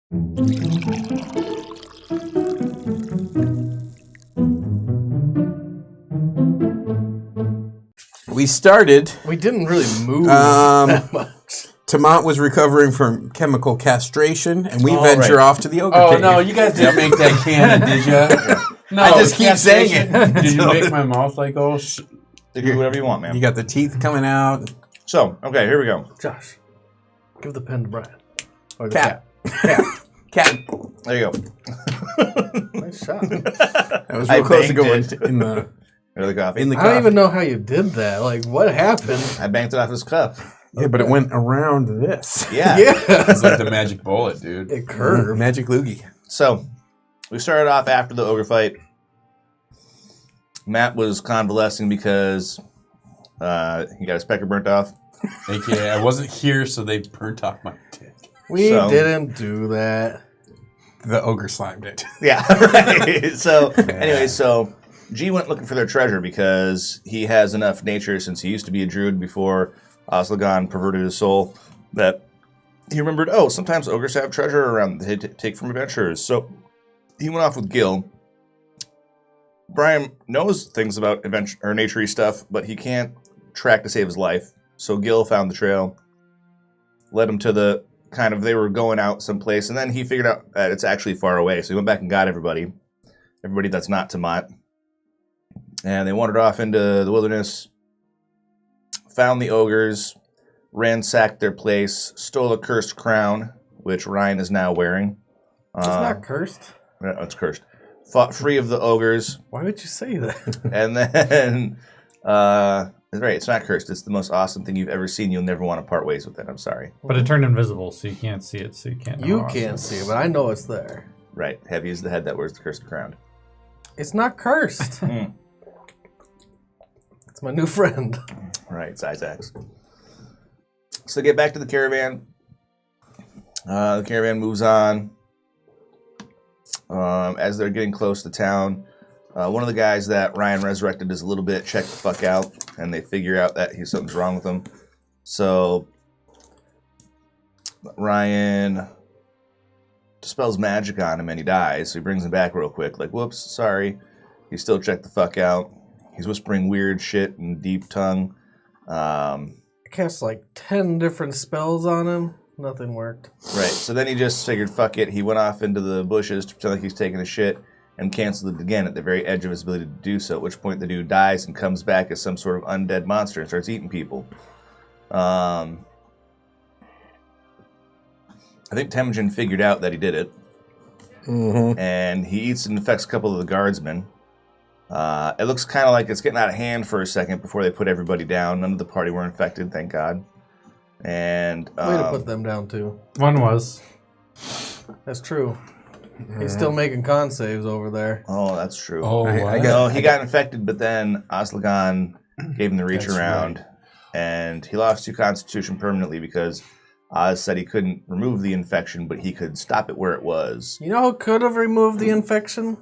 We started. We didn't really move that much. Tamant was recovering from chemical castration, and we venture off to the ogre cave. Oh, no, you guys didn't make that canon, did you? No, I just keep saying it. Did you make my mouth like, oh, do whatever you want, man. You got the teeth coming out. So, okay, here we go. Josh, give the pen to Brian. Or the Cat. cat. There you go. Nice shot. That was real close to going in the coffee. in the I don't coffee. even know how you did that. Like, what happened? I banked it off his cup. Yeah, but it went around this. Yeah. It's like the magic bullet, dude. It curved. Magic loogie. So, we started off after the ogre fight. Matt was convalescing because he got his pecker burnt off. AKA, I wasn't here, so they burnt off my dick. We didn't do that. The ogre slimed it. Yeah, right. So, anyway, G went looking for their treasure because he has enough nature since he used to be a druid before Oslagon perverted his soul that he remembered, oh, sometimes ogres have treasure around they take from adventurers. So he went off with Gil. Brian knows things about adventure or nature-y stuff, but he can't track to save his life. So Gil found the trail, led him to the they were going out someplace, and then he figured out that it's actually far away. So he went back and got everybody that's not Tamant. And they wandered off into the wilderness, found the ogres, ransacked their place, stole a cursed crown, which Ryan is now wearing. It's not cursed. No, it's cursed. Fought free of the ogres. Why would you say that? And then, right, it's not cursed. It's the most awesome thing you've ever seen. You'll never want to part ways with it. I'm sorry. But it turned invisible, so you can't see it, so you can't know. You can't see it, but I know it's there. Right. Heavy is the head that wears the cursed crown. It's not cursed. It's my new friend. Right, it's Isaac's. So get back to the caravan. The caravan moves on. As they're getting close to town, one of the guys that Ryan resurrected is a little bit checked the fuck out, and they figure out that something's wrong with him. So Ryan dispels magic on him, and he dies. So he brings him back real quick, like, whoops, sorry. He's still checked the fuck out. He's whispering weird shit in deep tongue. I cast like 10 different spells on him. Nothing worked. Right, so then he just figured, fuck it. He went off into the bushes to pretend like he's taking a shit and canceled it again at the very edge of his ability to do so, at which point the dude dies and comes back as some sort of undead monster and starts eating people. I think Temujin figured out that he did it. Mm-hmm. And he eats and infects a couple of the guardsmen. It looks kind of like it's getting out of hand for a second before they put everybody down. None of the party were infected, thank God. And Way to put them down, too. One was. That's true. He's still making con saves over there. Oh, that's true. Oh, He got infected, but then Oslagon gave him the reach around, and he lost 2 Constitution permanently because Oz said he couldn't remove the infection, but he could stop it where it was. You know who could have removed the infection?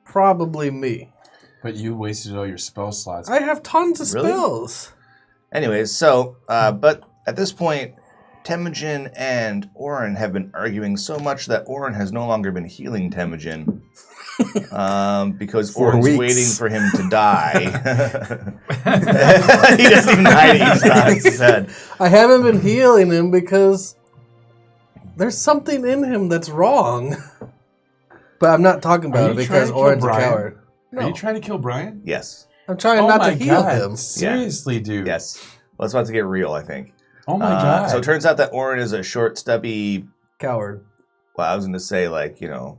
Probably me. But you wasted all your spell slots. I have tons of Really? spells. Anyways, so, but at this point, Temujin and Orin have been arguing so much that Orin has no longer been healing Temujin because Orin's waiting for him to die. He doesn't even hide it. He just nods his head. I haven't been healing him because there's something in him that's wrong. But I'm not talking about it because Orin's a coward. Are you trying to kill Brian? Yes. I'm trying not to heal him. Seriously, dude. Yes. Well, it's about to get real, I think. Oh my God. So it turns out that Orin is a short, stubby... Coward. Well, I was going to say, like, you know...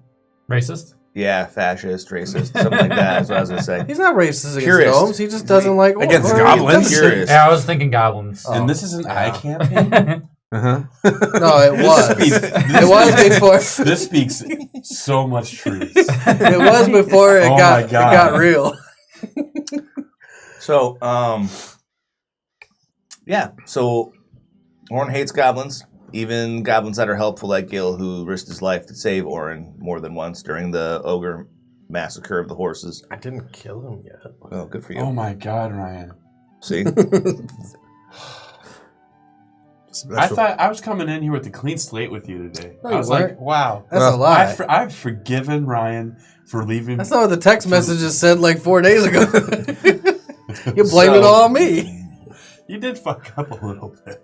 Racist? Yeah, fascist, racist, something like that. That's what I was going to say. He's not racist against Purist. gnomes. He just doesn't like... Against goblins? Purist. Yeah, I was thinking goblins. And this is an eye campaign? Uh-huh. No, it was. It was before... This speaks so much truth. It was before it got real. So, yeah. So, Orin hates goblins. Even goblins that are helpful, like Gil, who risked his life to save Orin more than once during the ogre massacre of the horses. I didn't kill him yet. Oh, good for you. Oh my God, Ryan. See? I thought I was coming in here with a clean slate with you today. No, I was you weren't. like, wow. That's a lie. I've forgiven Ryan for leaving. That's not what the text messages said like 4 days ago. You blame it all on me. You did fuck up a little bit.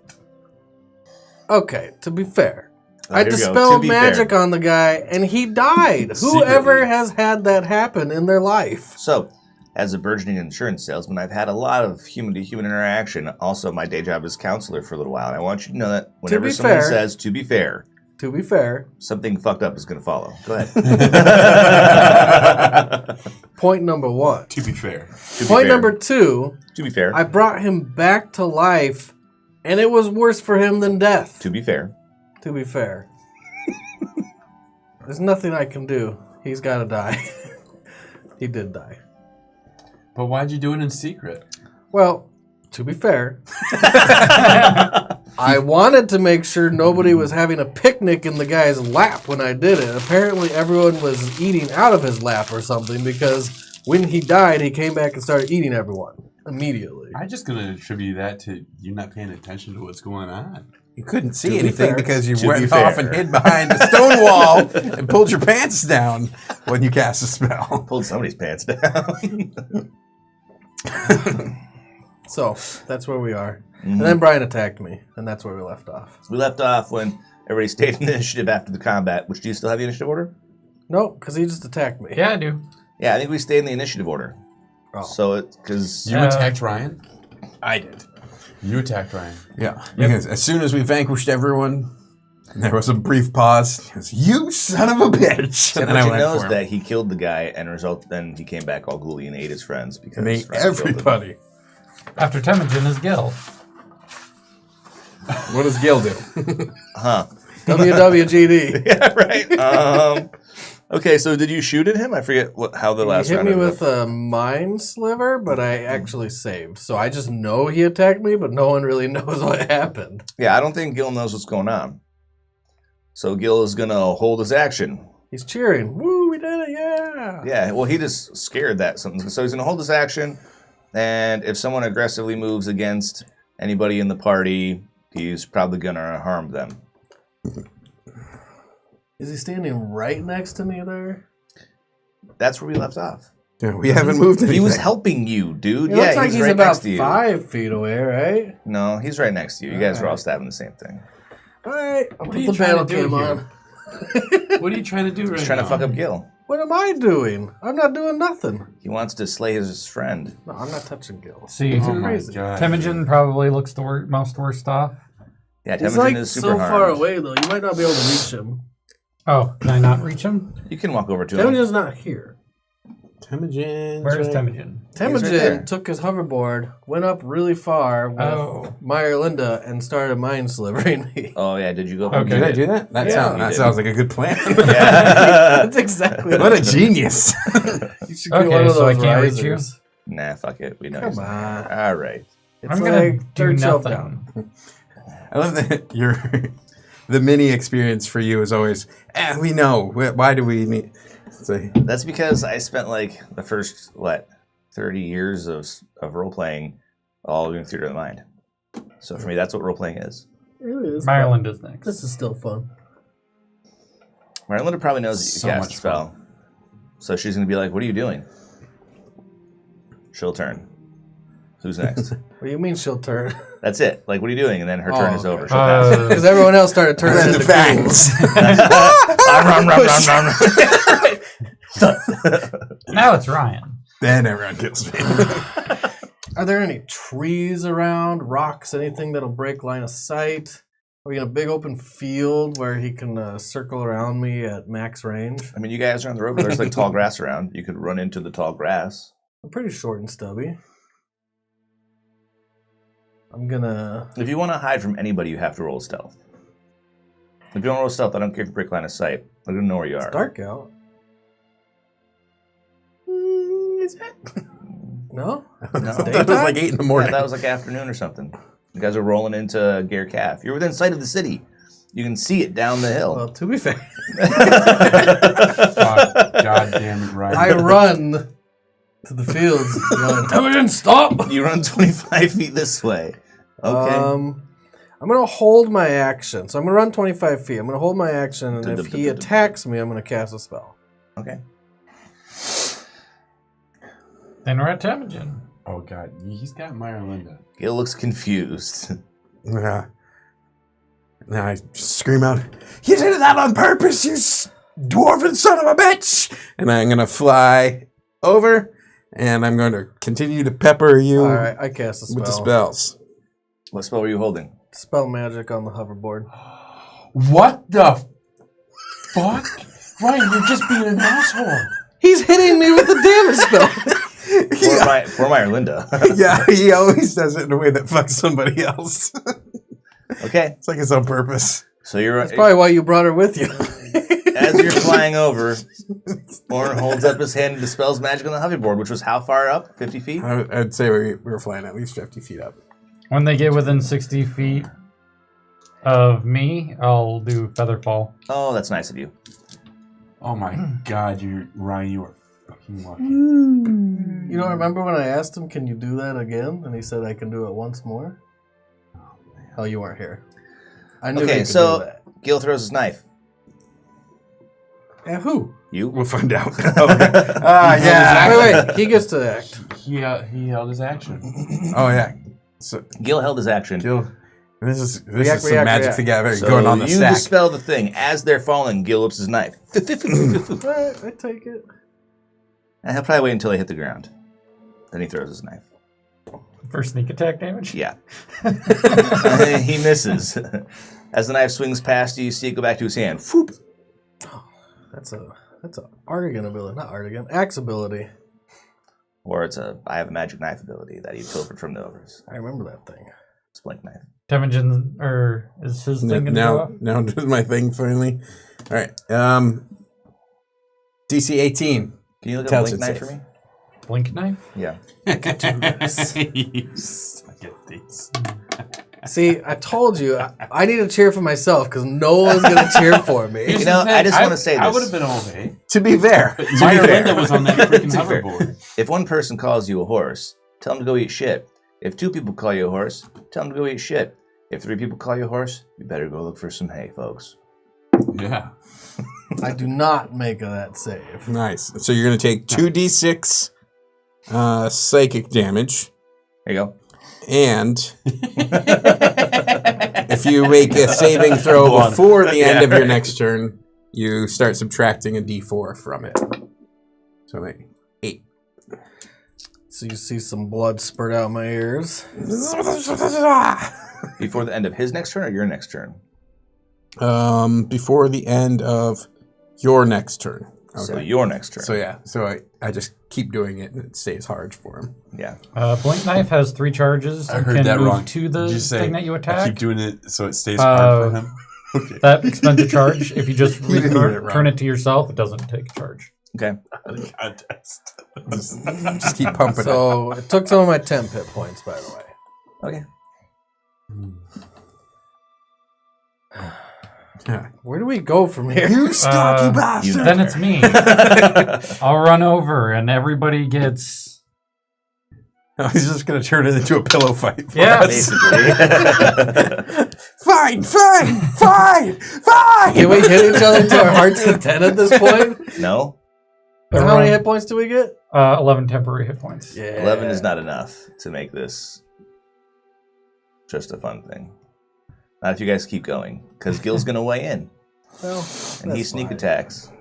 Okay, to be fair. Oh, I here we go. dispelled To be magic fair. on the guy, and he died. Whoever has had that happen in their life. So, as a burgeoning insurance salesman, I've had a lot of human-to-human interaction. Also, my day job is counselor for a little while. And I want you to know that whenever someone says, to be fair, something fucked up is going to follow. Go ahead. Point number 1. To be fair. Point number 2. To be fair. I brought him back to life, and it was worse for him than death. To be fair. To be fair. There's nothing I can do. He's got to die. He did die. But why'd you do it in secret? Well, to be fair, I wanted to make sure nobody was having a picnic in the guy's lap when I did it. Apparently, everyone was eating out of his lap or something because when he died, he came back and started eating everyone immediately. I'm just going to attribute that to you not paying attention to what's going on. You couldn't see anything because you To went be fair. off and hid behind a stone wall and pulled your pants down when you cast a spell. Pulled somebody's pants down. So, that's where we are. And then Brian attacked me, and that's where we left off. We left off when everybody stayed in the initiative after the combat. Which, do you still have the initiative order? Nope, because he just attacked me. Yeah, I do. Yeah, I think we stayed in the initiative order. Oh. So it's because You attacked Ryan? I did. You attacked Ryan. Yeah, because as soon as we vanquished everyone, there was a brief pause. He goes, "You son of a bitch!" And then I Templeton went knows for him. that he killed the guy, and then he came back all ghouly and ate his friends because And ate Ryan killed him. everybody. After Temujin is Gil. What does Gil do? Huh? WWGD. Yeah, right. Okay, so did you shoot at him? I forget how the last He hit round me ended with up. a mind sliver, but I actually saved. So I just know he attacked me, but no one really knows what happened. Yeah, I don't think Gil knows what's going on. So Gil is gonna hold his action. He's cheering. Woo, we did it, yeah. Yeah, well, he just scared that something. So he's gonna hold his action, and if someone aggressively moves against anybody in the party, he's probably gonna harm them. Is he standing right next to me there? That's where we left off. Yeah, we haven't moved anything. He was helping you, dude. It Yeah, looks like he's right about next to you. 5 feet away, right? No, he's right next to you. You guys are all stabbing the same thing. All right, I'll What put are you the trying battle to do cam here? on. What are you trying to do right He's trying now? to fuck up Gil. What am I doing? I'm not doing nothing. He wants to slay his friend. No, I'm not touching Gil. See, Oh my crazy. god. Temujin probably looks the most worst off. Yeah, He's Temujin like is super so harmed. far away, though. You might not be able to reach him. Oh, can I not reach him? You can walk over to him. Temujin's not here. Temujin. Where is Temujin? Temujin there. took his hoverboard, went up really far with Oh. Meyer Linda, and started mind slivering me. Oh yeah, did you go? Okay. Did I do that? That, Yeah, that you sounds like a good plan. Yeah. That's exactly What a genius. You should Okay, get one of so I those can't reach you? risers. Nah, fuck it. We know. Come he's not on. here. All right. It's I'm gonna like do third shelf nothing. down. I love that the mini experience for you is always, we know. Why do we need... It's like, That's because I spent like the first 30 years of role playing all doing theater of the mind. So for me, that's what role playing is. It really is. Maryland is next. This is still fun. Marilyn probably knows that you So cast much a spell, so she's gonna be like, "What are you doing?" She'll turn. Who's next? What do you mean she'll turn? That's it. Like, what are you doing? And then her Oh, turn is okay. over. She'll pass. Because everyone else started turning and into the fangs. Now it's Ryan. Then everyone kills me. Are there any trees around, rocks, anything that'll break line of sight? Are we in a big open field where he can circle around me at max range? I mean, you guys are on the road, but there's like tall grass around. You could run into the tall grass. I'm pretty short and stubby. I'm gonna... If you want to hide from anybody, you have to roll stealth. If you don't roll stealth, I don't care if you break line of sight. I don't know where you are. It's dark out. Is it? No? No. That was like 8 in the morning. Yeah, that was like afternoon or something. You guys are rolling into Gare Calf. You're within sight of the city. You can see it down the hill. Well, to be fair, Fuck, God damn it, Ryan. I run to the fields yelling, Temujin, stop! You run 25 feet this way. Okay. I'm going to hold my action. So I'm going to run 25 feet. I'm going to hold my action, and if he attacks me, I'm going to cast a spell. Okay. Then we're at Temujin. Oh god, he's got Myrlinda. Gil looks confused. Now I scream out, "You did that on purpose, you dwarven son of a bitch!" And I'm going to fly over, and I'm going to continue to pepper you All right, I cast a spell. with the spells. What spell were you holding? Spell magic on the hoverboard. What the fuck? Ryan, you're just being an asshole. He's hitting me with a damage spell. For Myrlinda. Yeah, he always does it in a way that fucks somebody else. Okay. It's like it's on purpose. So you're That's probably why you brought her with you. as you're flying over, Orin holds up his hand and dispels magic on the hoverboard, which was how far up? 50 feet? I'd say we were flying at least 50 feet up. When they get within 60 feet of me, I'll do feather fall. Oh, that's nice of you. Oh my god, Ryan, you are fucking lucky. You don't remember when I asked him, can you do that again? And he said, I can do it once more? Oh, you weren't here. I knew he Okay, could do so that. Gil throws his knife. Yeah, who? You? We'll find out. Yeah. Wait, he gets to act. He held his action. Oh, yeah. So, Gil held his action. Gil, this is React, some magic react. together So going on the you stack. dispel the thing. As they're falling, Gil whips his knife. Alright, I take it. And he'll probably wait until they hit the ground. Then he throws his knife. For sneak attack damage? Yeah. He misses. As the knife swings past you, you see it go back to his hand. Whoop. That's a Artigan ability, not Artigan, Axe ability. Or I have a magic knife ability that he pilfered from the ogres. I remember that thing. Splink knife. Temujin, or is his thing gonna go up? Now does my thing finally. All right. DC 18. Can you look up Tells blink it knife safe. for me? Blink knife? Yeah. You suck at these. See, I told you, I need to cheer for myself because no one's going to cheer for me. You know, I just want to say this. I would have been okay. To be fair. Myrlinda was on that freaking hoverboard. If one person calls you a horse, tell them to go eat shit. If 2 people call you a horse, tell them to go eat shit. If 3 people call you a horse, you better go look for some hay, folks. Yeah. I do not make that save. Nice. So you're going to take 2d6 psychic damage. There you go. And if you make a saving throw before the end of your next turn, you start subtracting a d4 from it. So like 8. So you see some blood spurt out my ears. Before the end of his next turn or your next turn? Before the end of your next turn. Okay. So your next turn. So yeah, so I just keep doing it and it stays hard for him. Yeah. Blink knife has 3 charges. I You heard can that move wrong. to the Did you say thing that you I attack. keep doing it so it stays hard for him? Okay. That expends a charge. If you just You didn't hear it wrong. turn it to yourself, it doesn't take a charge. Okay. Contest. Just keep pumping So it took some of my temp hit points, by the way. Okay. it. Yeah. Where do we go from here? You stocky bastard! Then it's me. I'll run over and everybody gets... He's just going to turn it into a pillow fight. For Yeah. us. Basically. Fine! Can we hit each other to our heart's content at this point? No. But how many hit points do we get? 11 temporary hit points. Yeah. 11 is not enough to make this just a fun thing. Not if you guys keep going, because Gil's going to weigh in. Well, And he that's sneak fine. attacks.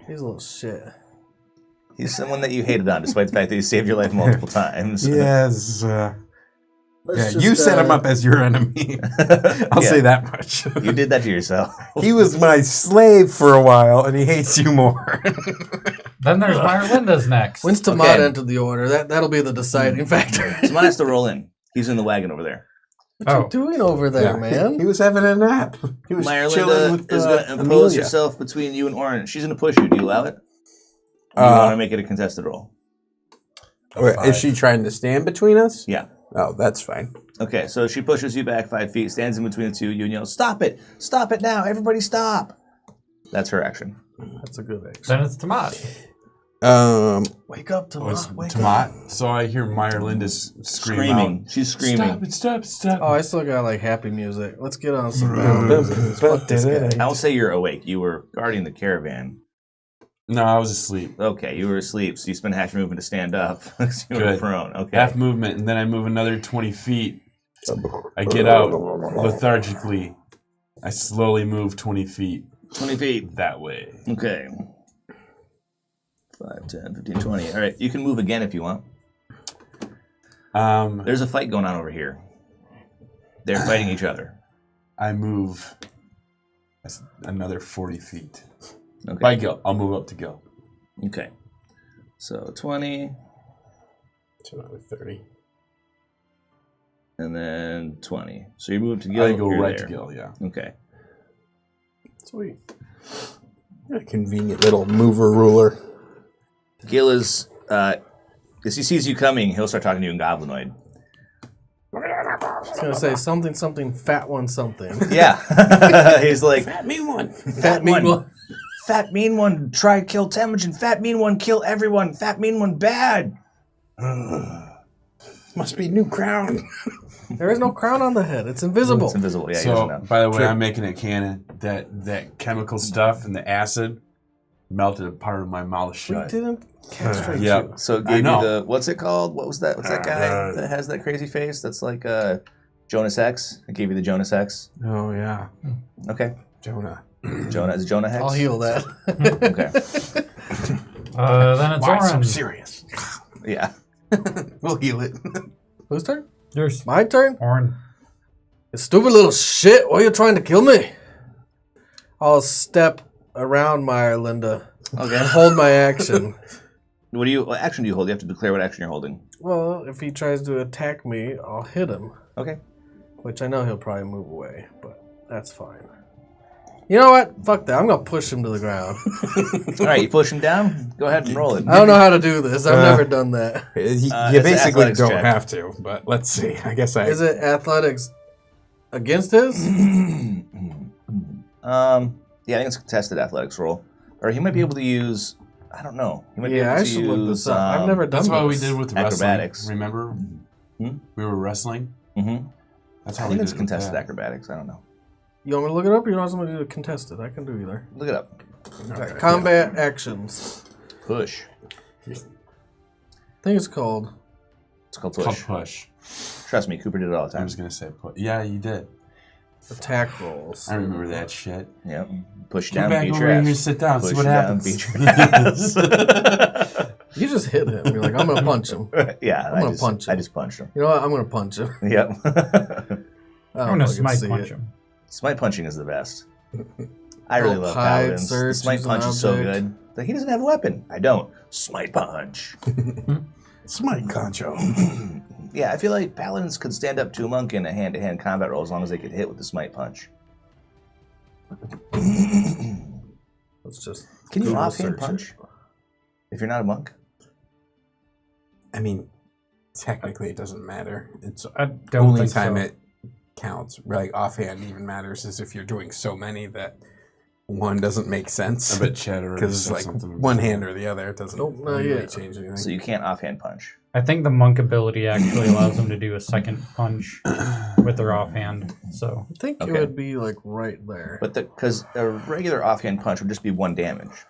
He's a little shit. He's someone that you hated on, despite the fact that he saved your life multiple times. Yes. Let's You set him up as your enemy. I'll Yeah. say that much. You did that to yourself. He was my slave for a while, and he hates you more. Then there's Myrlinda's next. When's Tamad Okay. entered the order? That'll be the deciding factor. Someone has to roll in. He's in the wagon over there. What you doing over there, man? He was having a nap. He was chilling Myrlinda with is going to impose Amelia. herself between you and Orange. She's going to push you. Do you allow it? Or do you want to make it a contested roll? Wait, is she trying to stand between us? Yeah. Oh, that's fine. Okay, so she pushes you back 5 feet, stands in between the two of you, and yells, "Stop it! Stop it now! Everybody stop!" That's her action. That's a good action. Then it's Tamad. Wake up, Oh, it's Tomat. Wake up. Tomat. So I hear Meyerlinda's screaming. She's screaming. Stop. Oh, I still got like happy music. Let's get on some battle music. Fuck this guy. I'll say you're awake. You were guarding the caravan. No, I was asleep. Okay, you were asleep, so you spent half your movement to stand up. So you were Good. prone. Okay. Half movement, and then I move another 20 feet. I get out lethargically. I slowly move 20 feet 20 feet. that way. Okay. 5, 10, 15, 20. All right, you can move again if you want. There's a fight going on over here. They're fighting each other. I move another 40 feet. Okay. By Gil. I'll move up to Gil. Okay. So 20, So another 30. and then 20. So you move to Gil. I go you're right there. to Gil, yeah. Okay. Sweet. A convenient little mover ruler. Gil is, as he sees you coming, he'll start talking to you in Goblinoid. I was gonna say something fat one something. Yeah. He's like, Fat mean one. Fat mean one. Fat mean one, try kill Temujin. Fat mean one, kill everyone. Fat mean one, bad. Must be new crown. There is no crown on the head. It's invisible. It's invisible. Yeah, he doesn't So, know. by the way, I'm making it canon. That chemical stuff and the acid melted a part of my mouth We shut. didn't castrate Yep. you. So it I gave you know. the, what's it called? What was that? What's that guy that has that crazy face? That's like Jonas X. It gave you the Jonas X. Oh, yeah. Okay. Jonah. Jonah is it Jonah Hex? I'll heal that. Okay. Then it's Why so orange. serious? Yeah. We'll heal it. Whose turn? Yours. My turn? Orange. You stupid little shit. Why are you trying to kill me? I'll step around Meyer Linda Okay. and hold my action. What action do you hold? You have to declare what action you're holding. Well, if he tries to attack me, I'll hit him. Okay. Which I know he'll probably move away, but that's fine. You know what? Fuck that. I'm going to push him to the ground. All right, you push him down. Go ahead and roll it. I don't know how to do this. I've never done that. You It's an basically athletics don't check. have to, but let's see. I guess I. Is it athletics against his? Yeah, I think it's a contested athletics roll, or he might be able to use. I don't know. He might be Yeah, able I to should look this use, up. I've never done That's this. what we did with Acrobatics. wrestling. Remember? Hmm? We were wrestling. Mm-hmm. That's I how think we it's did it with contested that. acrobatics. I don't know. You want me to look it up or you want somebody to contest it? I can do either. Look it up. Okay, combat actions. Push. I think it's called. It's called Called push. push. Trust me, Cooper did it all the I time. was gonna say push. Yeah, you did. Attack rolls. I remember that shit. Yep. Push Come down, back beat over your here ass. and sit down. Push See what down, happens. beat your ass. You just hit him. You're like, I'm going to punch him. Yeah, I'm gonna punch him. I just punched him. You know what? I'm going to punch him. Yep. I I'm don't gonna fucking smite see punch it. him. Smite punching is the best. I really Little love hide, paladins. The search, smite use an punch is so object. good. Like, he doesn't have a weapon. I don't. Smite punch. Smite Concho. Yeah, I feel like paladins could stand up to a monk in a hand-to-hand combat roll as long as they could hit with the smite punch. Let's just. Can you Google offhand search punch it. if you're not a monk? I mean, technically it doesn't matter. It's I don't only think time so. it counts. Like offhand even matters is if you're doing so many that one doesn't make sense. I bet Chad already Because it's said like something. one hand or the other. It doesn't Nope, not really yet. change anything. So you can't offhand punch. I think the monk ability actually allows them to do a second punch with their offhand. So I think Okay. it would be like right there. But because a regular offhand punch would just be 1 damage,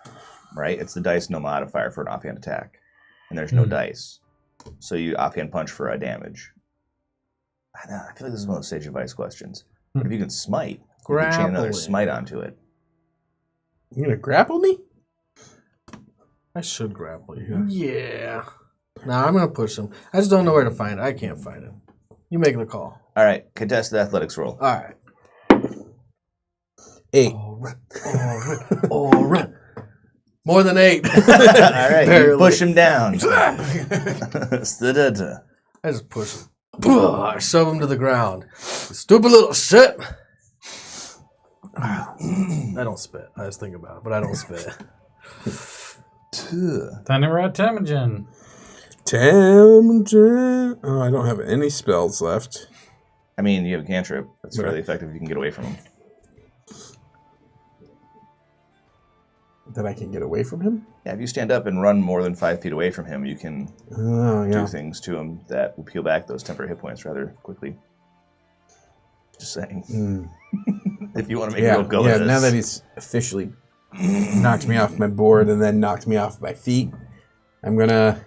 right? It's the dice no modifier for an offhand attack, and there's no dice, so you offhand punch for a damage. I feel like this is one of those sage advice questions. But if you can smite, you can chain another Grappling. smite onto it. You gonna grapple me? I should grapple you. Yeah. Nah, I'm going to push him. I just don't know where to find it. I can't find it. You make the call. All right, contested athletics roll. All right. 8. All right. All right. More than 8. All right, you Barely. push him down. I Da-da-da. just push him. I shove him to the ground. You stupid little shit. I don't spit. I just think about it, but I don't spit. then we're at Temujin. Temujin. Oh, I don't have any spells left. I mean, you have a cantrip. That's Right. really effective if you can get away from him. that I can get away from him? Yeah, if you stand up and run more than 5 feet away from him, you can do things to him that will peel back those temporary hit points rather quickly. Just saying. If you want to make a real go at this. Now that he's officially knocked me off my board and then knocked me off my feet, I'm gonna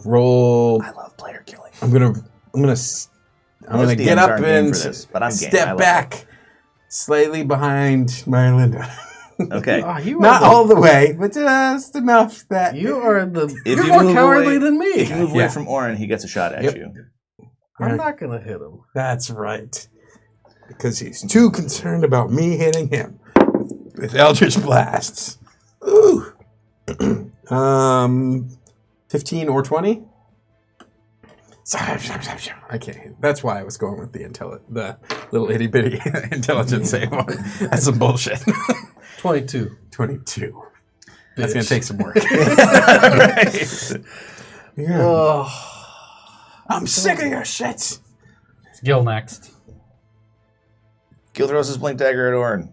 roll. I love player killing. I'm gonna get up and step back slightly behind Mylinda. Okay. Not all the way, but just enough that you're more cowardly than me. If you move away from Orin, he gets a shot at you. I'm not gonna hit him. That's right. Because he's too concerned about me hitting him with Eldritch Blasts. Ooh. 15 or 20? I can't. That's why I was going with the little itty bitty intelligence save one. That's some bullshit. 22. 22. That's going to take some work. I'm sick of your shit. It's Gil next. Gil throws his blink dagger at Orin.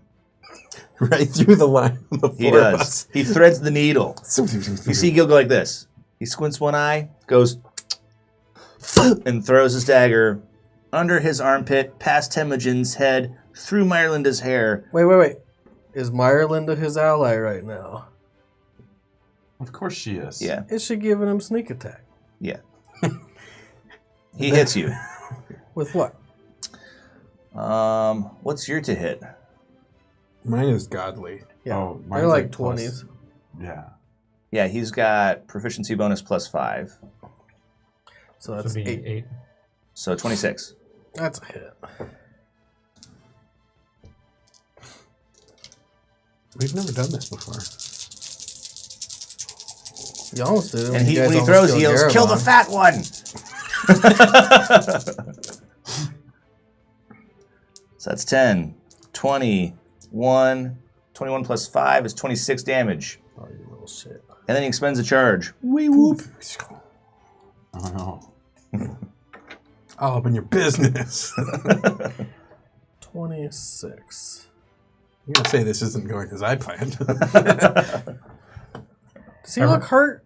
Right through the line of the He does. He threads the needle. You see Gil go like this. He squints one eye, goes, and throws his dagger under his armpit, past Temujin's head, through Myrlinda's hair. Wait. Is Myrlinda his ally right now? Of course she is. Yeah. Is she giving him sneak attack? Yeah. He hits you. With what? What's your to hit? Mine is godly. Yeah. Oh, they're like 20s. Yeah. Yeah, he's got proficiency bonus +5. So that's 8. So 26. That's a hit. We've never done this before. You almost did it. And when he throws, he yells, "Kill the fat one!" So that's 10, 21. 21 plus 5 is 26 damage. Oh, you little shit. And then he expends a charge. Wee whoop. Oh, no. All up in your business. 26. You're going to say this isn't going as I planned. Does he look hurt?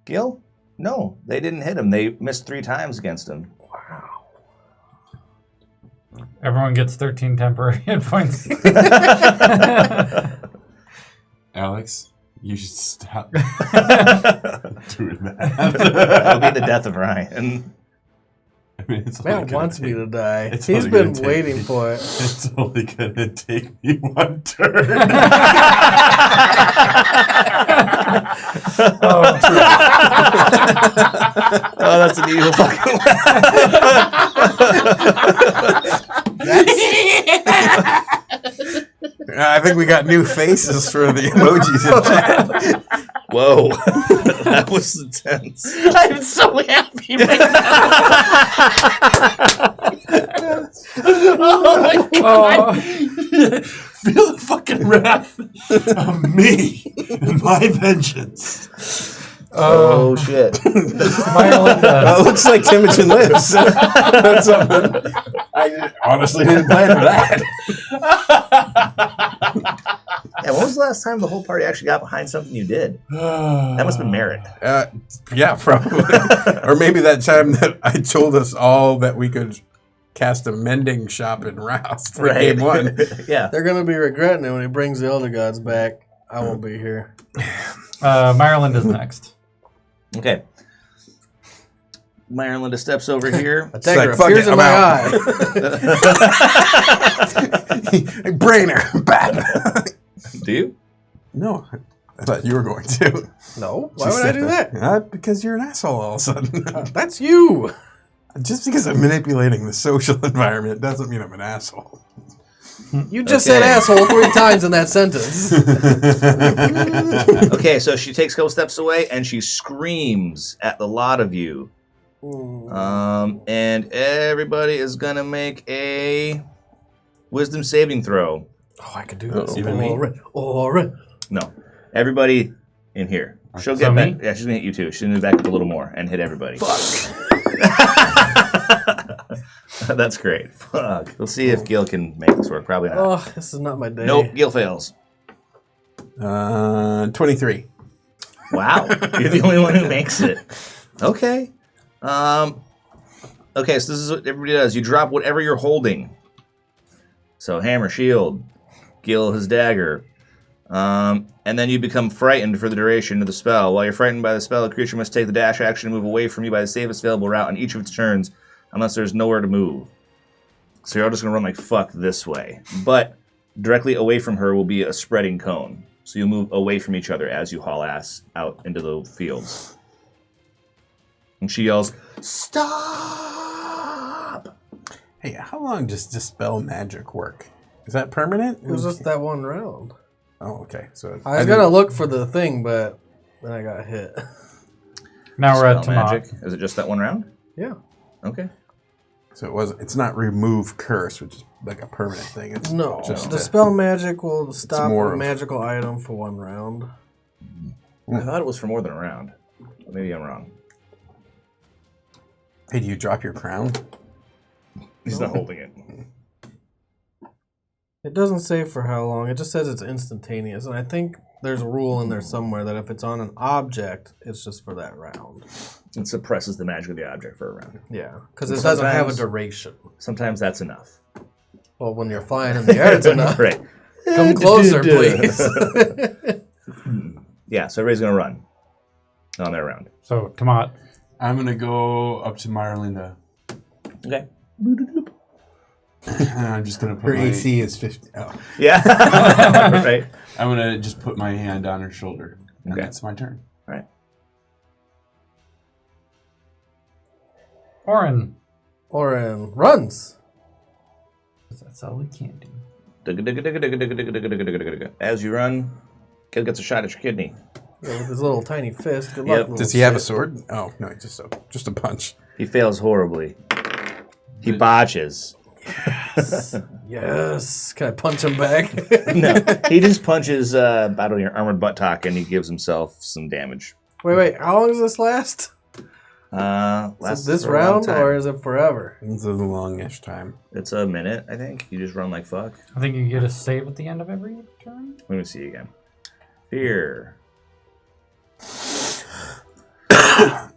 Gil? No, they didn't hit him. They missed 3 times against him. Wow. Everyone gets 13 temporary hit points. Alex, you should stop doing that. That'll be the death of Ryan. I mean, it's Matt wants me to die. it's He's only been gonna take waiting me- for it. It's only going to take me 1 turn. Oh, that's an evil fucking I think we got new faces for the emojis in chat. Whoa. That was intense. I'm so happy right now. Oh my god. Feel the fucking wrath of me and my vengeance. Oh, shit. It looks like Temujin lives. That's something. I honestly didn't plan for that. Yeah, when was the last time the whole party actually got behind something you did? That must have been merit. Yeah, probably. Or maybe that time that I told us all that we could cast a mending shop in Rouse for game 1. Yeah. They're going to be regretting it when he brings the Elder Gods back. I won't be here. Maryland is next. Okay. Myerlinda steps over here. A dagger like, fuck appears it, in I'm my out. eye. Brainer, bad. Do you? No, I thought you were going to. No? Why would I do that? Because you're an asshole all of a sudden. That's you. Just because I'm manipulating the social environment doesn't mean I'm an asshole. You just said asshole 3 times in that sentence. Okay, so she takes a couple steps away and she screams at the lot of you. And everybody is going to make a wisdom saving throw. Oh, I could do this. Even me? No. Everybody in here. She'll So get me? back. Yeah, she's going to hit you too. She's going to move back up a little more and hit everybody. Fuck. That's great. Fuck. We'll see if Gil can make this work. Probably not. Oh, this is not my day. Nope, Gil fails. 23. Wow, you're the only one who makes it. Okay. Okay, so this is what everybody does. You drop whatever you're holding. So hammer, shield, Gil, his dagger. And then you become frightened for the duration of the spell. While you're frightened by the spell, a creature must take the dash action and move away from you by the safest available route on each of its turns, unless there's nowhere to move. So you're all just going to run like fuck this way. But directly away from her will be a spreading cone. So you'll move away from each other as you haul ass out into the fields. And she yells, "Stop!" Hey, how long does Dispel Magic work? Is that permanent? It was just that one round. Oh, okay. So I was gonna look for the thing, but then I got hit. Now we're at Spell Tomat. magic. Is it just that one round? Yeah. Okay. So it's not remove curse, which is like a permanent thing. It's No. just The spell magic will stop more a of- magical item for one round. I thought it was for more than a round. Maybe I'm wrong. Hey, do you drop your crown? He's not holding it. It doesn't say for how long. It just says it's instantaneous. And I think there's a rule in there somewhere that if it's on an object, it's just for that round. It suppresses the magic of the object for a round. Yeah. Because it doesn't have a Sometimes- duration. Sometimes that's enough. Well, when you're flying in the air, it's enough. Right. Come closer, please. Yeah, so everybody's going to run on their round. So Tomat. I'm gonna go up to Marlinda. Okay. And I'm just gonna put Her my AC is 50. Oh. Yeah. Right. I'm gonna just put my hand on her shoulder. And Okay. that's my turn. All right. Orin. Orin runs. That's all we can do. As you run, Kid gets a shot at your kidney. Yeah, with his little tiny fist. Good Yep. luck, little Does he have a shit. sword? Oh, no, just a punch. He fails horribly. He botches. Yes. Can I punch him back? No, he just punches about your armored buttock and he gives himself some damage. Wait. How long does this last? Is Lasts it this for a long round time. or is it forever? It's a longish time. It's a minute, I think. You just run like fuck. I think you get a save at the end of every turn. Let me see again. Fear.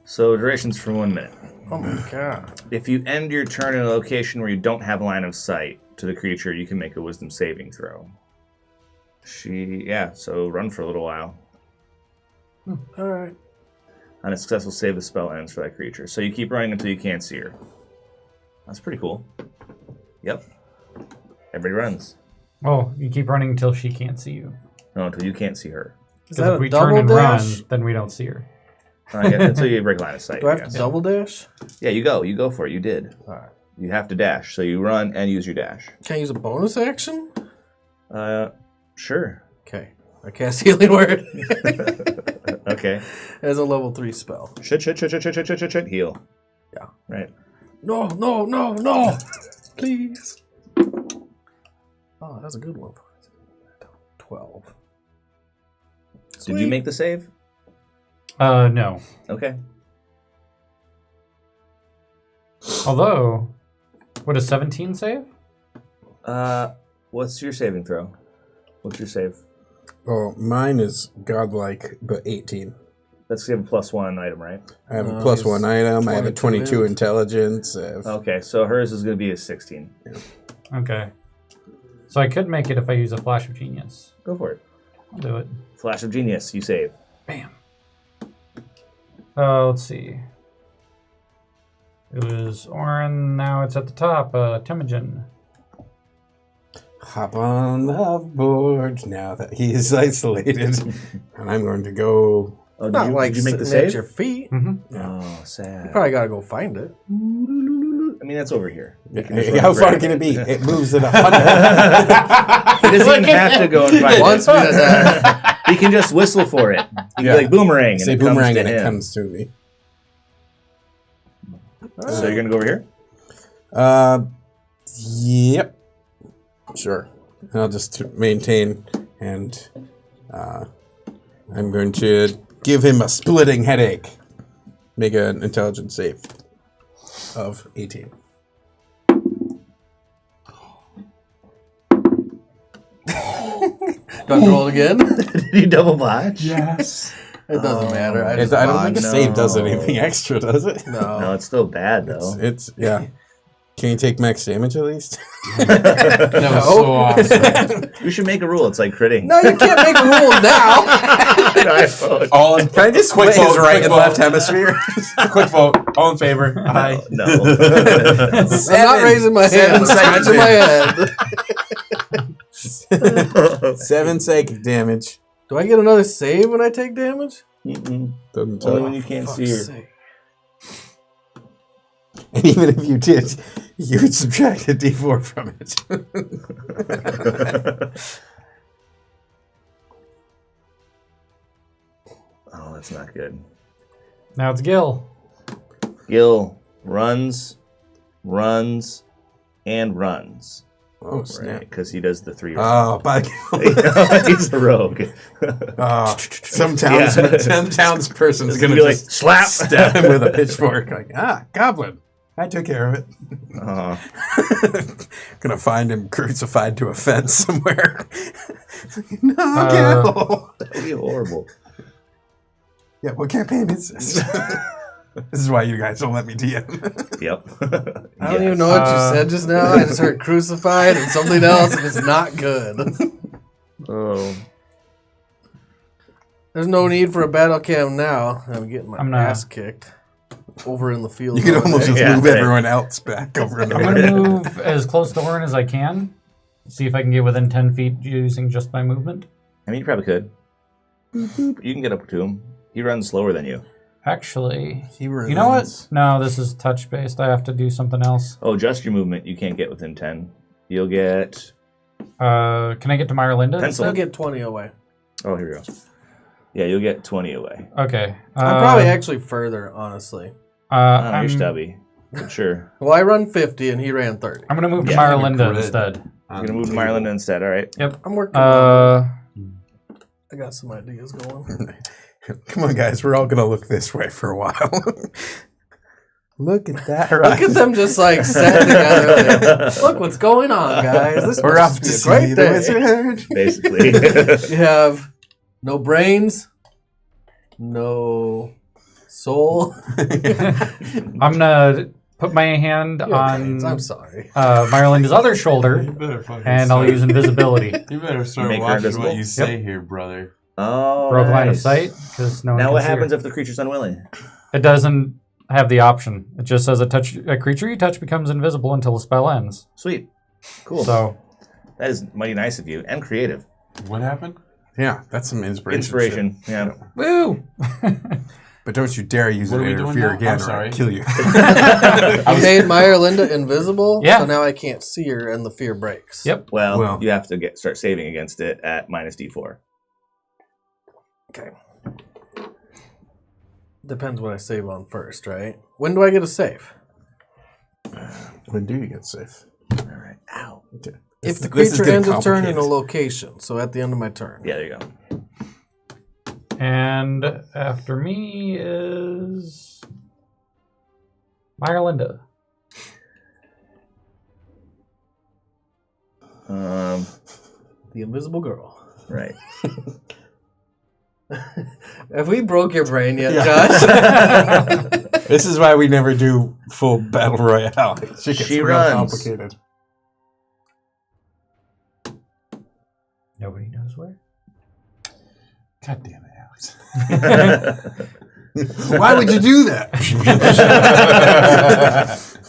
So duration's for 1 minute. Oh my god. If you end your turn in a location where you don't have line of sight to the creature, you can make a wisdom saving throw. So run for a little while. Alright. On a successful save, the spell ends for that creature. So you keep running until you can't see her. That's pretty cool. Yep. Everybody runs. Oh, you keep running until she can't see you. No, until you can't see her. Is Because that if a we turn double and dash? run, then we don't see her. Until you break line of sight. Do I have guess. to double dash? Yeah, you go. You go for it. You did. Alright. You have to dash. So you run and use your dash. Can I use a bonus action? Sure. Okay. I cast Healing Word Okay. as a level 3 spell. Shit. Heal. Yeah. Right. No. Please. Oh, that's a good one. 12. Did you make the save? No. Okay. Although, would a 17 save? What's your saving throw? What's your save? Oh, mine is godlike, but 18. That's you have a +1 item, right? I have a plus he's 1 item. I have a 22 22 intelligence. Okay, so hers is going to be a 16. Okay. So I could make it if I use a Flash of Genius. Go for it. I'll do it. Flash of Genius, you save. Bam. Let's see. It was Orin, now it's at the top. Temujin. Hop on the board now that he is isolated. And I'm going to go. Oh, Not like did you make the sitting at save? your feet. Mm-hmm. Oh, sad. You probably gotta go find it. I mean, that's over here. You can just Hey, run how and far grab can it be? it It moves at 100. He doesn't even have to go and find Wants it. me to die. He can just whistle for it. He Yeah. can be like boomerang, and Say it comes boomerang to and it him. comes to me. So you're gonna go over here? Yep. Sure. I'll just maintain, and I'm going to give him a splitting headache. Make an intelligence save of 18. Do I have to roll it again? Did you double botch? Yes. It doesn't matter. I I don't think a save does anything extra, does it? No, it's still bad though. It's yeah. Can you take max damage at least? That was so awesome. We should make a rule. It's like critting. No, you can't make a rule now. All in, Can I just quick split his vote, right quick and vote. left hemisphere? quick vote. All in favor? Aye. No. I'm not raising my hand. I'm scratching my head. 7 psychic damage. Do I get another save when I take damage? Mm-mm. Doesn't Only tell. when you can't see Fuck's her. sake. And even if you did, you would subtract a d4 from it. Oh, that's not good. Now it's Gil. Gil runs, and runs. Oh, snap. Because he does the 3 Oh, by He's a rogue. some Yeah. townsperson's It's gonna be like, just slap! stab him with a pitchfork. Like, goblin, I took care of it. Gonna find him crucified to a fence somewhere. No, Gil. That would be horrible. Yeah, what campaign is this? This is why you guys don't let me DM. Yep. I don't even know what you said just now. I just heard crucified and something else, and it's not good. Oh. There's no need for a battle cam now. I'm getting my I'm not. ass kicked over in the field. You can almost just Yeah, move right. everyone else back over and I'm over. going to move as close to Orin as I can. See if I can get within 10 feet using just my movement. I mean, you probably could. You can get up to him. He runs slower than you. Actually, You know what? No, this is touch based. I have to do something else. Oh, just your movement. You can't get within 10. You'll get... Can I get to Myerlinda? Pencil. I'll get 20 away. Oh, here we go. Yeah, you'll get 20 away. Okay. I'm probably actually further, honestly. Oh, you're stubby. But sure. Well, I run 50 and he ran 30. I'm going to move to Yeah, Myerlinda grid. instead. You're going to move to Ireland instead, all right? Yep. I'm working on it. Uh, I got some ideas going. Come on, guys. We're all going to look this way for a while. Look at that. Look at them just like sat together. Look what's going on, guys. This We're must off be to a see great the day. wizard. Basically. You have no brains, no soul. I'm going to put my hand on I'm sorry. Myerlinda's other shoulder, You better fucking and I'll start- use invisibility. You better start Make her watching invisible. what you say here, brother. Oh, Broke line of nice. sight, because no one Now can what see her. happens if the creature's unwilling? It doesn't have the option. It just says a creature you touch becomes invisible until the spell ends. Sweet. Cool. So That is mighty nice of you and creative. What happened? Yeah, that's some inspiration. Inspiration. shit. Yeah. woo! But don't you dare use What it are we to doing interfere now? again, I'm or sorry. I'll kill you. I made Myerlinda invisible, Yeah. so now I can't see her and the fear breaks. Yep. Well, you have to start saving against it at minus D4. Okay. Depends what I save on first, right? When do I get a save? When do you get safe? All right. Ow. Okay. If the This is creature getting ends its turn in a complicated. location, so at the end of my turn. Yeah, there you go. And after me is Myerlinda. The invisible girl. Right. Have we broke your brain yet, Yeah. Josh? This is why we never do full battle royale. It gets She real runs. complicated. Nobody knows where. God damn it, Alex. Why would you do that?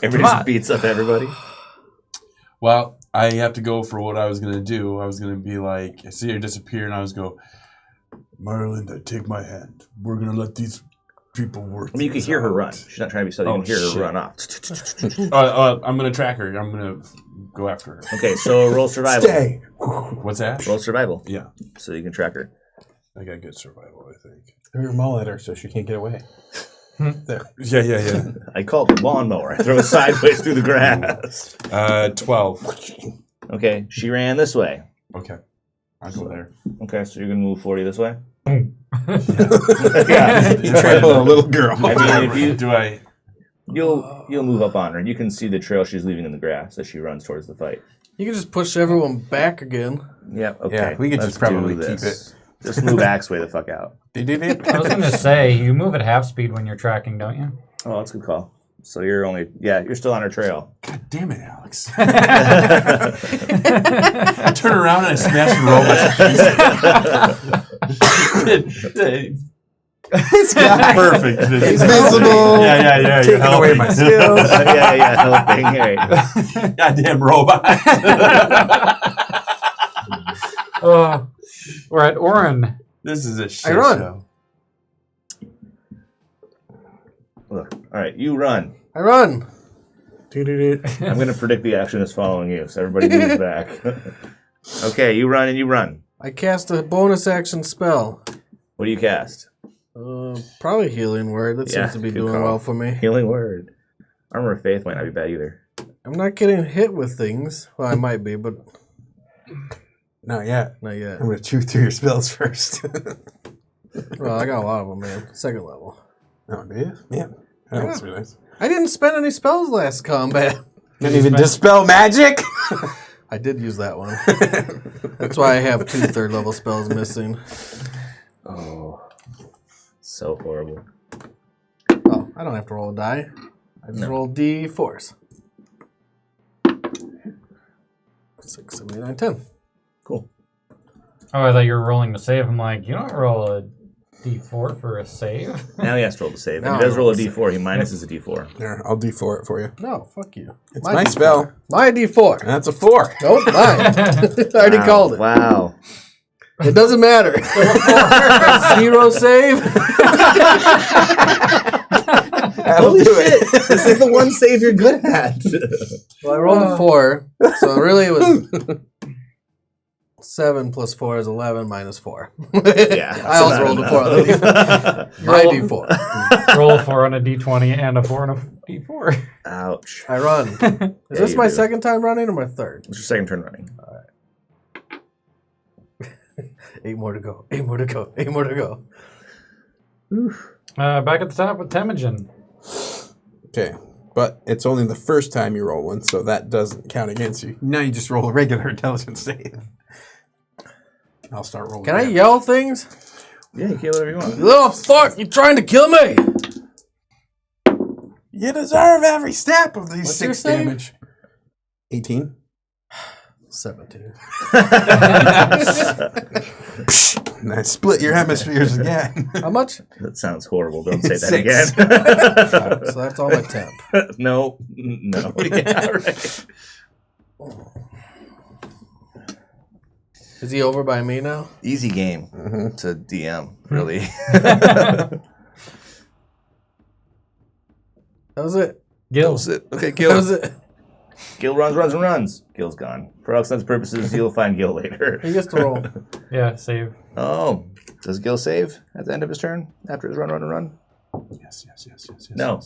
Everybody on. just beats up everybody. Well, I have to go for what I was gonna do. I was gonna be like, I see her disappear, and I was go, Marlinda, take my hand. We're gonna let these people work. I mean, you can this hear her out." run. She's not trying to be stealthy. You Oh, can hear her shit. run off. I'm gonna track her. I'm gonna go after her. Okay, so roll survival. Stay. What's that? Roll survival. Yeah, So you can track her. I got good survival, I think. Throw your maul at her so she can't get away. There. Yeah. I called the lawnmower. I throw it sideways through the grass. 12. Okay, she ran this way. Okay, I'll go there. Okay, so you're gonna move 40 this way. You trample a little girl. I mean, if you Do I? you'll move up on her. You can see the trail she's leaving in the grass as she runs towards the fight. You can just push everyone back again. Yeah, okay. Yeah, we could let's just probably do keep this. Just move Axe way the fuck out. I was going to say, you move at half speed when you're tracking, don't you? Oh, that's a good call. So you're you're still on our trail. God damn it, Alex. I turn around and I smash the robot's This guy. Perfect. He's visible. Yeah. Taking away my skills. helping. Hey. Goddamn robot. We're at Orin. This is a shit I run. show. Look, all right, you run. I run. I'm going to predict the action is following you, so everybody moves back. Okay, you run and you run. I cast a bonus action spell. What do you cast? Probably Healing Word. That seems to be good doing call. well for me. Healing Word. Armor of Faith might not be bad either. I'm not getting hit with things. Well, I might be, but Not yet. not yet. I'm going to chew through your spells first. Well, I got a lot of them, man. Second level. Oh, do you? Yeah. That must be nice. I didn't spend any spells last combat. Didn't even dispel magic? I did use that one. That's why I have 2 third-level spells missing. Oh, so horrible. Oh, I don't have to roll a die. I just roll D4s. 6, 7, 8, 9, 10. Cool. Oh, I thought you were rolling to save. I'm like, you don't roll a D4 for a save? Now he has to roll the save. Now If he does I roll a roll the D4, he minuses a D4. Here, I'll D4 it for you. No, fuck you. It's my D4. spell. My D4. That's a 4. Nope, mine. I already called it. Wow. It doesn't matter. 0 save. That'll do it. This is the one save you're good at. Well, I rolled a 4, so really it was 7 plus 4 is 11 minus 4. Yeah. I also rolled a 4 on the D4. My D4. Roll a 4 on a D20 and a 4 on a D4. Ouch. I run. Is this you my do. second time running or my third? It's your second turn running. 8 more to go. 8 more to go. 8 more to go. Back at the top with Temujin. Okay. But it's only the first time you roll one, so that doesn't count against you. Now you just roll a regular intelligence save. I'll start rolling. Can I damage. yell things? Yeah, you can whatever you want. Oh, fuck! You trying to kill me? You deserve every step of these What's your 6 save? damage. 18. 17. And I split your hemispheres again. How much? That sounds horrible. Don't say that 6. again. So that's all my temp. No. Yeah, right. Is he over by me now? Easy game to DM, really. That was it. Gil. Okay, That Gil. was it. Gil runs. Gil's gone. For all extents purposes, you'll find Gil later. He gets to roll. Yeah, save. Oh, does Gil save at the end of his turn after his run? Yes. No.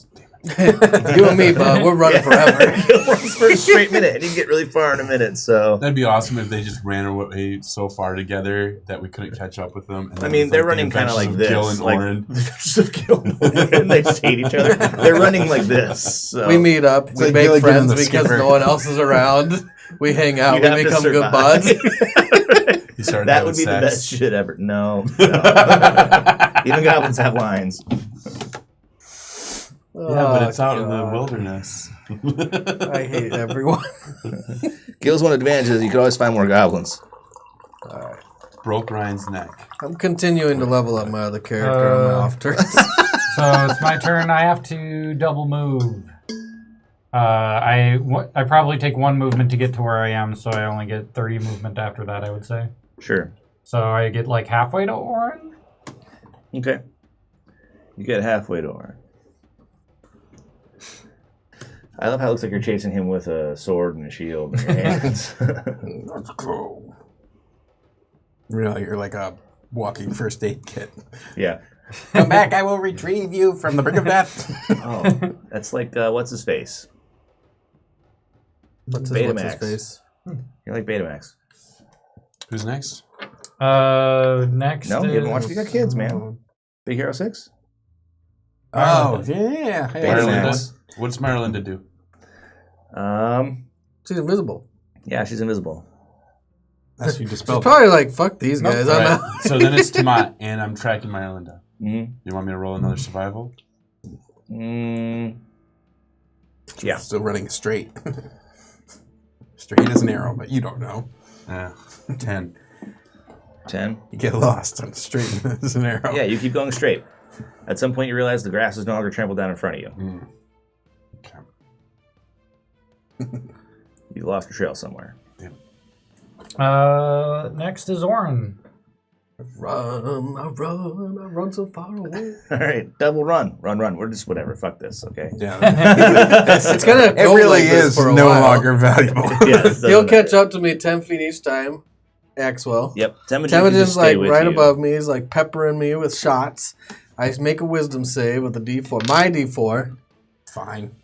You and me, bud. We're running forever. Gil runs for a straight minute, and he can get really far in a minute. So That'd be awesome if they just ran away so far together that we couldn't catch up with them. And I then mean, it was they're the running kind of like adventures this, of Gil and like Orin. the Adventures of Gil and Orin, and they just hate each other. They're running like this. So. We meet up. We like make Gilligan friends and the because Skipper. no one else is around. We hang out. You We have to become good survive. buds. He started That having would be the sex. best shit ever. No. Even goblins have lines. Yeah, but it's out in the God. wilderness. I hate everyone. Gil's one advantage is you can always find more goblins. Broke Ryan's neck. I'm continuing to level up my other character on my off turns. So it's my turn. I have to double move. I probably take 1 movement to get to where I am, so I only get 30 movement after that, I would say. Sure. So I get like halfway to Orin? Okay. You get halfway to Orin. I love how it looks like you're chasing him with a sword and a shield in your hands. Let's go. Really, you're like a walking first aid kit. Yeah. Come back, I will retrieve you from the brink of death. Oh, that's like, what's his face? What's his Betamax. face? You're like Betamax. Who's next? Next No, you haven't watched is- You Got Kids, man. Big Hero 6? Oh, yeah. Hey, Betamax. Marlinda. What's Marlinda do? She's invisible. Yeah, she's invisible. That's you She's dispelled. probably like, fuck these guys. I'm Right. out. So then it's Tamat, and I'm tracking Myrlinda. Mm-hmm. You want me to roll another survival? Yeah. Still running straight. Straight as an arrow, but you don't know. 10. 10. You get lost on straight as an arrow. Yeah, you keep going straight. At some point, you realize the grass is no longer trampled down in front of you. Okay. You lost your trail somewhere. Next is Orin. I run so far away. All right, double run. Run. We're just whatever. Fuck this, okay? Yeah. It's gonna It go really like this is for a no while. longer valuable. Yeah, He'll catch up to me 10 feet each time. Axwell. Yep. Temujin's like right above me. He's like peppering me with shots. I make a wisdom save with a D4. My D4. Fine.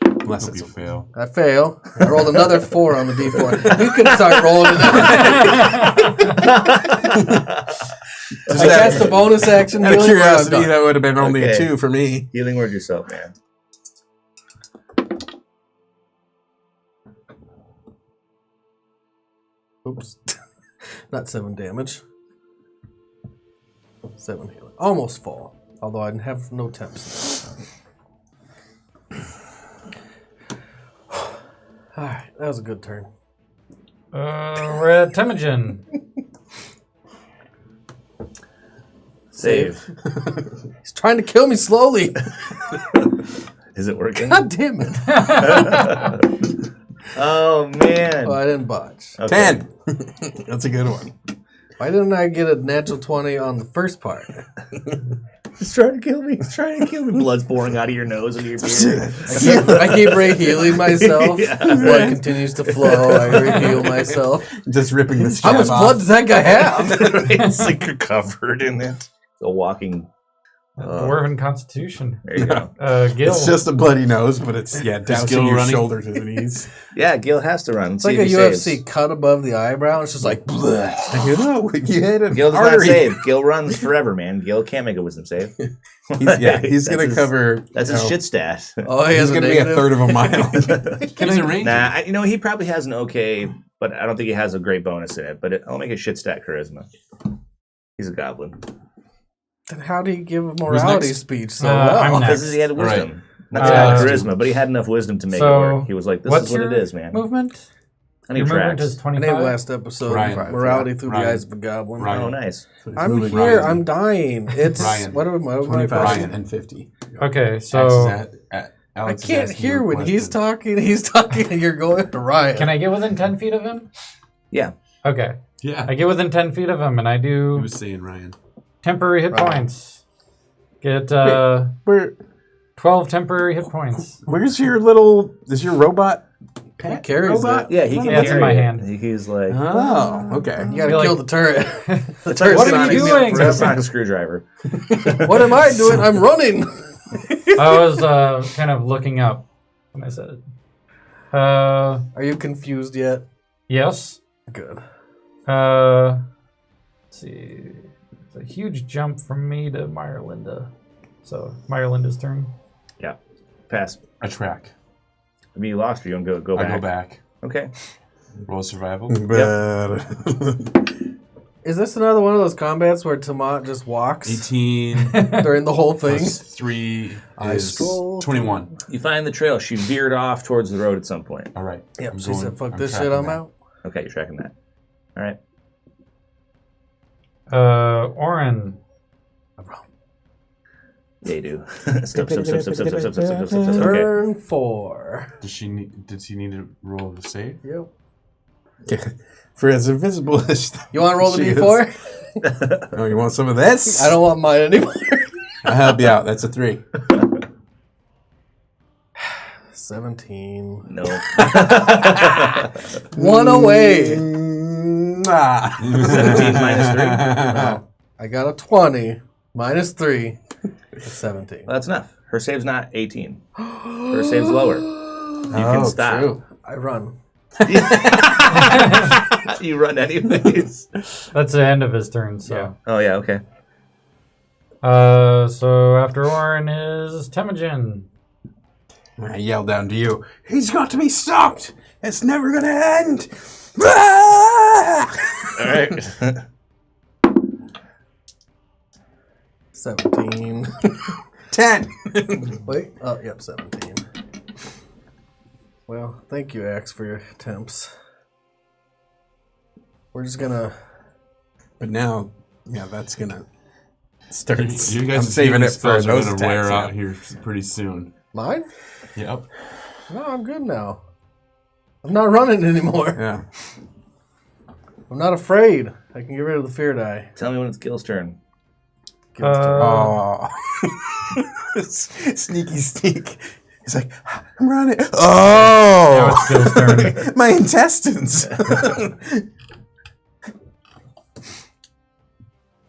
Unless Hope it's you fail. I fail. I rolled another 4 on the D4. You can start rolling it. just I cast a bonus action. out of healing word, I'm curiosity, done. that would have been only a Okay. 2 for me. Healing word yourself, man. Oops. Not 7 damage. 7 healing. Almost full. Although I have no temps. Alright, that was a good turn. We're at Temujin. Save. He's trying to kill me slowly. Is it working? God damn it. Oh, man. Oh, I didn't botch. Okay. 10. That's a good one. Why didn't I get a natural 20 on the first part? He's trying to kill me. He's trying to kill me. Blood's pouring out of your nose and your beard. I keep re-healing myself. Blood continues to flow. I re-heal myself. Just ripping the How scab much off. blood does that guy have? It's like you're covered in it. A walking. Dwarven Constitution. There you go. Gil. It's just a bloody nose, but it's dousing Gil your running? shoulder to the knees. Yeah, Gil has to run. It's like a UFC cut above the eyebrow. It's just like, bleh. You know, you had an Gil does not artery. save. Gil runs forever, man. Gil can't make a wisdom save. He's going to cover. That's his shit stat. Oh, he He's has going a to be a negative. third of a mile. He's a ranger. Nah, he probably has an okay, but I don't think he has a great bonus in it. But I'll make a shit stat charisma. He's a goblin. Then how do you give a morality next? speech so I'm well? next. Because he had wisdom. Right. Not Uh, charisma, but he had enough wisdom to make it So, work. He was like, this what's is what your it is, man. movement? And he Your movement tracks. is I 25. named last episode Ryan. morality through Ryan. the eyes of a goblin. Ryan. Oh, nice. I'm moving here. Ryan. I'm dying. It's Ryan. what am I? 25 and 50. Okay, Alex so is I Alex is can't asking hear you a when he's question. talking. He's talking, and you're going to Ryan. can I get within 10 feet of him? Yeah. Okay. Yeah. I get within 10 feet of him, and I He do was saying Ryan. temporary hit Right. points. Get Where, 12 temporary hit points. where's your little? Is your robot? He carries robot? Yeah, he can Yeah, it's in carry my it. hand. He's like, Oh, okay. You gotta You're kill like- the turret. The It's turret's What are not you easy doing? it's forever. not a screwdriver. What am I doing? I'm running. I was kind of looking up when I said it. Are you confused yet? Yes. Good. Let's see. It's a huge jump from me to Myrlinda. So, Myrlinda's turn. Yeah. Pass. I track. I mean, you lost. You don't go back. I go back. Okay. Roll survival. But Is this another one of those combats where Tamat just walks 18 during the whole thing? plus 3 I is stroll 21. You find the trail. She veered off towards the road at some point. All right. Yep. I'm She going- said, "Fuck I'm this shit. tracking I'm that. out." Okay, you're tracking that. All right. Orin. Yeah, you do. Step. Okay. Turn 4. Does she need? Did she need to roll the save? Yep. for as invisible as You want to roll the she is. D4? Oh, you want some of this? I don't want mine anymore. I'll help you out. That's a 3. 17. No. 1 away. Ah. 17 minus 3. No. I got a 20. Minus 3. That's 17. Well, that's enough. Her save's not 18. Her save's lower. You can stop. True. I run. You run anyways. That's the end of his turn, so. Oh, yeah, okay. So after Orin is Temujin. And I yell down to you, he's got to be stopped! It's never gonna end! Ah! All right. 17. 10! Wait. Oh, yep, 17. Well, thank you, Axe, for your attempts. We're just gonna... But now, yeah, that's gonna start. You guys I'm saving it for spells are those gonna wear attacks. out here pretty soon. Mine? Yep. No, I'm good now. I'm not running anymore. Yeah. I'm not afraid. I can get rid of the fear die. Tell me when it's Gil's turn. Gil's turn. Oh. Sneaky sneak. He's like, I'm running. Oh! Now it's Gil's turn. My intestines.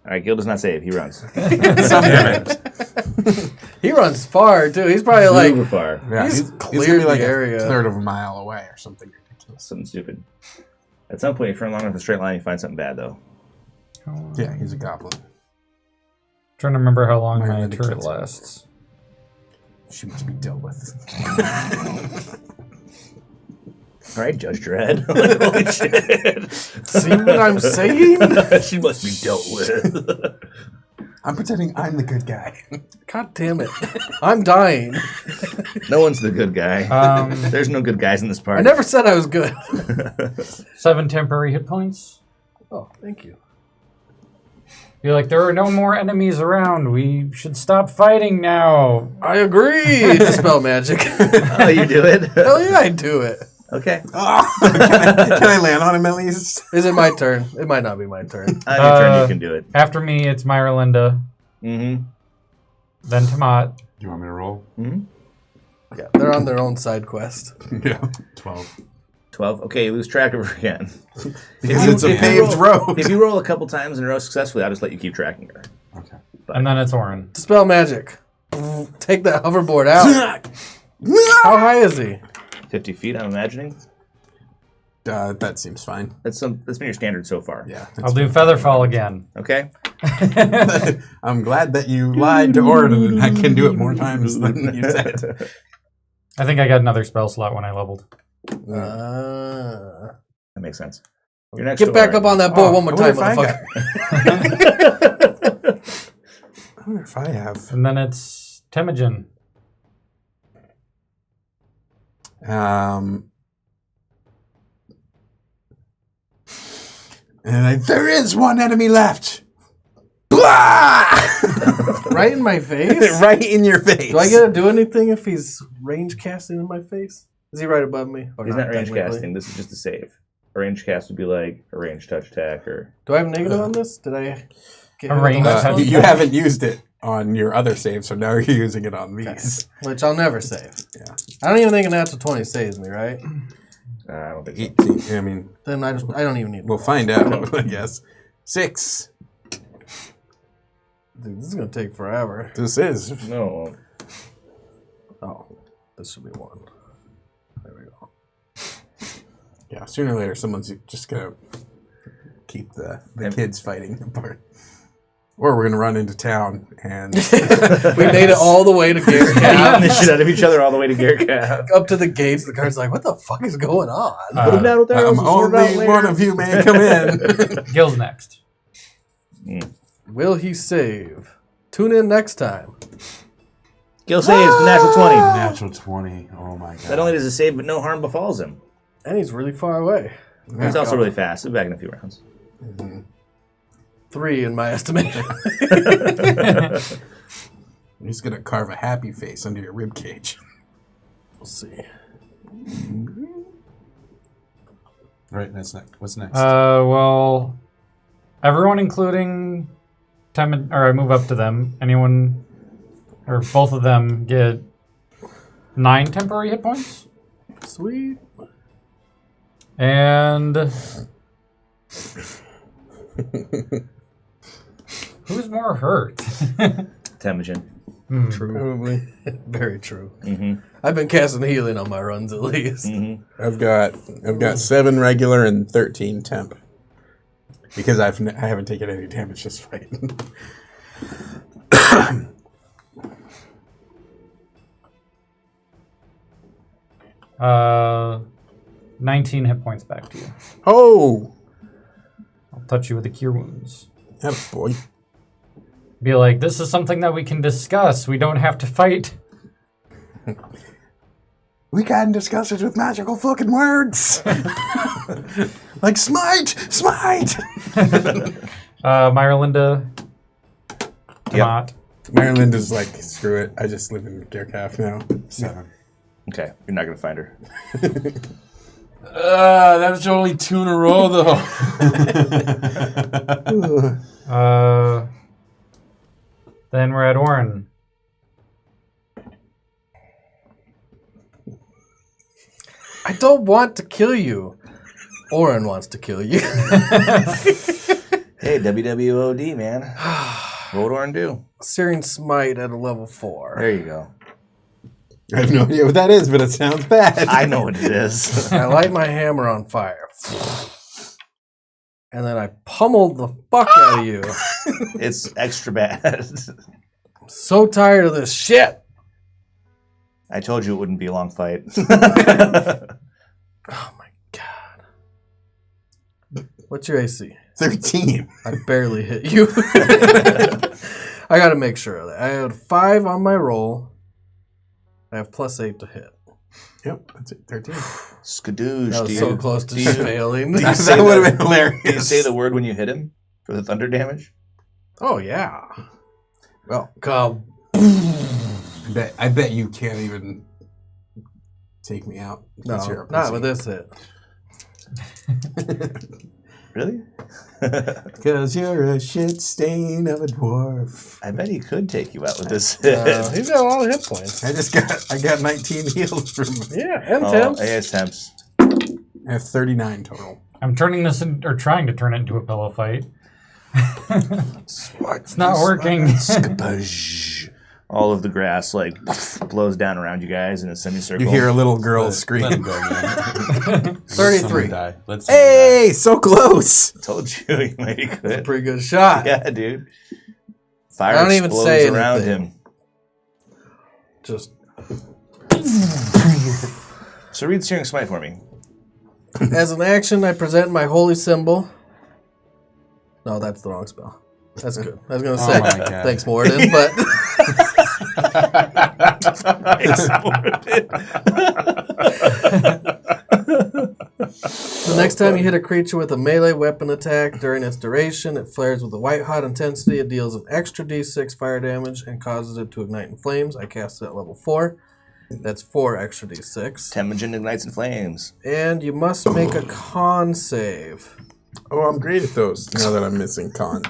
All right, Gil does not save. He runs. Some damage. He runs far, too. He's probably like... Super far. Yeah, He's he's cleared gonna be like the area. a third of a mile away or something ridiculous. Something stupid. At some point, if you're along with a straight line, you find something bad, though. Yeah, he's a goblin. Trying to remember how long Minor my the turret kids. lasts. She must be dealt with. All right, Judge Dredd. Holy shit. See what I'm saying? She must be dealt with. I'm pretending I'm the good guy. God damn it. I'm dying. No one's the good guy. There's no good guys in this party. I never said I was good. 7 temporary hit points. Oh, thank you. You're like, there are no more enemies around. We should stop fighting now. I agree. Dispel magic. Oh, you do it? Hell yeah, I do it. Okay. Oh, can I land on him at least? Is it my turn? It might not be my turn. On your turn, you can do it. After me, it's Myralinda, Mm-hmm. then Tomat. Do you want me to roll? Yeah, they're on their own side quest. Yeah. 12. 12. Okay, you lose track of her again. Because it's a paved road. If you roll a couple times in a row successfully, I'll just let you keep tracking her. Okay. And then it's Orin. Dispel magic. Take that hoverboard out. How high is he? 50 feet, I'm imagining. That seems fine. That's been your standard so far. Yeah. I'll do Featherfall again. Okay. I'm glad that you lied to Orin and I can do it more times than you said. I think I got another spell slot when I leveled. That makes sense. You're next Get to back Orin. up on that board one more I time, wonder motherfucker. I wonder if I have. And then it's Temujin. There is one enemy left. Blah! Right in my face? Right in your face. Do I get to do anything if he's range casting in my face? Is he right above me? Or He's not range technically? casting. This is just a save. A range cast would be like a range touch attack or... Do I have negative on this? Did I get A hit with the range last touch one? you haven't used it on your other save, so now you're using it on these. Which I'll never save. Yeah. I don't even think a natural 20 saves me, right? I don't think so. 18. I mean, Then I don't even need we'll find out, I guess. 6. Dude, this is going to take forever. This is. No. Oh, this should be 1. There we go. Yeah, sooner or later, someone's just going to keep the kids fighting apart. Or we're going to run into town and... We made it all the way to Garrett Beating Cap. the shit out of each other all the way to Garrett Cap. Up to the gates, the guard's like, what the fuck is going on? Put him down with that. only one of you may come in. Gil's next. Will he save? Tune in next time. Gil saves, natural 20. Natural 20. Oh my god. Not only does it save, but no harm befalls him. And he's really far away. He's also really fast. He'll be back in a few rounds. 3 in my estimation. He's going to carve a happy face under your rib cage. We'll see. Right, that's next. What's next? Well, everyone including or I move up to them. Anyone, or both of them, get 9 temporary hit points. Sweet. And who's more hurt? Temujin. Probably. Very true. Mm-hmm. I've been casting healing on my runs at least. Mm-hmm. I've got 7 regular and 13 temp. Because I haven't taken any damage this fight. 19 hit points back to you. Oh, I'll touch you with the cure wounds. that boy. Be like, this is something that we can discuss. We don't have to fight. We can discuss it with magical fucking words. Like smite, smite. Myralinda. Yep. Not. Maryland is like, screw it. I just live in Gearcalf now. 7. Okay, you're not gonna find her. That was only 2 in a row, though. Then we're at Orin. I don't want to kill you. Orin wants to kill you. Hey, WWOD, man. What would Orin do? Searing Smite at a level 4. There you go. I have no idea what that is, but it sounds bad. I know what it is. I light my hammer on fire. And then I pummeled the fuck out of you. It's extra bad. I'm so tired of this shit. I told you it wouldn't be a long fight. Oh my god. What's your AC? 13. I barely hit you. I gotta make sure of that. I had 5 on my roll. I have +8 to hit. Yep, that's it. 13. Skadoosh, That was dude. so close to do you- failing. do you say That would the- have been hilarious. Do you say the word when you hit him for the thunder damage? Oh yeah. Well, Come. I bet you can't even take me out. No, because you're a not pussy. with this hit. Really? Because you're a shit stain of a dwarf. I bet he could take you out with this He's hit. got a lot of hit points. I got 19 healed from. Yeah, and Oh, temps. he has temps. I have 39 total. I'm turning this or trying to turn it into a pillow fight. It's not working. Skabuzz. All of the grass like blows down around you guys in a semicircle. You hear a little girl Let him scream. go, man. 33. Let's Hey, so close. Told you he might be good. Pretty good shot. Yeah, dude. Fire I don't even explodes say around anything. him. Just So read Searing Smite for me. as an action, I present my holy symbol. No, that's the wrong spell. That's good. I was gonna say my God. thanks, Morden, but the next time you hit a creature with a melee weapon attack during its duration, it flares with a white-hot intensity. It deals an extra d6 fire damage and causes it to ignite in flames. I cast it at level 4. That's 4 extra d6. Temujin ignites in flames. And you must make a con save. Oh, I'm great at those now that I'm missing con.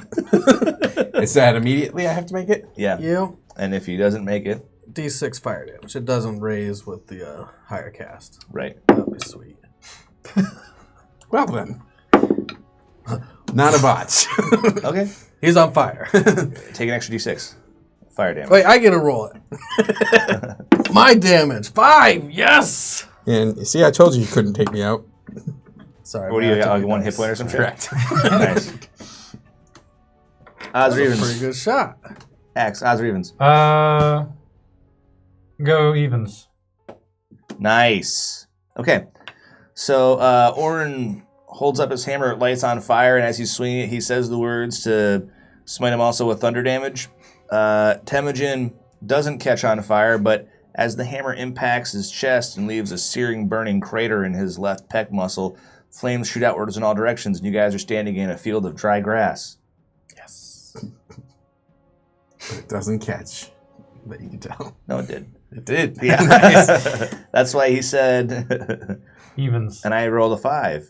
Is that immediately I have to make it? Yeah. Yeah. And if he doesn't make it, D6 fire damage. It doesn't raise with the higher cast. right. That'd be sweet. Well then. Not a botch. Okay. He's on fire. Take an extra d6. Fire damage. Wait, I get to roll it. My damage. 5. Yes. And you see, I told you couldn't take me out. Sorry. What do man, you I got? took Like your 1 dice. hit point or some shit? Correct. Nice. Odds or That's a evens? pretty good shot. Axe, odds or evens? Go evens. Nice. Okay. So Orin holds up his hammer, it lights on fire, and as he's swinging it, he says the words to smite him also with thunder damage. Temujin doesn't catch on fire, but as the hammer impacts his chest and leaves a searing, burning crater in his left pec muscle, flames shoot outwards in all directions, and you guys are standing in a field of dry grass. Yes. But it doesn't catch. But you can tell. No, it did. It did. Yeah, nice. That's why he said, Evens. and I rolled a 5.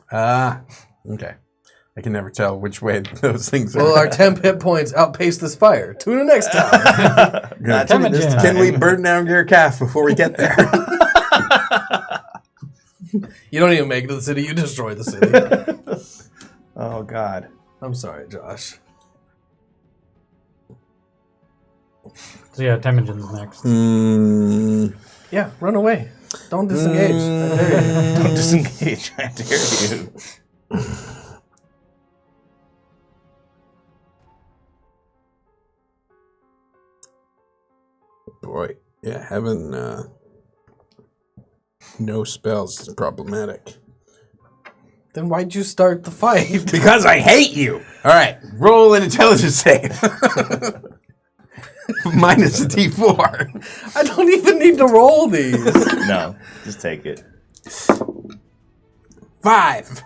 Okay. I can never tell which way those things are. Well, our temp hit points outpace this fire. Tune in next time. Not to me this Temujin. time. Can we burn down Gear Calf before we get there? You don't even make it to the city. You destroy the city. Oh, God. I'm sorry, Josh. So yeah, Temujin's next. Yeah, run away. Don't disengage. I dare you. Don't disengage. I dare you. Boy, yeah, having no spells is problematic. Then why'd you start the fight? Because I hate you. All right, roll an intelligence save. Minus a D4. I don't even need to roll these. No, just take it. 5.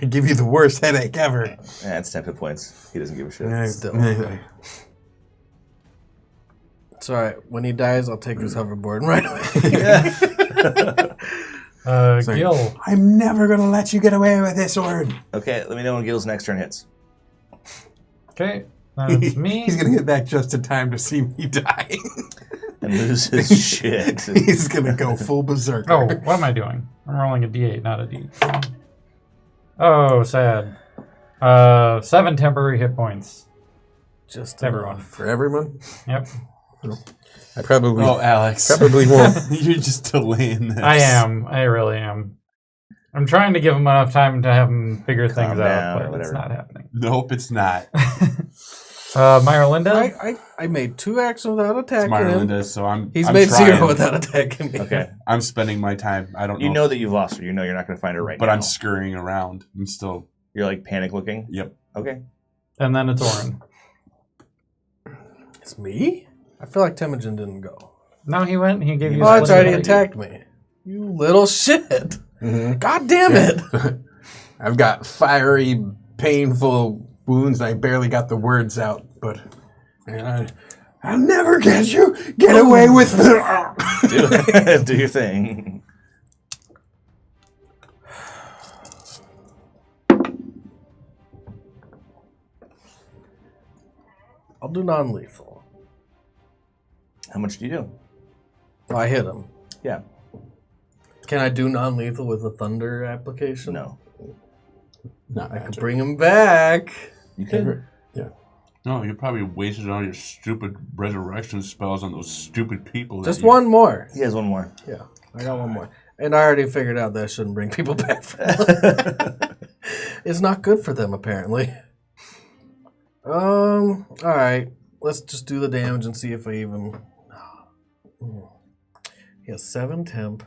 I give you the worst headache ever. That's 10 hit points. He doesn't give a shit. Still. It's alright. When he dies, I'll take his hoverboard right away. Gil. I'm never going to let you get away with this word. Okay, let me know when Gil's next turn hits. Okay, that's me. He's going to get back just in time to see me die. And lose his shit. He's going to go full berserker. Oh, what am I doing? I'm rolling a D8, not a D. Oh, sad. 7 temporary hit points. Just Everyone. For everyone? Yep. I probably Alex. probably won't. You're just delaying this. I am. I really am. I'm trying to give him enough time to have him figure things down out, or but it's whatever. not happening. Nope, it's not. Myrolinda? I made 2 actions without It's attacking him. Marlinda, so I'm He's I'm made trying. 0 without attacking me. Okay. I'm spending my time. I don't know. You know that you've lost her. You know you're not going to find her right but now. I'm scurrying around. I'm still. You're like panic looking? Yep. Okay. And then it's Orin. It's me? I feel like Temujin didn't go. No, he went. He gave you. Oh, it's split already ability. attacked me. You little shit. God damn it. I've got fiery, painful wounds. I barely got the words out, but I'll never get you. Get away with it. Do your thing. I'll do non-lethal. How much do you do? Oh, I hit him. Yeah. Can I do non-lethal with a thunder application? No. Not I could bring him back. You could. No, you probably wasted all your stupid resurrection spells on those stupid people. Just one more. He has one more. Yeah, I got one more. And I already figured out that I shouldn't bring people back. It's not good for them, apparently. All right. Let's just do the damage and see if I even... He has 7 temp.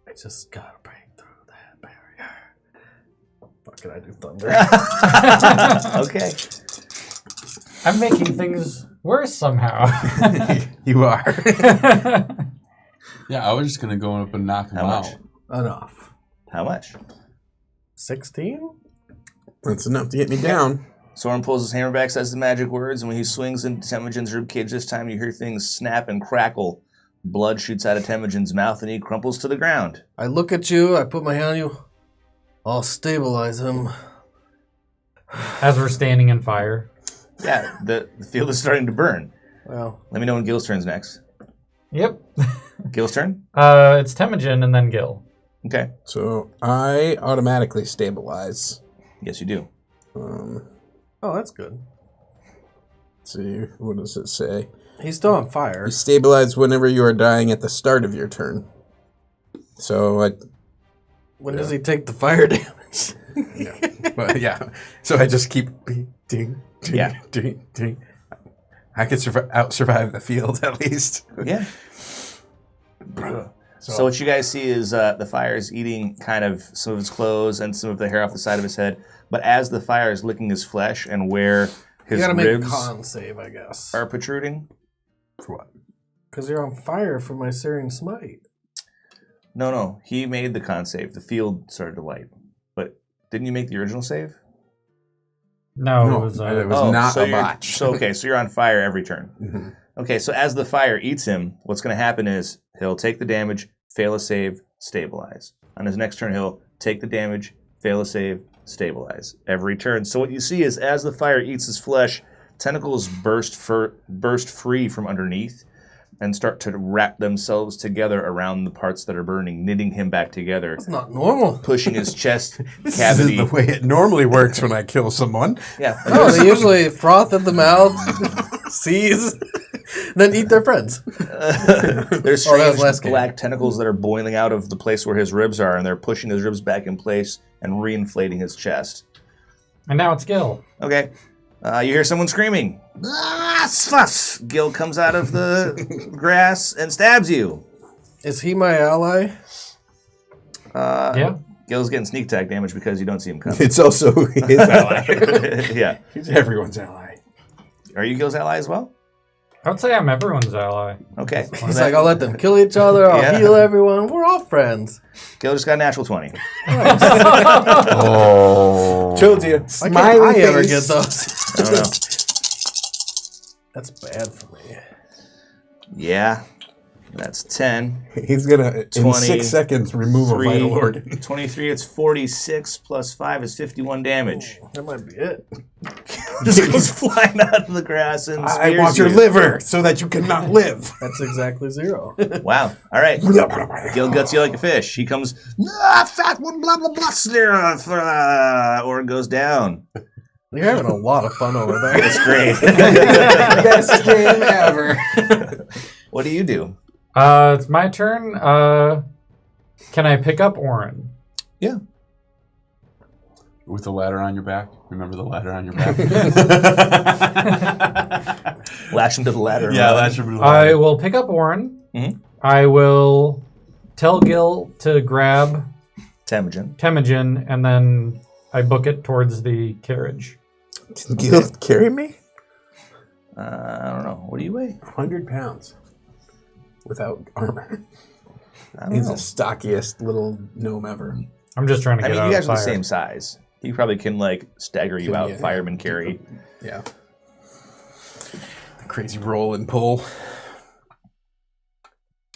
I just gotta break through that barrier. Fuck it, I do thunder. Okay. I'm making things worse somehow. You are. Yeah, I was just gonna go up and knock him How much? out. Enough. How much? 16? That's enough to get me down. Soren pulls his hammer back, says the magic words, and when he swings into Temujin's ribcage this time, you hear things snap and crackle. Blood shoots out of Temujin's mouth, and he crumples to the ground. I look at you, I put my hand on you. I'll stabilize him. As we're standing in fire. Yeah, the field is starting to burn. Well, Let me know when Gil's turn's next. Yep. Gil's turn? It's Temujin and then Gil. Okay. So I automatically stabilize. Yes, you do. oh, that's good. Let's see, what does it say? He's still on fire. You stabilize whenever you are dying at the start of your turn. So When does he take the fire damage? but yeah. So I just keep ding, Yeah. ding, ding. I could out-survive the field at least. Yeah. So what you guys see is the fire is eating kind of some of his clothes and some of the hair off the side of his head. But as the fire is licking his flesh and where You his gotta make a ribs con save, I guess. are protruding. For what? Because you're on fire for my Syrian Smite. No. He made the con save. The field started to light. But didn't you make the original save? No, No, it was. it was not so a you're- botch. So you're on fire every turn. Mhm. Okay, so as the fire eats him, what's going to happen is he'll take the damage, fail a save, stabilize. On his next turn, he'll take the damage, fail a save, stabilize. Every turn. So what you see is as the fire eats his flesh, tentacles burst free from underneath and start to wrap themselves together around the parts that are burning, knitting him back together, That's not normal. pushing his chest This cavity. is the way it normally works when I kill someone. Yeah. No, they usually froth at the mouth, seize, then eat their friends. There's Oh, that was strange last game. black tentacles that are boiling out of the place where his ribs are, and they're pushing his ribs back in place and reinflating his chest. And now it's Gil. Okay. You hear someone screaming. fuss. Gil comes out of the grass and stabs you. Is he my ally? Yeah. Gil's getting sneak attack damage because you don't see him coming. It's also his ally. Yeah. He's everyone's ally. Are you Gil's ally as well? I would say I'm everyone's ally. Okay. He's like, I'll let them kill each other. I'll Yeah. heal everyone. We're all friends. Gil just got a natural 20. Oh. Told you. Why Smiley can't I face. ever get those? I don't know. That's bad for me. Yeah. That's 10. He's going to, in 20, 6 seconds, remove a vital organ. 23, it's 46 plus 5 is 51 damage. That might be it. Just goes flying out of the grass and I spears want your you. liver so that you cannot live. That's exactly 0. Wow. All right. Gil guts you like a fish. He comes, fat one, blah, blah, blah, or goes down. You're having a lot of fun over there. It's great. Best game ever. What do you do? It's my turn. Can I pick up Orin? Yeah. With the ladder on your back. Remember the ladder on your back? Lash him to the ladder. Yeah, lash him to the I ladder. will pick up Orin. Mhm. I will tell Gil to grab Temujin. Temujin, and then I book it towards the carriage. Can Gil carry me? I don't know. What do you weigh? 100 pounds. Without armor. I don't He's know. the stockiest little gnome ever. I'm just trying to I get mean, out you of guys the are fire. the same size. He probably can, like, stagger you out, Yeah. fireman carry. Yeah. The crazy roll and pull.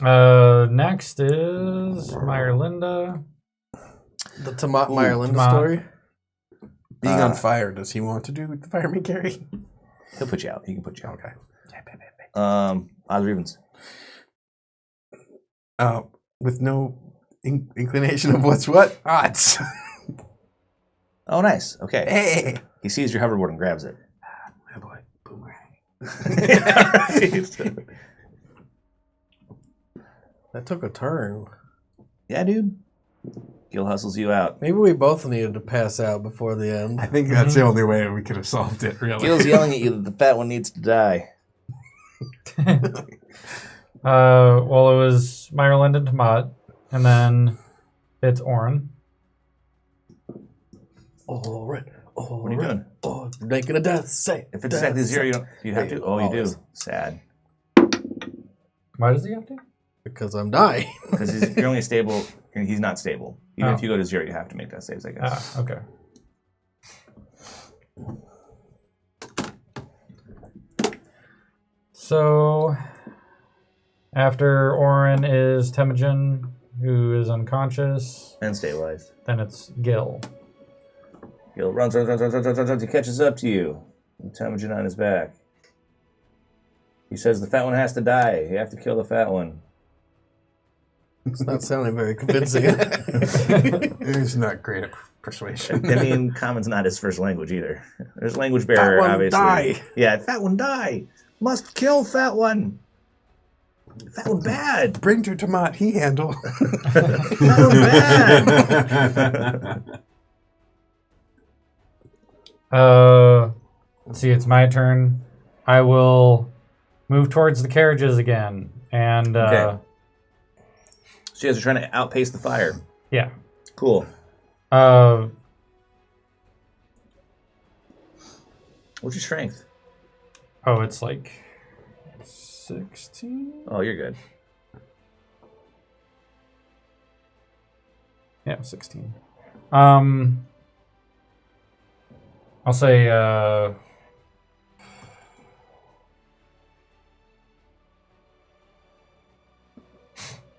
Next is Meyerlinda. The Tomat Meyerlinda Tomat. story. Being on fire, does he want to do the fireman carry? He'll put you out. He can put you out. Okay. Odds or evens? With no inclination of what's what? Odds. Oh, nice. Okay. Hey. He sees your hoverboard and grabs it. Oh boy. Boomerang. That took a turn. Yeah, dude. Gil hustles you out. Maybe we both needed to pass out before the end. I think that's the only way we could have solved it, really. Gil's yelling at you that the fat one needs to die. Well, it was Meyerlinda and Tomat, and then it's Orin. All right. What are you doing? Oh, making a death save. If it's exactly 0, you don't. You have to. Oh, you do. Sad. Why does he have to? Because I'm dying. Because you're only stable. He's not stable. Even Oh. if you go to 0, you have to make that saves, I guess. Ah, okay. So, after Orin is Temujin, who is unconscious. And stabilized. Then it's Gil. Gil runs. He catches up to you. And Temujin on his back. He says the fat one has to die. You have to kill the fat one. It's not sounding very convincing. He's not great at persuasion. I mean, common's not his first language either. There's language barrier, one obviously. die. Yeah, fat one die. Must kill fat one. Fat one bad. Bring to Tomat, he handle. Fat one bad. Let's see, it's my turn. I will move towards the carriages again. And, Okay. So you guys are trying to outpace the fire. yeah. Cool. Uh, What's your strength? oh, it's like 16? Oh, you're good. Yeah, 16. I'll say,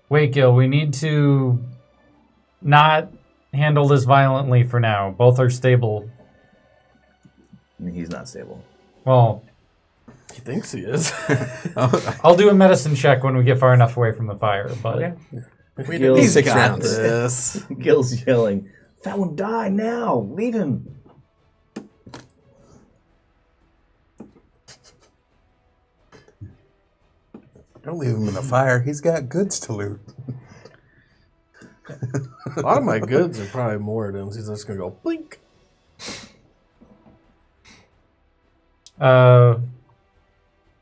wait, Gil, we need to not handle this violently for now. Both are stable. I mean, he's not stable. Well, He thinks he is. I'll do a medicine check when we get far enough away from the fire, but Gil, He's 6 got rounds. this. Gil's yelling, "Fat one die now! Leave him!" Don't leave him in the fire. He's got goods to loot. A lot of my goods are probably Moradin's. He's just going to go blink.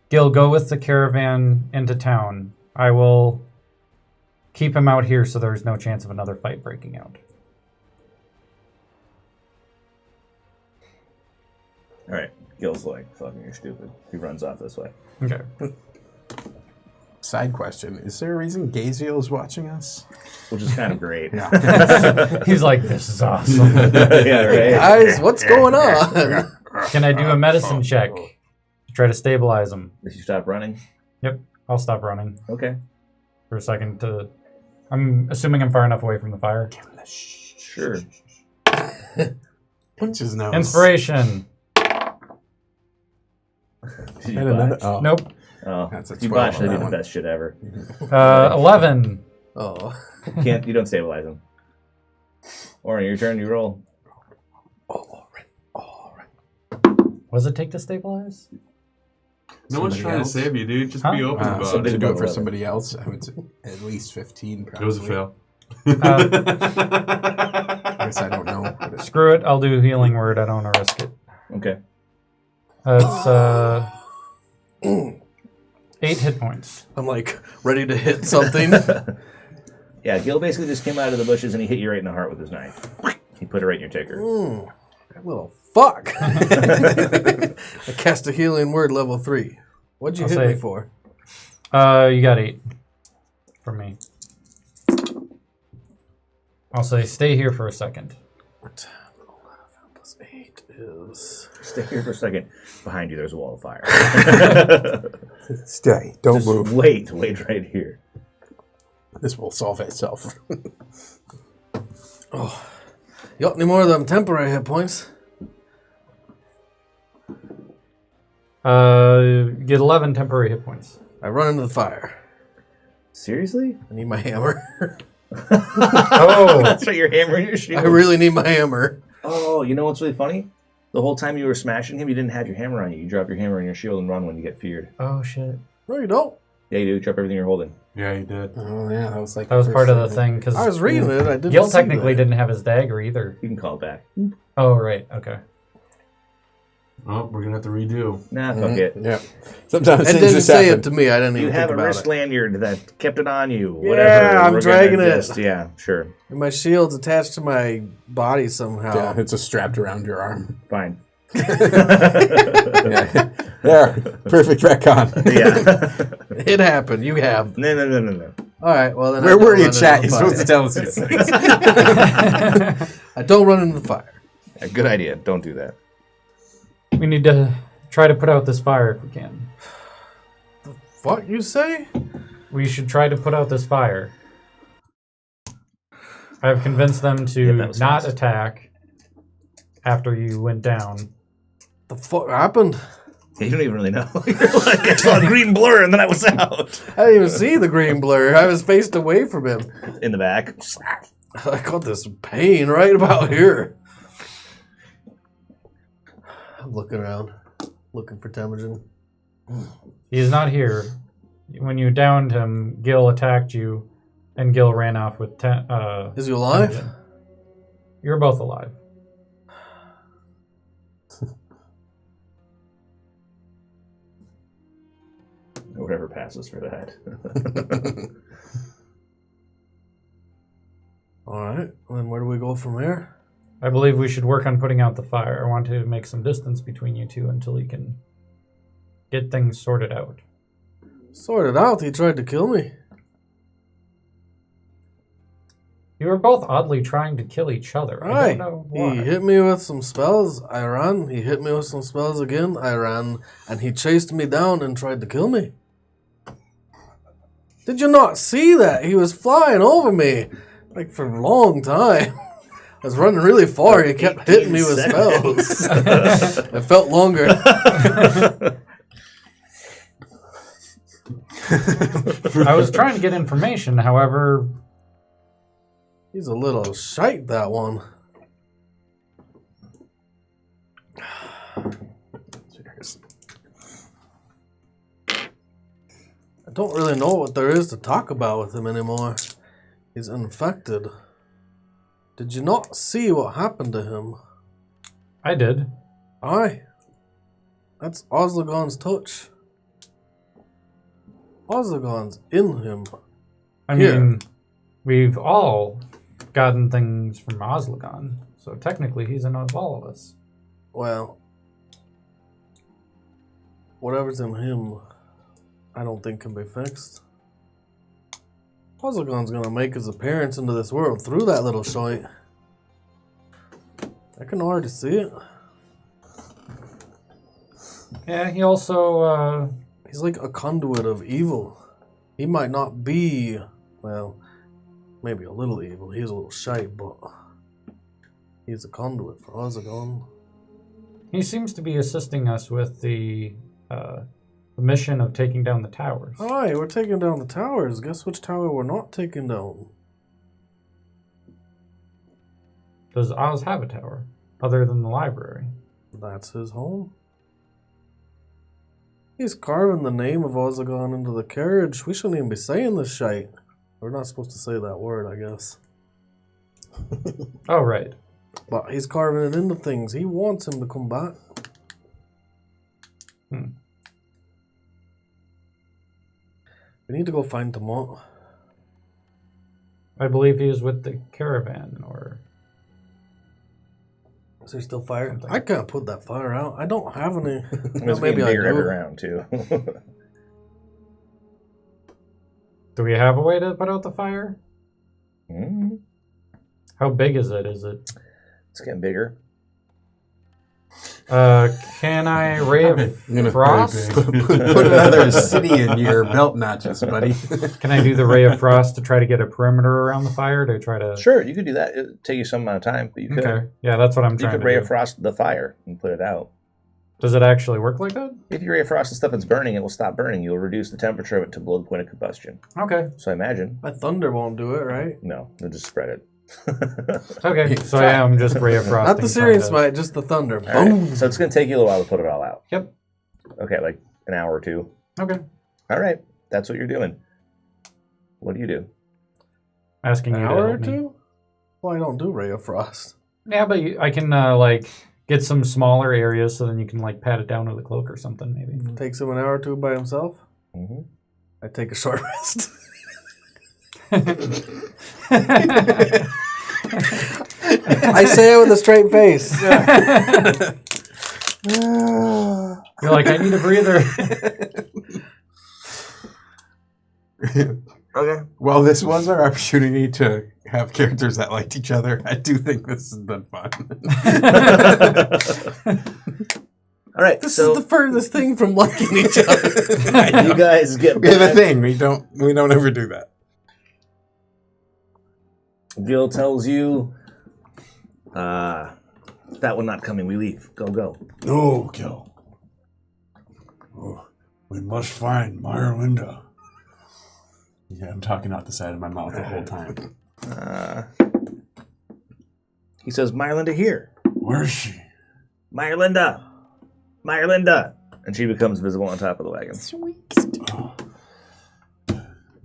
Gil, go with the caravan into town. I will keep him out here so there's no chance of another fight breaking out. All right. Gil's like, fucking, you're stupid. He runs off this way. Okay. Side question: is there a reason Gaziel is watching us? Which is kind of great. He's like, this is awesome. Yeah, right. Guys, what's going on? Can I do a medicine check to try to stabilize him? Did you stop running? Yep. I'll stop running Okay. for a second to... I'm assuming I'm far enough away from the fire. Sure. Punch his nose. Inspiration. Did you And another. botch? Oh, Nope. Oh, That's a you 12 botched. on That'd be that the one. best shit ever. 11. Oh. You don't stabilize him. Or your turn, you roll. All right. What does it take to stabilize? No one's Somebody trying else? to save you, dude. Just Huh? be open about somebody it. To do it for 11. somebody else, I would say at least 15. Probably. It was a fail. I guess I don't know. But it's, Screw it. I'll do healing word. I don't want to risk it. Okay. It's 8 hit points. I'm like ready to hit something. Yeah, Gil basically just came out of the bushes and he hit you right in the heart with his knife. He put it right in your ticker. That little fuck. I cast a healing word level 3. What'd you I'll hit say- me for? You got 8 from me. I'll say stay here for a second. 10, 11 plus 8 is... Stay here for a second. Behind you, there's a wall of fire. stay. Don't Just move. wait right here. This will solve itself. You got any more of them temporary hit points? Get 11 temporary hit points. I run into the fire. Seriously? I need my hammer. Oh, That's right, your hammer and your shield. I really need my hammer. Oh, you know what's really funny? The whole time you were smashing him, you didn't have your hammer on you. You drop your hammer and your shield and run when you get feared. oh shit. No, you don't. Yeah, you do. Drop everything you're holding. Yeah, you did. Oh yeah, that was like That was the part first of the thing because I was reading it. I didn't Gil see technically that. didn't have his dagger either. You can call it back. Oh right, okay. Oh, we're gonna have to redo. Nah, fuck it. Yeah. Sometimes It things didn't just say happen. it to me. I didn't You even have think a about wrist it. lanyard that kept it on you. Yeah, Whatever. I'm We're dragging gonna it. just- yeah, sure. And my shield's attached to my body somehow. Yeah, it's just strapped around your arm. Fine. Yeah. There, perfect retcon. Yeah. It happened. You have. No. All right. Well then. I Where don't were you, run into chat? the You're supposed to fire. tell us these things. I don't run into the fire. Yeah, good idea. Don't do that. We need to try to put out this fire if we can. What you say? We should try to put out this fire. I've convinced them Yeah, to that was not fast. attack after you went down. The fuck happened? Yeah, you don't even really know. You're like, I saw a green blur and then I was out. I didn't even see the green blur. I was faced away from him. In the back. I got this pain right about here. I'm looking around, looking for Temujin. He's not here. When you downed him, Gil attacked you, and Gil ran off with Is he alive? Temujin. You're both alive. Whatever passes for that. All right. Then where do we go from there? I believe we should work on putting out the fire. I want to make some distance between you two until you can get things sorted out. Sorted out. He tried to kill me. You were both oddly trying to kill each other. I Right. don't know why. He hit me with some spells. I ran. He hit me with some spells again. I ran. And he chased me down and tried to kill me. Did you not see that? He was flying over me. Like for a long time. I was running really far. He kept hitting me with spells. It felt longer. I was trying to get information, however, He's a little shite, that one. I don't really know what there is to talk about with him anymore. He's infected. Did you not see what happened to him? I did. Aye. That's Oslogon's touch. Ozagon's in him. I Here. mean, we've all gotten things from Oslagon, so technically he's in all of us. Well, whatever's in him, I don't think can be fixed. Ozagon's gonna make his appearance into this world through that little shite. I can already see it. Yeah, he also, He's like a conduit of evil. He might not be, well, maybe a little evil. He's a little shite, but he's a conduit for Ozagon. he seems to be assisting us with the mission of taking down the towers. Aye, we're taking down the towers. Guess which tower we're not taking down? Does Oz have a tower, other than the library? That's his home. He's carving the name of Ozagon into the carriage. We shouldn't even be saying this shite. We're not supposed to say that word, I guess. Oh, right. But he's carving it into things. He wants him to come back. We need to go find Tamont. I believe he is with the caravan, or... Is there still fire? I can't put that fire out. I don't have any. It's Maybe getting I bigger do. every round, too. Do we have a way to put out the fire? Mm, How big is it? Is it... it's getting bigger. Can I ray of frost? Put another city in your belt notches, buddy. Can I do the ray of frost to try to get a perimeter around the fire to try to... Sure, you could do that. It'd take you some amount of time, but you could. Okay. Yeah, that's what I'm You trying could to ray do. of frost the fire and put it out. Does it actually work like that? If you ray of frost the stuff that's burning, it will stop burning. You'll reduce the temperature of it to below the point of combustion. Okay. So I imagine. My thunder won't do it, right? No, they'll just spread it. Okay, so I am just ray of frost. Not the Syrian smite, just the thunder. All right, Boom! so it's going to take you a little while to put it all out. Yep. Okay, like an hour or two. Okay. All right, that's what you're doing. What do you do? Asking An you to hour or help me. two? Well, I don't do Ray of Frost. Yeah, but I can like get some smaller areas so then you can like pat it down with a cloak or something maybe. Takes him an hour or two by himself. Mm-hmm. I take a short rest. I say it with a straight face. You're like, I need a breather. Okay. Well, this was our opportunity to have characters that liked each other. I do think this has been fun. All right, This so is the furthest thing from liking each other. you guys get We have a back. thing. We don't ever do that. Gil tells you, that one not coming. We leave. Go, go. No, Gil. Oh, we must find Myerlinda. Yeah, I'm talking out the side of my mouth the whole time. He says, Myerlinda here. Where's she? Myerlinda. Myerlinda. And she becomes visible on top of the wagon. Oh.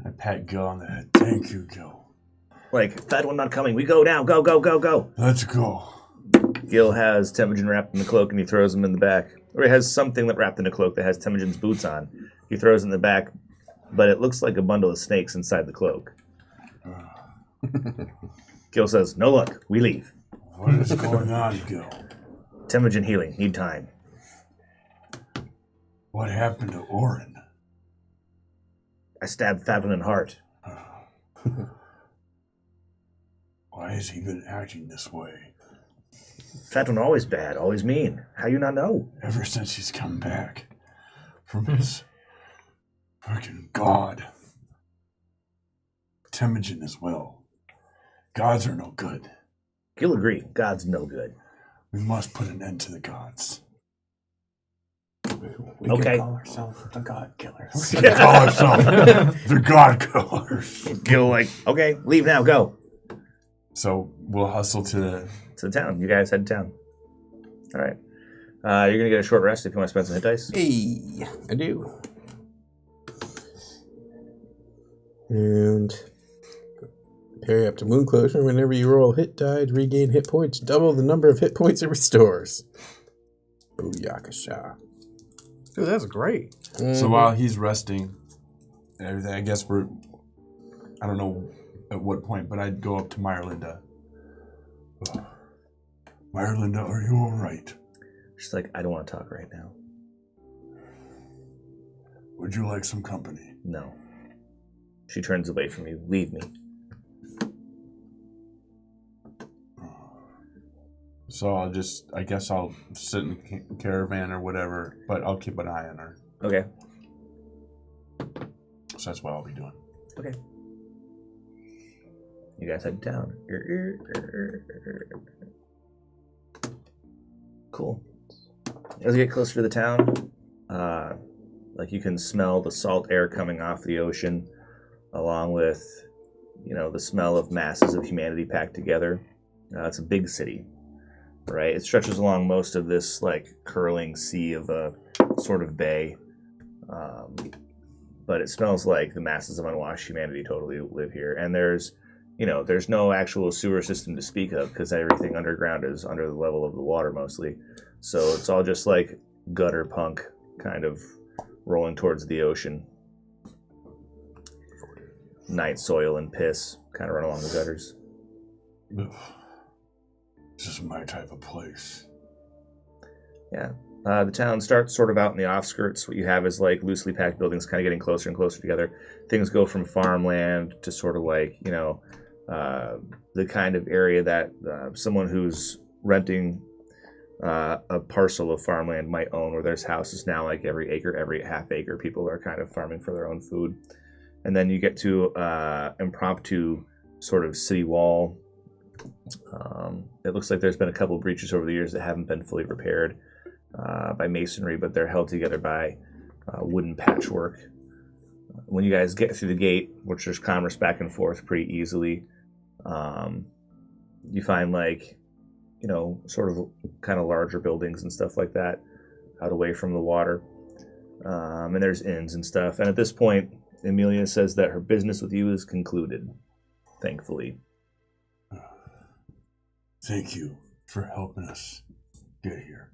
I pat Gil on the head. Thank you, Gil. Like, that one not coming. We go now. Go, go, go, go. Let's go. Gil has Temujin wrapped in the cloak and he throws him in the back. Or he has something that wrapped in a cloak that has Temujin's boots on. He throws it in the back, but it looks like a bundle of snakes inside the cloak. Gil says, no look, we leave. What is going on, Gil? Temujin healing, need time. What happened to Orin? I stabbed Fadlin in heart. Why has he been acting this way? Fadlin always bad, always mean. How you not know? Ever since he's come back from his freaking god. Temujin as well. Gods are no good. Gil agree, God's no good. We must put an end to the gods. We Okay. could call ourselves the God Killers. We call ourselves the God Killers. Gil like, okay, leave now, go. So we'll hustle to the... To the town. You guys head to town. All right. You're going to get a short rest if you want to spend some hit dice. Hey, I do. And parry up to moon closure. Whenever you roll hit die to regain hit points, double the number of hit points it restores. Booyakasha. Dude, that's great. So while he's resting, and everything. I guess I don't know at what point, but I'd go up to Myrlinda. Oh, Myrlinda, are you all right? She's like, I don't want to talk right now. Would you like some company? No. She turns away from you. Leave me. So I guess I'll sit in the caravan or whatever, but I'll keep an eye on her. Okay. So that's what I'll be doing. Okay. You guys head down. Cool. As you get closer to the town, like you can smell the salt air coming off the ocean, along with, the smell of masses of humanity packed together. It's a big city, right? It stretches along most of this like curling sea of a sort of bay, but it smells like the masses of unwashed humanity totally live here. And there's no actual sewer system to speak of because everything underground is under the level of the water mostly. So it's all just like gutter punk kind of rolling towards the ocean. Night soil and piss kind of run along the gutters. Ugh. This is my type of place. Yeah. The town starts sort of out in the offskirts. What you have is like loosely packed buildings kind of getting closer and closer together. Things go from farmland to sort of like, the kind of area that someone who's renting a parcel of farmland might own, where there's houses now like every acre, every half acre. People are kind of farming for their own food. And then you get to impromptu sort of city wall. It looks like there's been a couple breaches over the years that haven't been fully repaired by masonry, but they're held together by wooden patchwork. When you guys get through the gate, which there's commerce back and forth pretty easily, you find like, sort of kind of larger buildings and stuff like that out away from the water. And there's inns and stuff. And at this point, Amelia says that her business with you is concluded, thankfully. Thank you for helping us get here.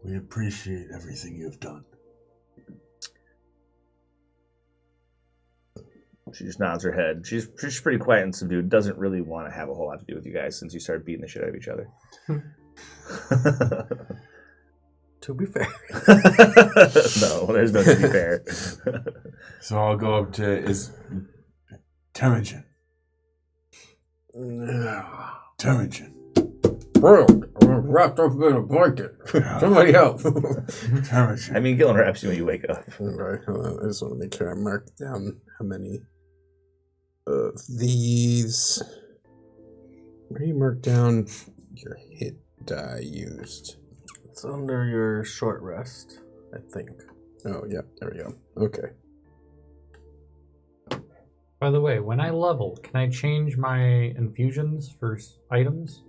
We appreciate everything you've done. She just nods her head. She's pretty quiet and subdued. Doesn't really want to have a whole lot to do with you guys since you started beating the shit out of each other. To be fair. No, there's no to be fair. So I'll go up to Temujin. Temujin. Bro, I'm wrapped up in a blanket. Somebody help. Temujin. I mean, Gillen wraps you when you wake up. Right, I just want to make sure I mark down how many of these. Where do you mark down your hit die used? It's under your short rest, I think. Oh, yeah, there we go. Okay. By the way, when I level, can I change my infusions for items?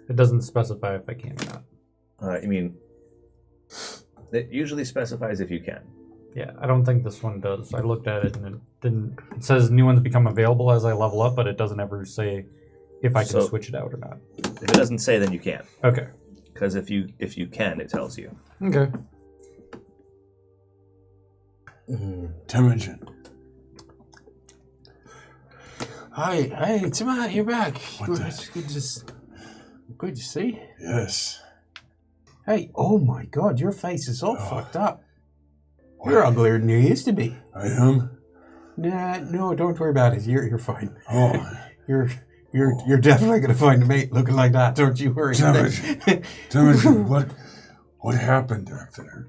It doesn't specify if I can or not. You mean, it usually specifies if you can. Yeah, I don't think this one does. I looked at it and it didn't. It says new ones become available as I level up, but it doesn't ever say if I can switch it out or not. If it doesn't say, then you can't. Okay. Because if you can, it tells you. Okay. Temujin. Hi, Timon, you're back. What Good to see. Yes. Hey, oh my God, your face is all fucked up. You're uglier than you used to be. I am? Nah, no, don't worry about it. You're fine. Oh. You're definitely gonna find a mate looking like that. Don't you worry. Temujin, what happened back there?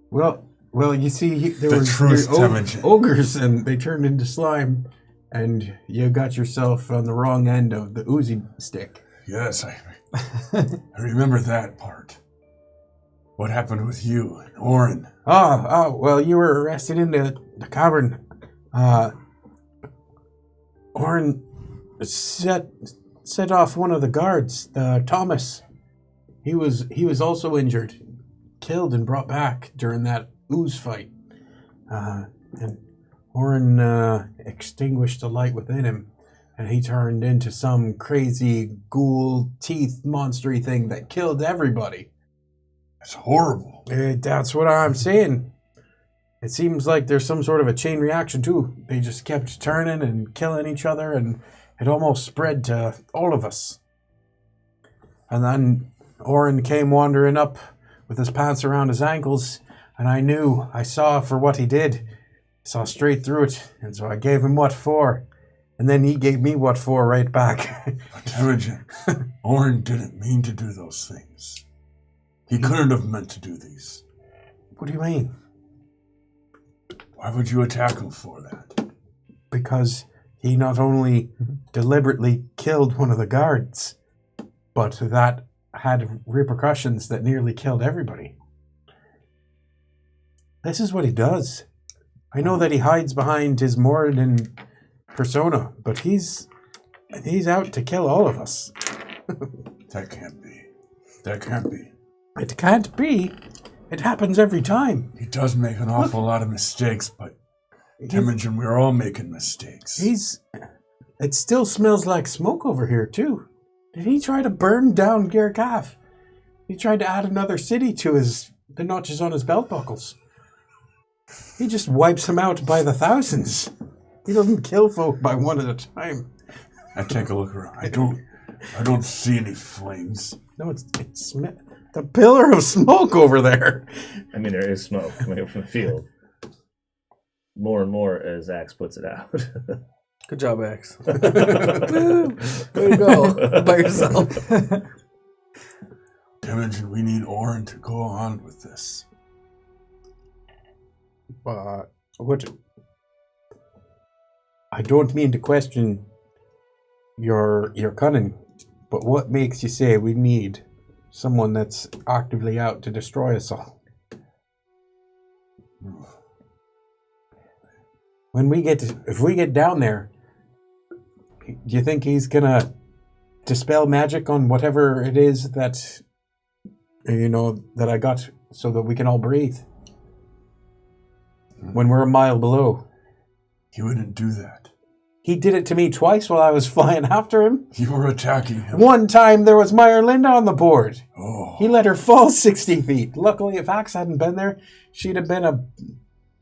Well, you see, there The were truth, Temujin. ogres, and they turned into slime, and you got yourself on the wrong end of the Uzi stick. Yes, I remember that part. What happened with you and Oren? Well, you were arrested in the cavern. Oren set off one of the guards, Thomas. He was also injured, killed and brought back during that ooze fight. And Oren extinguished the light within him, and he turned into some crazy ghoul teeth monstery thing that killed everybody. It's horrible. That's what I'm saying. it seems like there's some sort of a chain reaction too. They just kept turning and killing each other, and it almost spread to all of us. And then Oren came wandering up with his pants around his ankles, and I saw for what he did. Saw straight through it, and so I gave him what for. And then he gave me what for right back. Temujin, Oren didn't mean to do those things. He couldn't have meant to do these. What do you mean? Why would you attack him for that? Because he not only deliberately killed one of the guards, but that had repercussions that nearly killed everybody. This is what he does. I know that he hides behind his Moradin persona, but he's out to kill all of us. That can't be. That can't be. It can't be. It happens every time. He does make an awful lot of mistakes, but Temujin, we're all making mistakes. It still smells like smoke over here, too. Did he try to burn down Girkaf? He tried to add another city to the notches on his belt buckles. He just wipes them out by the thousands. He doesn't kill folk by one at a time. I take a look around. I don't see any flames. No, it's the pillar of smoke over there. I mean, there is smoke coming up from the field. More and more as Axe puts it out. Good job, Axe. Way to go. By yourself. Temujin, we need Oren to go on with this. What? I don't mean to question your cunning, but what makes you say we need someone that's actively out to destroy us all? If we get down there, do you think he's gonna dispel magic on whatever it is that that I got so that we can all breathe when we're a mile below? He wouldn't do that. He did it to me twice while I was flying after him. You were attacking him. One time there was Meyerlinda on the board. Oh. He let her fall 60 feet. Luckily, if Axe hadn't been there, she'd have been a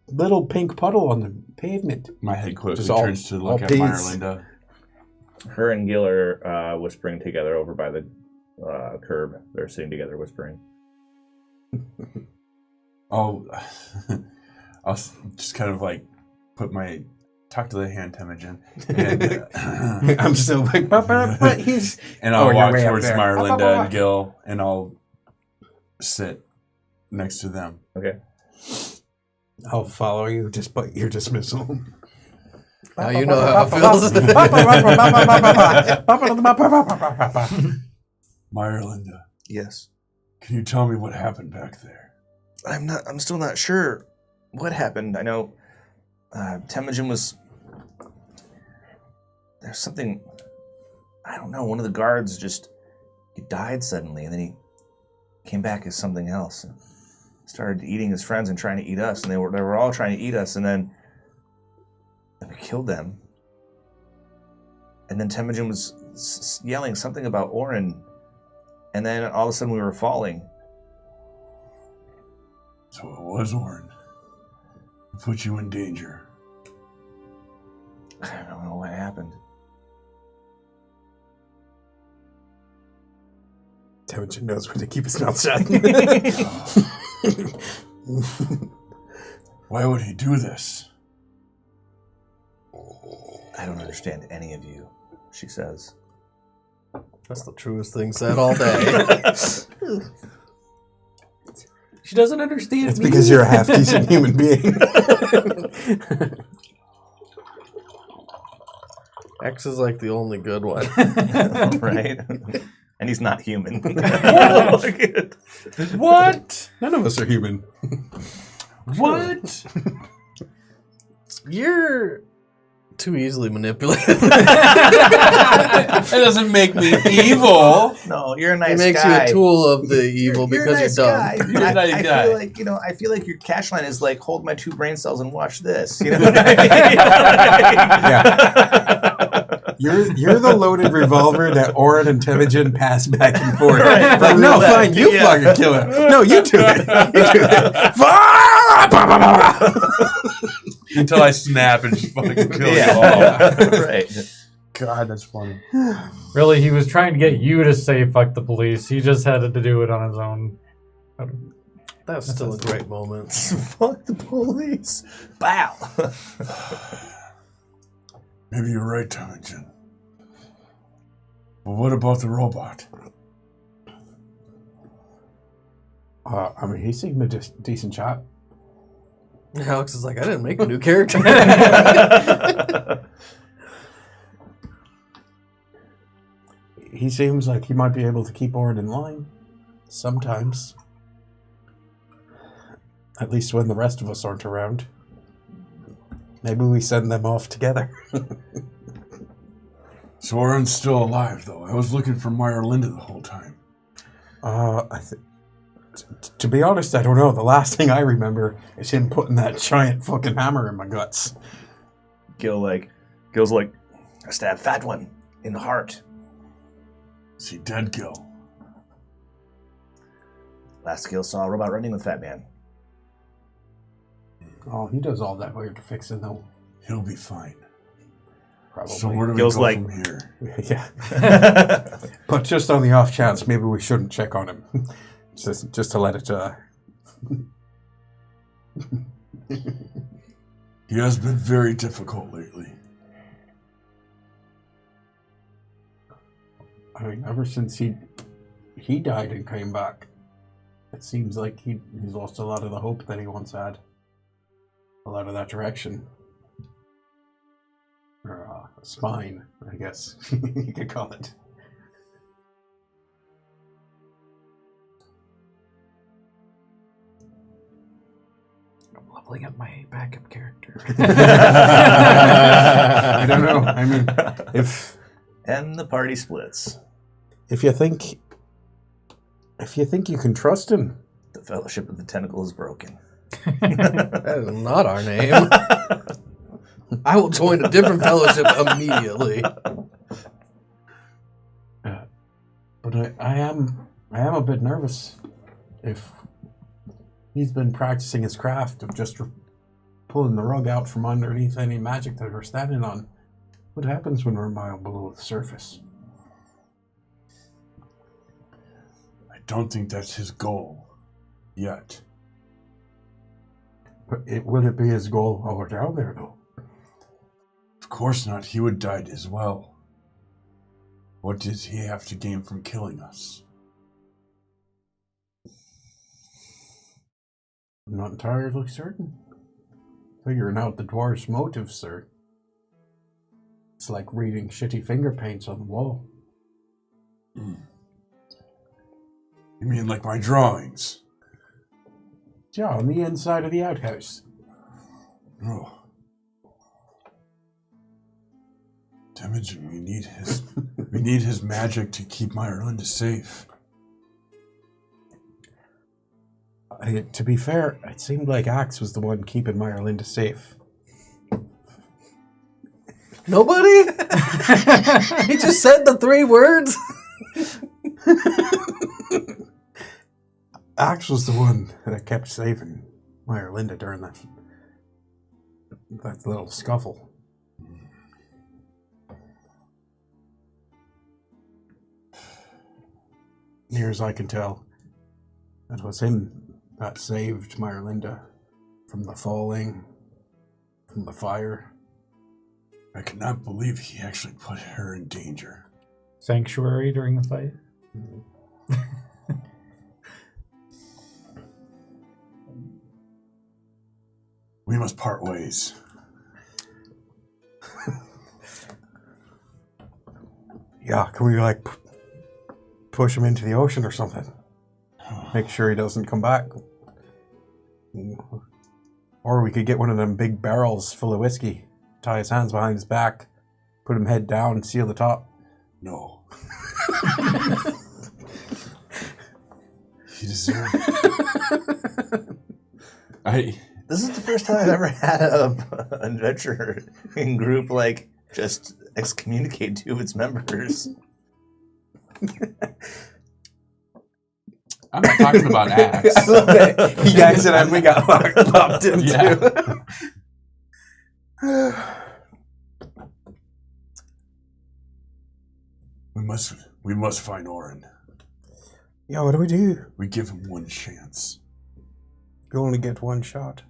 little pink puddle on the pavement. My head quickly Just all- turns to look all at peas. Meyerlinda. Her and Gil are whispering together over by the curb. They're sitting together whispering. I'll just kind of like talk to the hand Temujin, and I'm still like, but he's... and I'll you're walk way up towards there. Meyerlinda and Gil, and I'll sit next to them. Okay. I'll follow you, but your dismissal. Now you know how it feels. Meyerlinda, Yes. can you tell me what happened back there? I'm still not sure what happened. I know Temujin was... There's something... I don't know. One of the guards he died suddenly, and then he came back as something else. And started eating his friends and trying to eat us, and they were all trying to eat us, and then we killed them. And then Temujin was yelling something about Oren, and then all of a sudden we were falling. So it was Oren who put you in danger. I don't know what happened. Temujin knows when to keep his mouth shut. Why would he do this? I don't understand any of you, she says. That's the truest thing said all day. She doesn't understand It's me. because you're a half-decent human being. X is like the only good one. Right? And he's not human. What? None of us are human. What? You're too easily manipulated. That doesn't make me evil. No, you're a It nice makes guy. you a tool of the evil You're a because nice you're guy. dumb. You're a nice guy. I feel like your cash line is like, hold my 2 brain cells and watch this. You know what I mean? You're the loaded revolver that Orin and Temujin pass back and forth. Like, no, fine, you fucking kill it. No, you do it. You do it. Until I snap and just fucking kill you all. Right. God, that's funny. Really, he was trying to get you to say fuck the police. He just had to do it on his own. That was still a great moment. Fuck the police. Bow. Maybe you're right, Temujin. But what about the robot? I mean, he seemed a decent chap. Alex is like, I didn't make a new character. He seems like he might be able to keep Orin in line. Sometimes. At least when the rest of us aren't around. Maybe we send them off together. So Orin's still alive, though. I was looking for Linda the whole time. To be honest, I don't know. The last thing I remember is him putting that giant fucking hammer in my guts. Gil's like, I stabbed Fat One in the heart. Is he dead, Gil? Last Gil saw a robot running with Fat Man. Oh, he does all that weird fixing, though. He'll be fine. Probably. So where do we Gil's go like- from here? Yeah. But just on the off chance, maybe we shouldn't check on him. Just to let it, He has been very difficult lately. I mean, ever since he died and came back, it seems like he's lost a lot of the hope that he once had. A lot of that direction. Or spine, I guess you could call it. I'm leveling up my backup character. I don't know. I mean, if And the party splits. you think you can trust him, The Fellowship of the Tentacle is broken. That is not our name. I will join a different fellowship immediately. but I am a bit nervous. If he's been practicing his craft of just pulling the rug out from underneath any magic that we're standing on, what happens when we're a mile below the surface? I don't think that's his goal. Yet. But will it be his goal while we're down there, though? Of course not. He would die as well. What does he have to gain from killing us? I'm not entirely certain. Figuring out the dwarf's motives, sir. It's like reading shitty finger paints on the wall. You mean like my drawings? Yeah, on the inside of the outhouse. Oh. Temujin, we need his magic to keep Linda safe. To be fair, it seemed like Axe was the one keeping Linda safe. Nobody? He just said the 3 words? Axe was the one that kept saving Linda during that little scuffle. Near as I can tell, it was him that saved Linda from the falling, from the fire. I cannot believe he actually put her in danger. Sanctuary during the fight. We must part ways. Yeah, can we push him into the ocean or something? Make sure he doesn't come back. Or we could get one of them big barrels full of whiskey, tie his hands behind his back, put him head down, seal the top. No. He deserved it. This is the first time I've ever had an adventure in group just excommunicate 2 of its members. I'm not talking about axe. I love it. He accidentally got locked into. We must find Orin. Yeah, what do we do? We give him one chance. You only get one shot.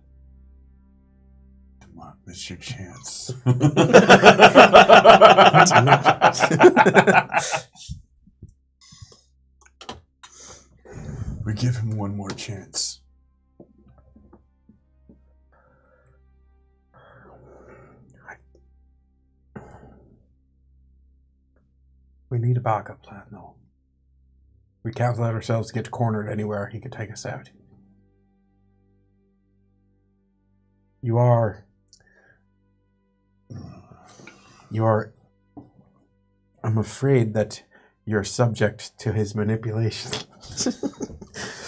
Do not miss your chance. We give him one more chance. We need a backup plan, though. We can't let ourselves get cornered anywhere he could take us out. You are. I'm afraid that you're subject to his manipulation.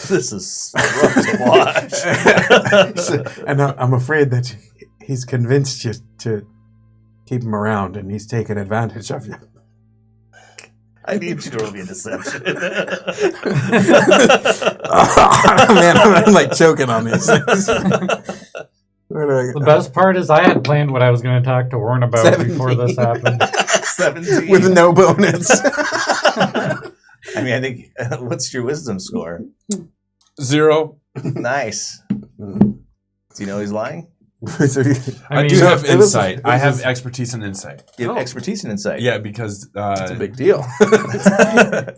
This is rough to watch. And I'm afraid that he's convinced you to keep him around, and he's taken advantage of you. I need you to roll me a deception. Oh, man, I'm like choking on these things. The best part is I had planned what I was going to talk to Warren about 17. before this happened. 17. With no bonus. I mean, I think, what's your wisdom score? 0. Nice. Do you know he's lying? I do have insight. I have expertise and insight. You have expertise and insight. Yeah, because It's a big deal.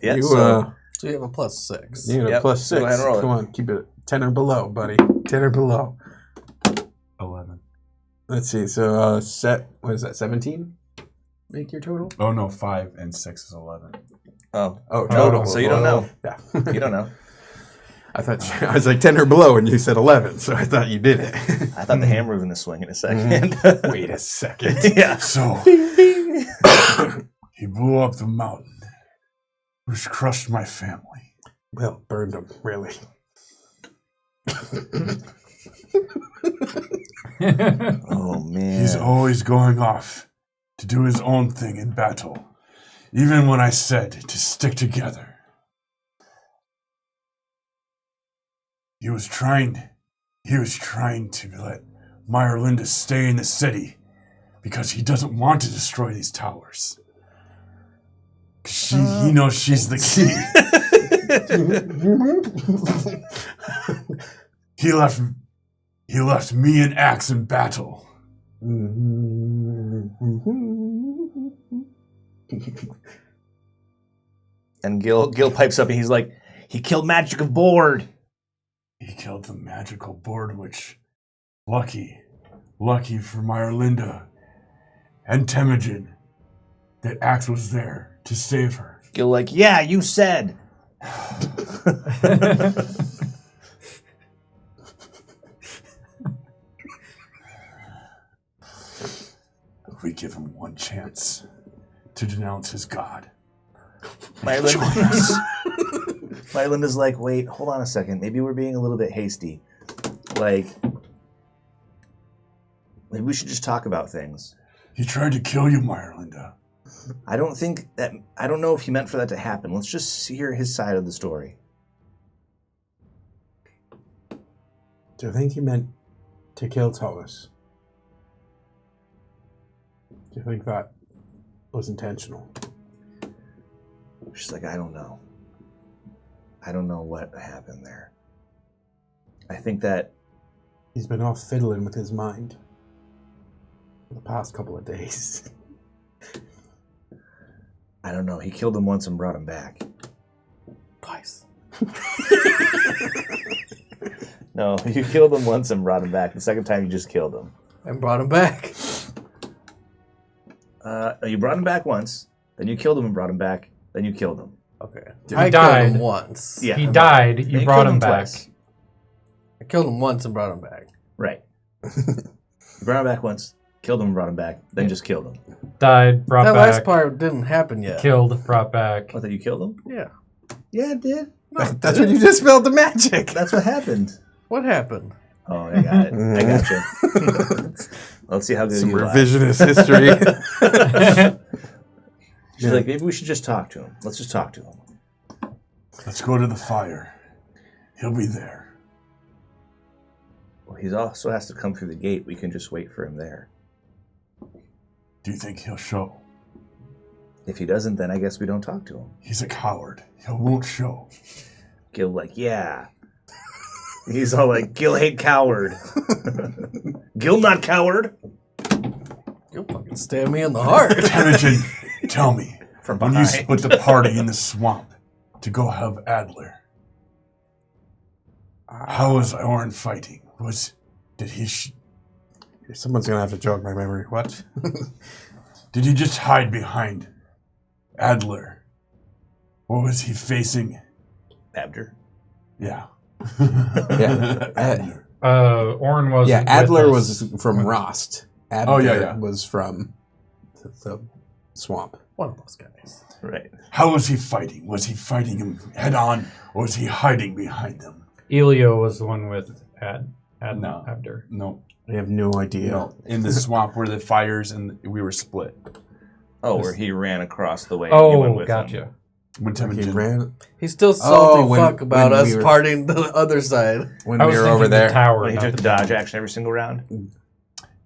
Yeah, You, so So you have a +6. you get a Yep. +6. Go ahead and roll it. Come on, keep it 10 or below, buddy. 10 or below. 11. Let's see. So, what is that? 17? Make your total. Oh no, 5 and 6 is 11. oh, Oh, total. so you don't know. Yeah. You don't know. I thought I was like 10 or below, and you said 11, so I thought you did it. I thought the hammer was going to swing in a second. Wait a second. Yeah. So he blew up the mountain, which crushed my family. Well, burned him, really. Oh man. He's always going off to do his own thing in battle, even when I said to stick together. He was trying to let Myrlinda stay in the city because he doesn't want to destroy these towers. 'Cause he knows she's the key. He left me and Axe in battle. And Gil pipes up and he's like, he killed Magic of Board. He killed the magical board, which, lucky for Myrlinda and Temujin, that Axe was there to save her. Gil like, yeah, you said. We give him one chance to denounce his god. Myrlinda's like, wait, hold on a second. Maybe we're being a little bit hasty. Like, maybe we should just talk about things. He tried to kill you, Myrlinda. I don't know if he meant for that to happen. Let's just hear his side of the story. Do you think he meant to kill Thomas? Do you think that was intentional? She's like, I don't know. I don't know what happened there. I think that He's been off fiddling with his mind for the past couple of days. I don't know. He killed him once and brought him back. Twice. No, you killed him once and brought him back. The second time you just killed him. And brought him back. You brought him back once, then you killed him and brought him back, then you killed him. Okay. He I died. killed him once. Yeah. He died. Then You brought killed him back. twice. I killed him once and brought him back. Right. You brought him back once, killed him and brought him back, then just killed him. Died. Brought That back. last part didn't happen yet. Killed. Brought back. What, that you killed him? Yeah. Yeah, it did. That's when you just spelled the magic. That's what happened. What happened? Oh, I got it. I got you. Let's see how good Some you lie. revisionist history. She's like, maybe we should just talk to him. Let's just talk to him. Let's go to the fire. He'll be there. Well, he also has to come through the gate. We can just wait for him there. Do you think he'll show? If he doesn't, then I guess we don't talk to him. He's a coward. He won't show. Gil like, yeah. He's all like, Gil hate coward. Gil not coward. You'll fucking stab me in the heart. Temujin, tell me, From when you behind. split the party in the swamp to go help Adler, how was Orin fighting? Did he Someone's gonna have to jog my memory. What? did he just hide behind Adler? Or was he facing? Abder. Yeah. Yeah. Adler. Orn was. Yeah, Adler was from Rost. Adler yeah. was from the swamp. One of those guys. Right. How was he fighting? Was he fighting him head on, or was he hiding behind them? Elio was the one with No. Abder. No. I have no idea. No. In the swamp where the fires and we were split. Oh, where he ran across the way and you went Oh, with gotcha. him. When He Temujin ran He's still salty when- fuck about when us we were- parting the other side. when I we was were thinking over the there. tower. When he not took the dodge action every single round.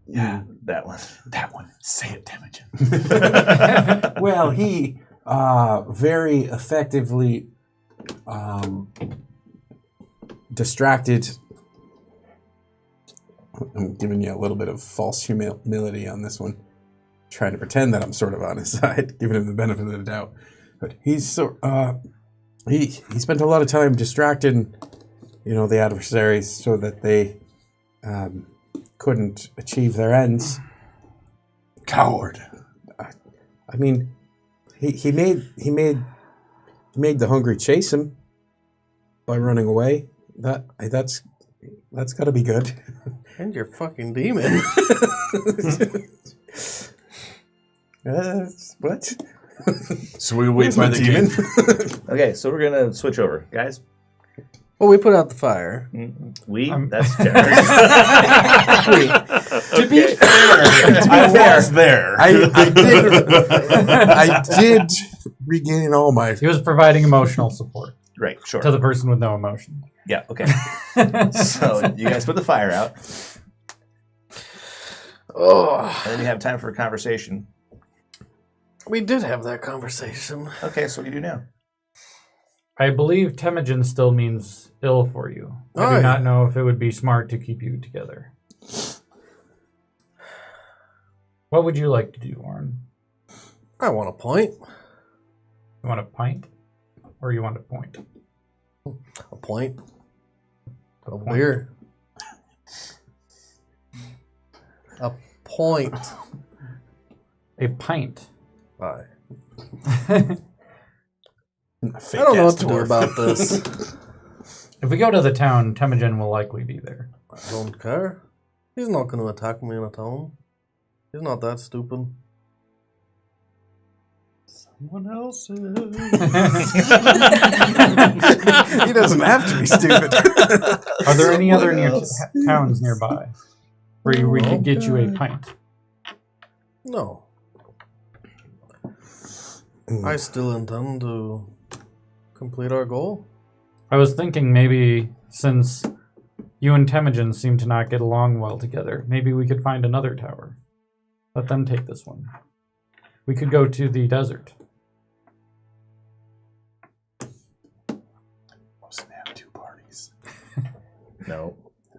Yeah, That one. that one. Say it, Temujin. Well, he very effectively distracted. I'm giving you a little bit of false humility on this one, trying to pretend that I'm sort of on his side, giving him the benefit of the doubt. But he's he spent a lot of time distracting, the adversaries so that they couldn't achieve their ends. Coward. I mean, he made the hungry chase him by running away. That's got to be good. And you're fucking demon. What? So we wait by the demon. gate. Okay, so we're going to switch over. Guys, Well, we put out the fire. that's Jared. To be fair, I was there. I did regain all my. he was providing emotional support Right, sure. to the person with no emotion. Yeah, okay. So you guys put the fire out, Oh, and then you have time for a conversation. we did have that conversation. Okay, so what do you do now? I believe Temujin still means ill for you. I do Aye. not know if it would be smart to keep you together. What would you like to do, Warren? I want a point. You want a pint? Or you want a point? A point. A A point. beer. A point. A pint. Aye. Fake I don't know ass what to do dwarf. about this. If we go to the town, Temujin will likely be there. I don't care. He's not going to attack me in a town. He's not that stupid. Someone else is. He doesn't have to be stupid. Are there any other Someone else. towns nearby where we could get you a pint? No. I still intend to complete our goal. I was thinking maybe since you and Temujin seem to not get along well together, maybe we could find another tower. Let them take this one. We could go to the desert. Wasn't have two parties. No.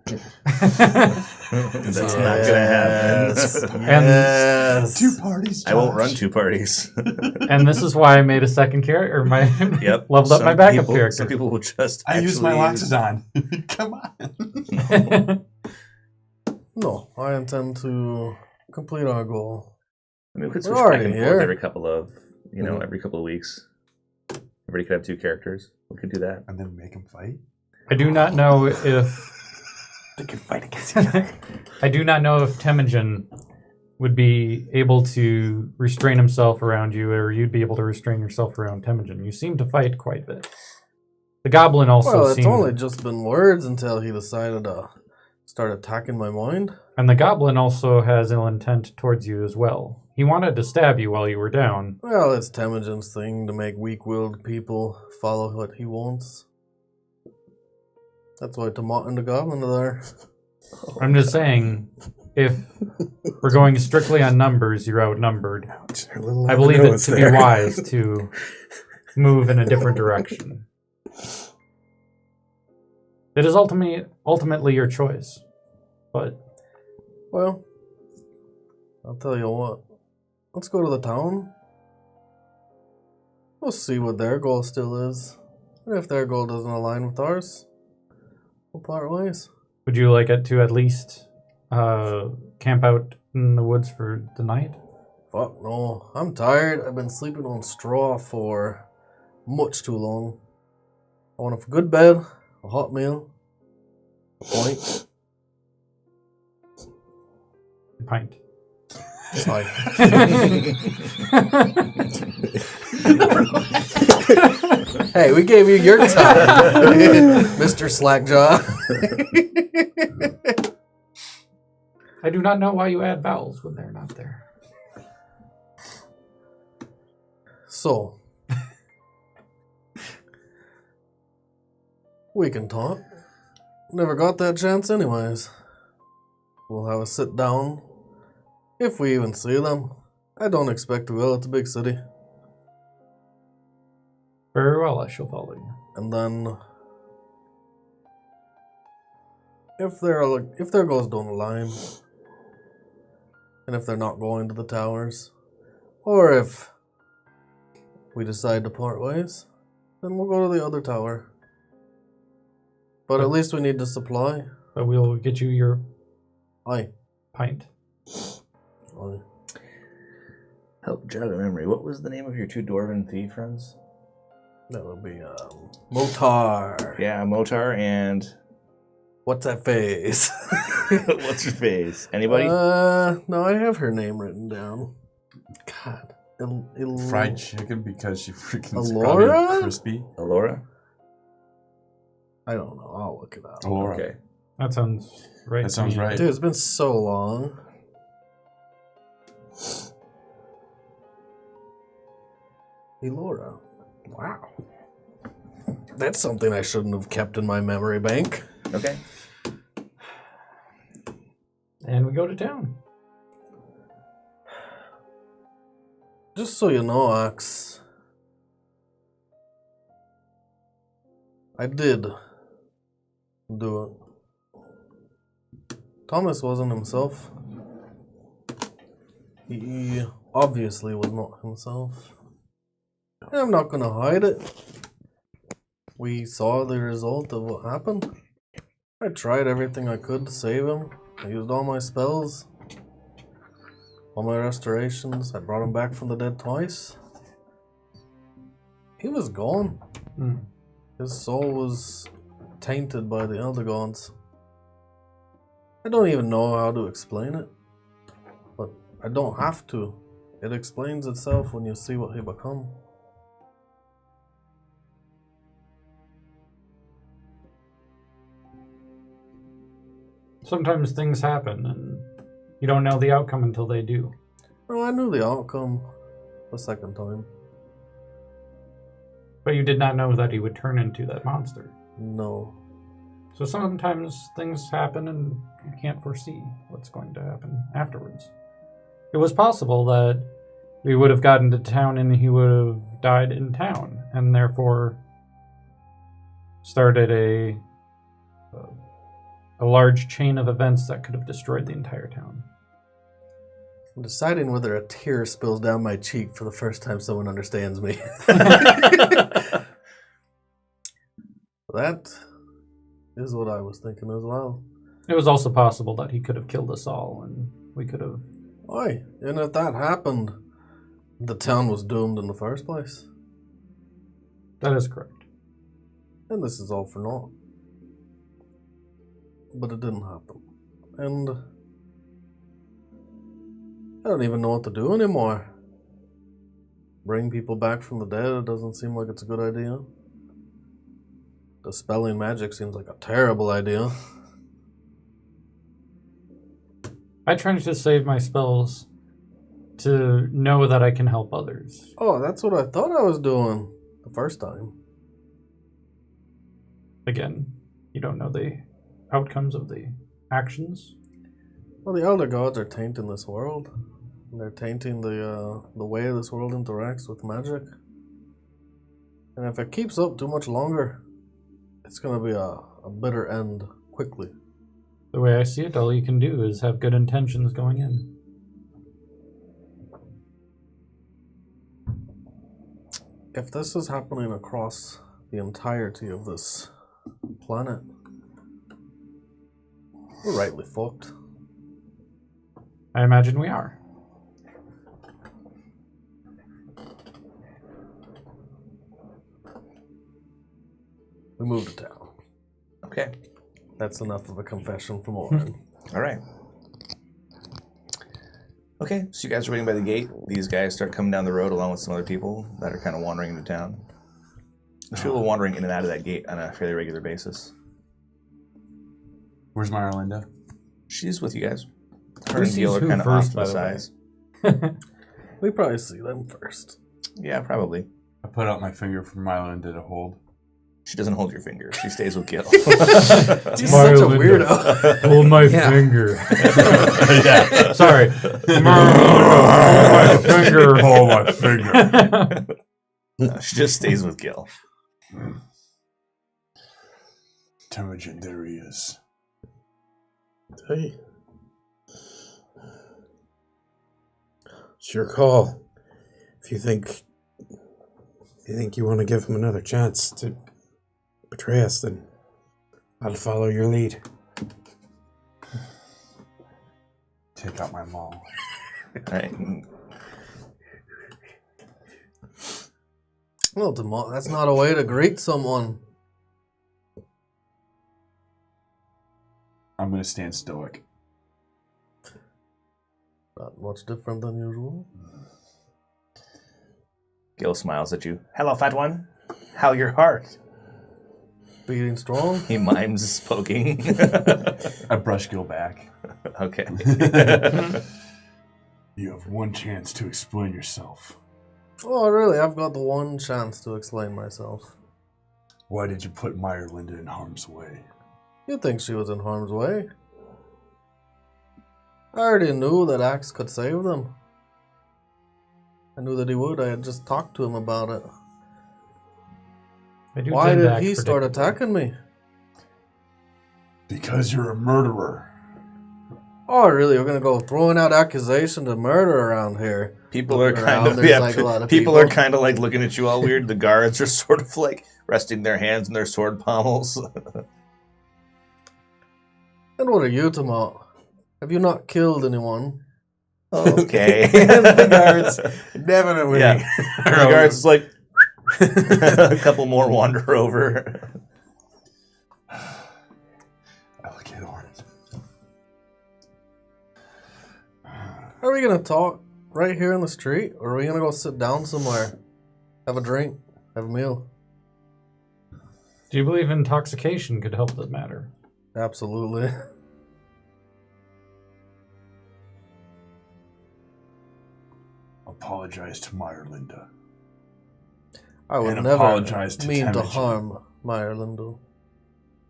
That's not going to happen. Yes. Two parties. I won't Josh. run two parties. And this is why I made a second character, or my Yep. leveled up Some my backup people- character. Some people will just I use my actually Loxodon. Come on. No, I intend to complete our goal. I mean, we could We're switch back already and here. forth every couple of, every couple of weeks. Everybody could have two characters. We could do that. And then make them fight. I do not know if They can fight against each other. I do not know if Temujin would be able to restrain himself around you, or you'd be able to restrain yourself around Temujin. You seem to fight quite a bit. The goblin also Well, it's seemed... only just been words until he decided to start attacking my mind. And the goblin also has ill intent towards you as well. He wanted to stab you while you were down. Well, it's Temujin's thing to make weak-willed people follow what he wants. That's why Tomat and the goblin are there. I'm just saying, if we're going strictly on numbers, you're outnumbered. Her little I believe it nose to there. be wise to move in a different direction. It is ultimately your choice, but Well, I'll tell you what. Let's go to the town. We'll see what their goal still is. And if their goal doesn't align with ours, we'll part ways. would you like it to at least camp out in the woods for the night? Fuck no. I'm tired. I've been sleeping on straw for much too long. I want a good bed, a hot meal, a pint. Pint. Aye. Hey, we gave you your time, Mr. Slackjaw. I do not know why you add vowels when they're not there. So, we can talk. Never got that chance anyways. We'll have a sit down. If we even see them. I don't expect we will. It's a big city. Very well, I shall follow you. And then, if their goals don't align, and if they're not going to the towers, or if we decide to part ways, then we'll go to the other tower. But at least we need the supply. But we'll get you your Aye. pint. Aye. Help jog a memory. What was the name of your two dwarven thief friends? That would be Motar. Yeah, Motar and What's that face? what's your face? Anybody? No, I have her name written down. God. Fried chicken because she freaking Alora? probably crispy. Alora? I don't know. I'll look it up. Alora. Okay. That sounds right. That to sounds me. right. Dude, it's been so long. Elora. Wow. That's something I shouldn't have kept in my memory bank. Okay. And we go to town. Just so you know, Axe, I did do it. Thomas wasn't himself. He obviously was not himself. And I'm not gonna hide it. We saw the result of what happened. I tried everything I could to save him. I used all my spells, all my restorations. I brought him back from the dead twice. He was gone. Hmm. His soul was tainted by the Elder Gods. I don't even know how to explain it, but I don't have to. It explains itself when you see what he become. Sometimes things happen and you don't know the outcome until they do. Oh, I knew the outcome the second time. But you did not know that he would turn into that monster. No. So sometimes things happen and you can't foresee what's going to happen afterwards. It was possible that we would have gotten to town and he would have died in town and therefore started a large chain of events that could have destroyed the entire town. I'm deciding whether a tear spills down my cheek for the first time someone understands me. That is what I was thinking as well. It was also possible that he could have killed us all and we could have... Aye, and if that happened, the town was doomed in the first place. That is correct. And this is all for naught. But it didn't happen. And I don't even know what to do anymore. Bring people back from the dead, it doesn't seem like it's a good idea. Dispelling magic seems like a terrible idea. I try to save my spells to know that I can help others. Oh, that's what I thought I was doing the first time. Again, you don't know the outcomes of the actions. Well, the Elder Gods are tainting this world. They're tainting the way this world interacts with magic. And if it keeps up too much longer, it's going to be a bitter end quickly. The way I see it, all you can do is have good intentions going in. If this is happening across the entirety of this planet, we're rightly fucked. I imagine we are. We moved to town. Okay. That's enough of a confession from Oren. All right. Okay, so you guys are waiting by the gate. These guys start coming down the road along with some other people that are kind of wandering into town. There's people wandering in and out of that gate on a fairly regular basis. Where's my Arlinda? She's with you guys. Her Who and sees Gil are who kind of off first, to by the the way? sides. We probably see them first. Yeah, probably. I put out my finger for my Arlinda to hold. She doesn't hold your finger. She stays with Gil. He's such a weirdo. Hold my finger. Yeah. Sorry. Hold my finger. Oh, my finger. No, she just stays with Gil. Temujin, there he is. Hey. It's your call. If you think you want to give him another chance to betray us, then I'll follow your lead. Take out my maul. Right. Well, that's not a way to greet someone. I'm going to stand stoic. Not much different than usual. Gil smiles at you. Hello, fat one. How your heart? Beating strong. He mimes poking. I brush Gil back. Okay. You have one chance to explain yourself. Oh, really? I've got the one chance to explain myself. Why did you put Meyer Linda in harm's way? You'd think she was in harm's way. I already knew that Axe could save them. I knew that he would. I had just talked to him about it. I do Why tend to did act he start predictable. attacking me? Because you're a murderer. Oh, really? We're gonna go throwing out accusations of murder around here. People are Looking kind around, of there's yeah. like a lot of people people. are kind of like looking at you all weird. The guards are sort of like resting their hands in their sword pommels. And what are you talking about? Have you not killed anyone? Okay. The guards definitely. Yeah. The guards is like a couple more wander over. Allocate Orin. Are we gonna talk right here in the street? Or are we gonna go sit down somewhere? Have a drink? Have a meal? Do you believe intoxication could help the matter? Absolutely. Apologize to Meyer Linda. I would And never apologize to mean to Temujin. harm Meyer Lindell.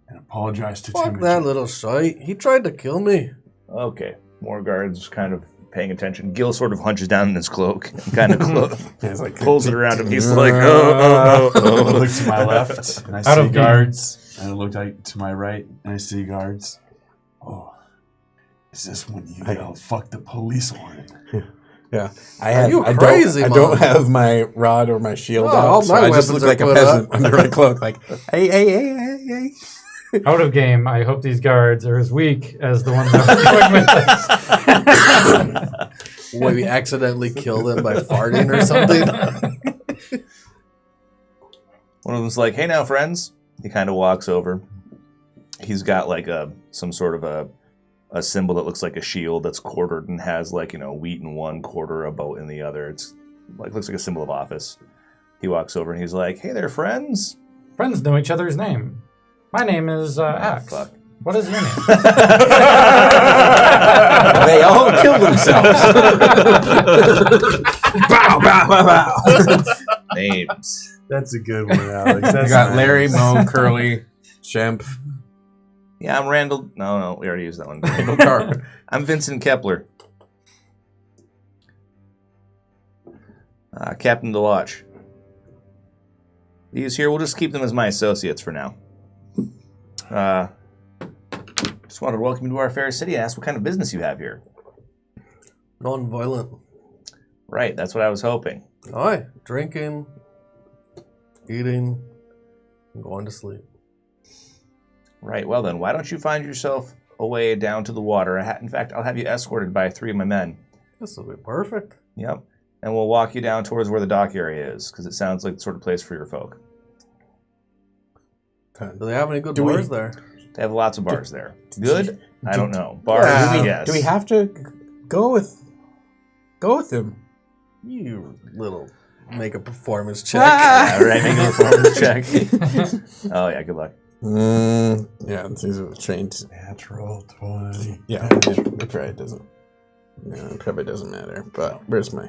And apologize to Fuck Temujin. that little shite. He tried to kill me. Okay. More guards kind of paying attention. Gil sort of hunches down in his cloak and kind of It's like pulls it around him. He's like, oh. I look to my left and I Out see of game. guards. And I look to my right and I see guards. Oh, is this when you yell, fuck the police, Orin? Yeah, you I crazy, don't, I don't man? have my rod or my shield No, out, all so my I just weapons look like are a put peasant up. under my cloak, like, hey. Out of game, I hope these guards are as weak as the ones that were going with us. What, we accidentally kill them by farting or something? One of them's like, hey now, friends. He kind of walks over. He's got like some sort of a symbol that looks like a shield that's quartered and has like, wheat in one, quarter, a boat in the other. It's like looks like a symbol of office. He walks over and he's like, hey there, friends. Friends know each other's name. My name is Axe. Fuck. What is your name? They all kill themselves. Bow, bow, bow, bow. Names. That's a good one, Alex. That's I got nice. Larry, Mo, Curly, Shemp. Yeah, I'm Randall. No, we already used that one. Randall Carver. I'm Vincent Kepler. Captain of the Watch. These here, we'll just keep them as my associates for now. Just wanted to welcome you to our fair city and ask what kind of business you have here. Non-violent. Right, that's what I was hoping. Aye. Drinking, eating, and going to sleep. Right, well then, why don't you find yourself a way down to the water? In fact, I'll have you escorted by 3 of my men. This will be perfect. Yep. And we'll walk you down towards where the dock area is, because it sounds like the sort of place for your folk. Do they have any good Do we- bars there? They have lots of bars there. Good? I don't know. Bars, yes. Do we have to go with him? You little make a performance check. Yeah, right, make a performance check. Oh, yeah, good luck. Yeah, these are trained. Natural 20. Yeah, it probably doesn't. No, it probably doesn't matter. But where's my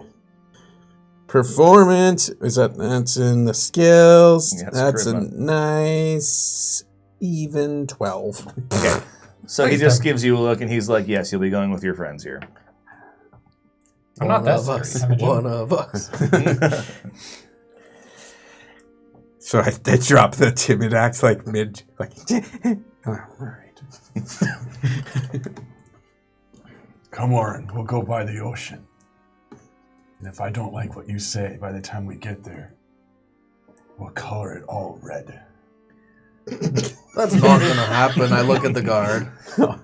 performance? That's in the skills. Yeah, it's that's a charisma. nice even 12. Okay. So he just gives you a look and he's like, yes, you'll be going with your friends here. I'm not that One of us. serious. Imogen. One of us. So I drop the timid act like mid. Like, all right. Come on, we'll go by the ocean. And if I don't like what you say by the time we get there, we'll color it all red. That's not going to happen. I look at the guard.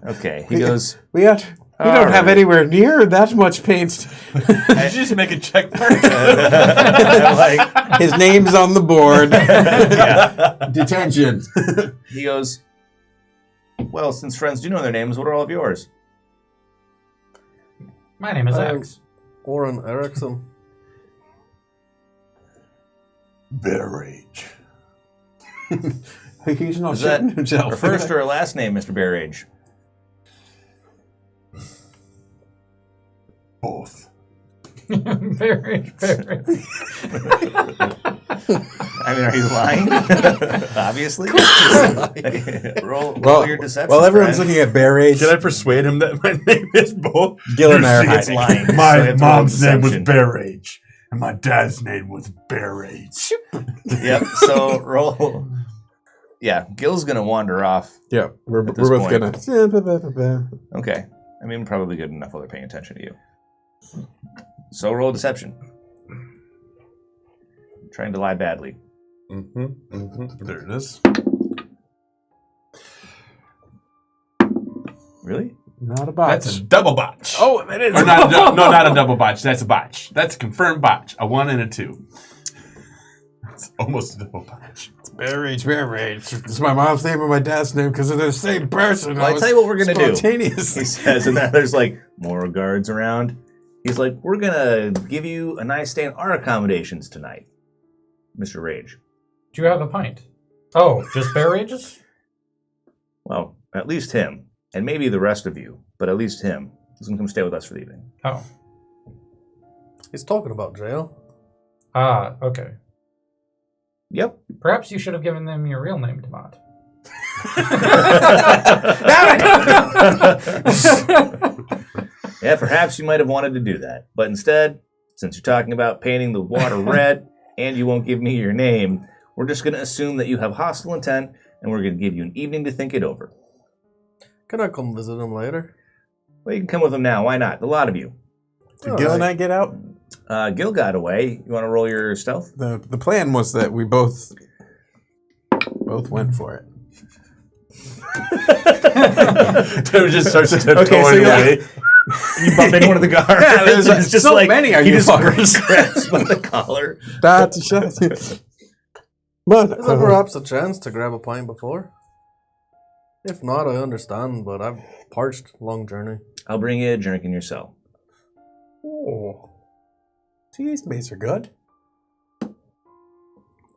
Okay. He goes, We don't have anywhere near that much paint. Did you just make a check mark? like, His name's on the board. Detention. he goes, well, since friends do know their names, what are all of yours? My name is Um, X. Oren Erickson. Bear rage. He's not Is that shooting himself. a first or a last name, Mr. Barrage? Both. Very. I mean, are you lying? Obviously. roll your deception. Well, everyone's friend. looking at Bear Rage. Can I persuade him that my name is Bull? Gil and I are It's hiding. lying. So you My have to roll mom's name was deception. Bear Rage, and my dad's name was Bear Rage. Yep. So roll. Yeah, Gil's gonna wander off. Yeah, we're At this both point. gonna. Okay. I mean, probably good enough while they're paying attention to you. So roll deception. Trying to lie badly. There it is. Really? Not a botch. That's a double botch. Oh, that is. Or not a double botch. That's a botch. That's a confirmed botch. A 1 and a 2. It's almost a double botch. Bear Rage. It's my mom's name and my dad's name because they're the same person. Well, I tell you what we're gonna do. Spontaneous. He says, and then there's like more guards around. He's like, we're gonna give you a nice stay in our accommodations tonight, Mr. Rage. Do you have a pint? Oh, just bear rages? Well, at least him, and maybe the rest of you, but at least him. He's gonna come stay with us for the evening. Oh. He's talking about jail. Ah, okay. Yep. Perhaps you should have given them your real name, Tomat. Yeah, perhaps you might have wanted to do that, but instead, since you're talking about painting the water red, and you won't give me your name, we're just gonna assume that you have hostile intent, and we're gonna give you an evening to think it over. Can I come visit him later? Well, you can come with them now. Why not? A lot of you. Did Gil and I get out? Gil got away. You want to roll your stealth? The plan was that we both went for it. It just starts to Okay, so away. You bump into one of the guards. Yeah, there's It's just so like many of he you just fuckers. grabs by the collar. That's shit. But Is there perhaps a chance to grab a pint before? If not, I understand, but I've parched. Long journey. I'll bring you a drink in your cell. oh, these mates are good.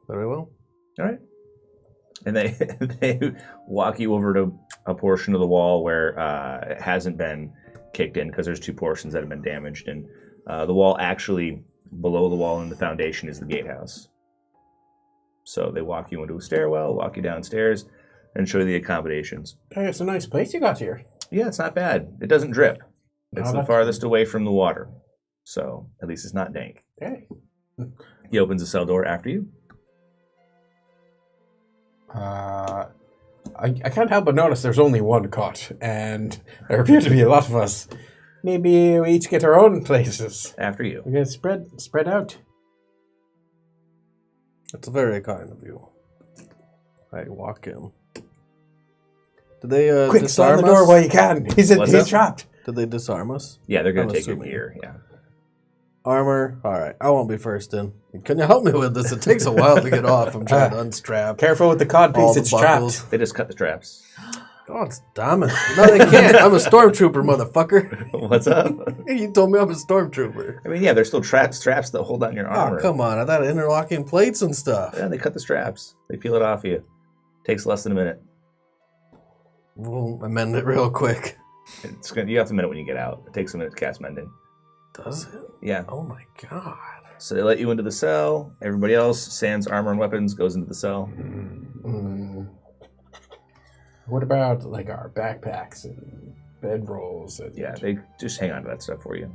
Very well. All right. And they walk you over to a portion of the wall where it hasn't been kicked in because there's 2 portions that have been damaged. And the wall actually, below the wall in the foundation is the gatehouse. So they walk you into a stairwell, walk you downstairs, and show you the accommodations. Hey, it's a nice place you got here. Yeah, it's not bad. It doesn't drip. It's the farthest away from the water. So at least it's not dank. Okay. He opens the cell door after you. I can't help but notice there's only one cot, and there appear to be a lot of us. Maybe we each get our own places. After you. We get spread out. That's very kind of you. I walk in. Did they Quick, slam disarm the door us? while you can. He's up? trapped. Did they disarm us? Yeah, they're going I'm to take you assuming. here. Yeah. Armor. All right, I won't be first in. Can you help me with this? It takes a while to get off. I'm trying to unstrap. Careful with the cod all piece, the it's buckles. trapped. They just cut the straps. God damn it! No, they can't. I'm a stormtrooper, motherfucker. What's up? You told me I'm a stormtrooper. I mean, yeah, there's still straps that hold on your armor. Oh, come on. I thought interlocking plates and stuff. Yeah, they cut the straps. They peel it off you. Takes less than a minute. We'll amend it real quick. You have to minute when you get out. It takes a minute to cast mending. Does it? Yeah. Oh my god. So they let you into the cell. Everybody else, sans armor and weapons, goes into the cell. What about like our backpacks and bedrolls? And Yeah, they just hang on to that stuff for you.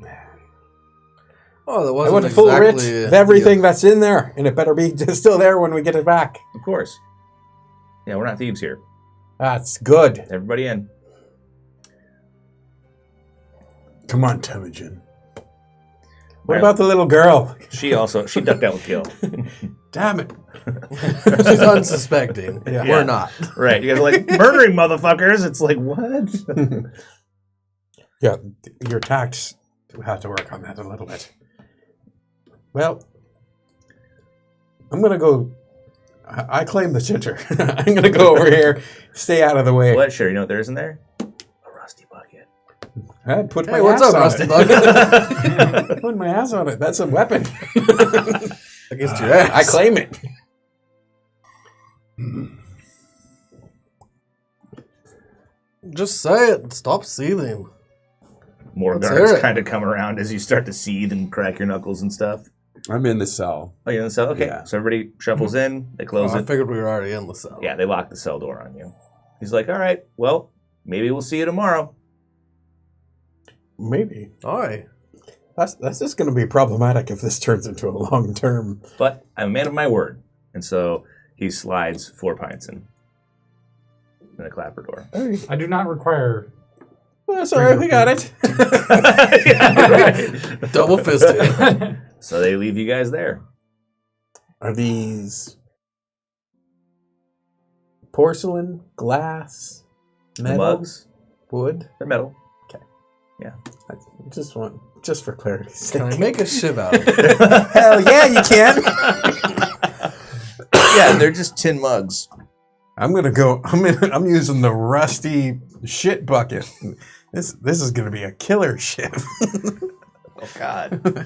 Oh, that I wasn't want a full writ exactly of everything that's in there, and it better be still there when we get it back. Of course. Yeah, we're not thieves here. That's good. Everybody in. Come on, Temujin. What about the little girl? She ducked out with Gil. Damn it. She's unsuspecting. Yeah. We're not. Right. You guys are like, murdering motherfuckers. It's like, what? Yeah, your tact will have to work on that a little bit. Well, I'm going to go. I claim the shitter. I'm going to go over here, stay out of the way. What? Sure. You know what there is in there? A rusty bucket. I put my Hey, what's ass up, on Rusty it. Bucket? Put my ass on it. That's a weapon. Against your ass. I claim it. Just say it. Stop seething. More Let's guards hear it. kind of come around as you start to seethe and crack your knuckles and stuff. I'm in the cell. Oh, you're in the cell? Okay. Yeah. So everybody shuffles in. They close Oh, I it. figured we were already in the cell. Yeah, they lock the cell door on you. He's like, all right, well, maybe we'll see you tomorrow. Maybe. Aye. That's just going to be problematic if this turns into a long term. But I'm a man of my word. And so he slides 4 pints in a clapper door. I do not require. Well, that's all right. We got it. Double fisted. So they leave you guys there. Are these porcelain, glass, The metal, mugs, wood? they're metal. I just for clarity's Can I sake. make a shiv out of it? Hell yeah, you can. Yeah, they're just tin mugs. I'm using the rusty shit bucket. This is gonna be a killer ship. Oh, God.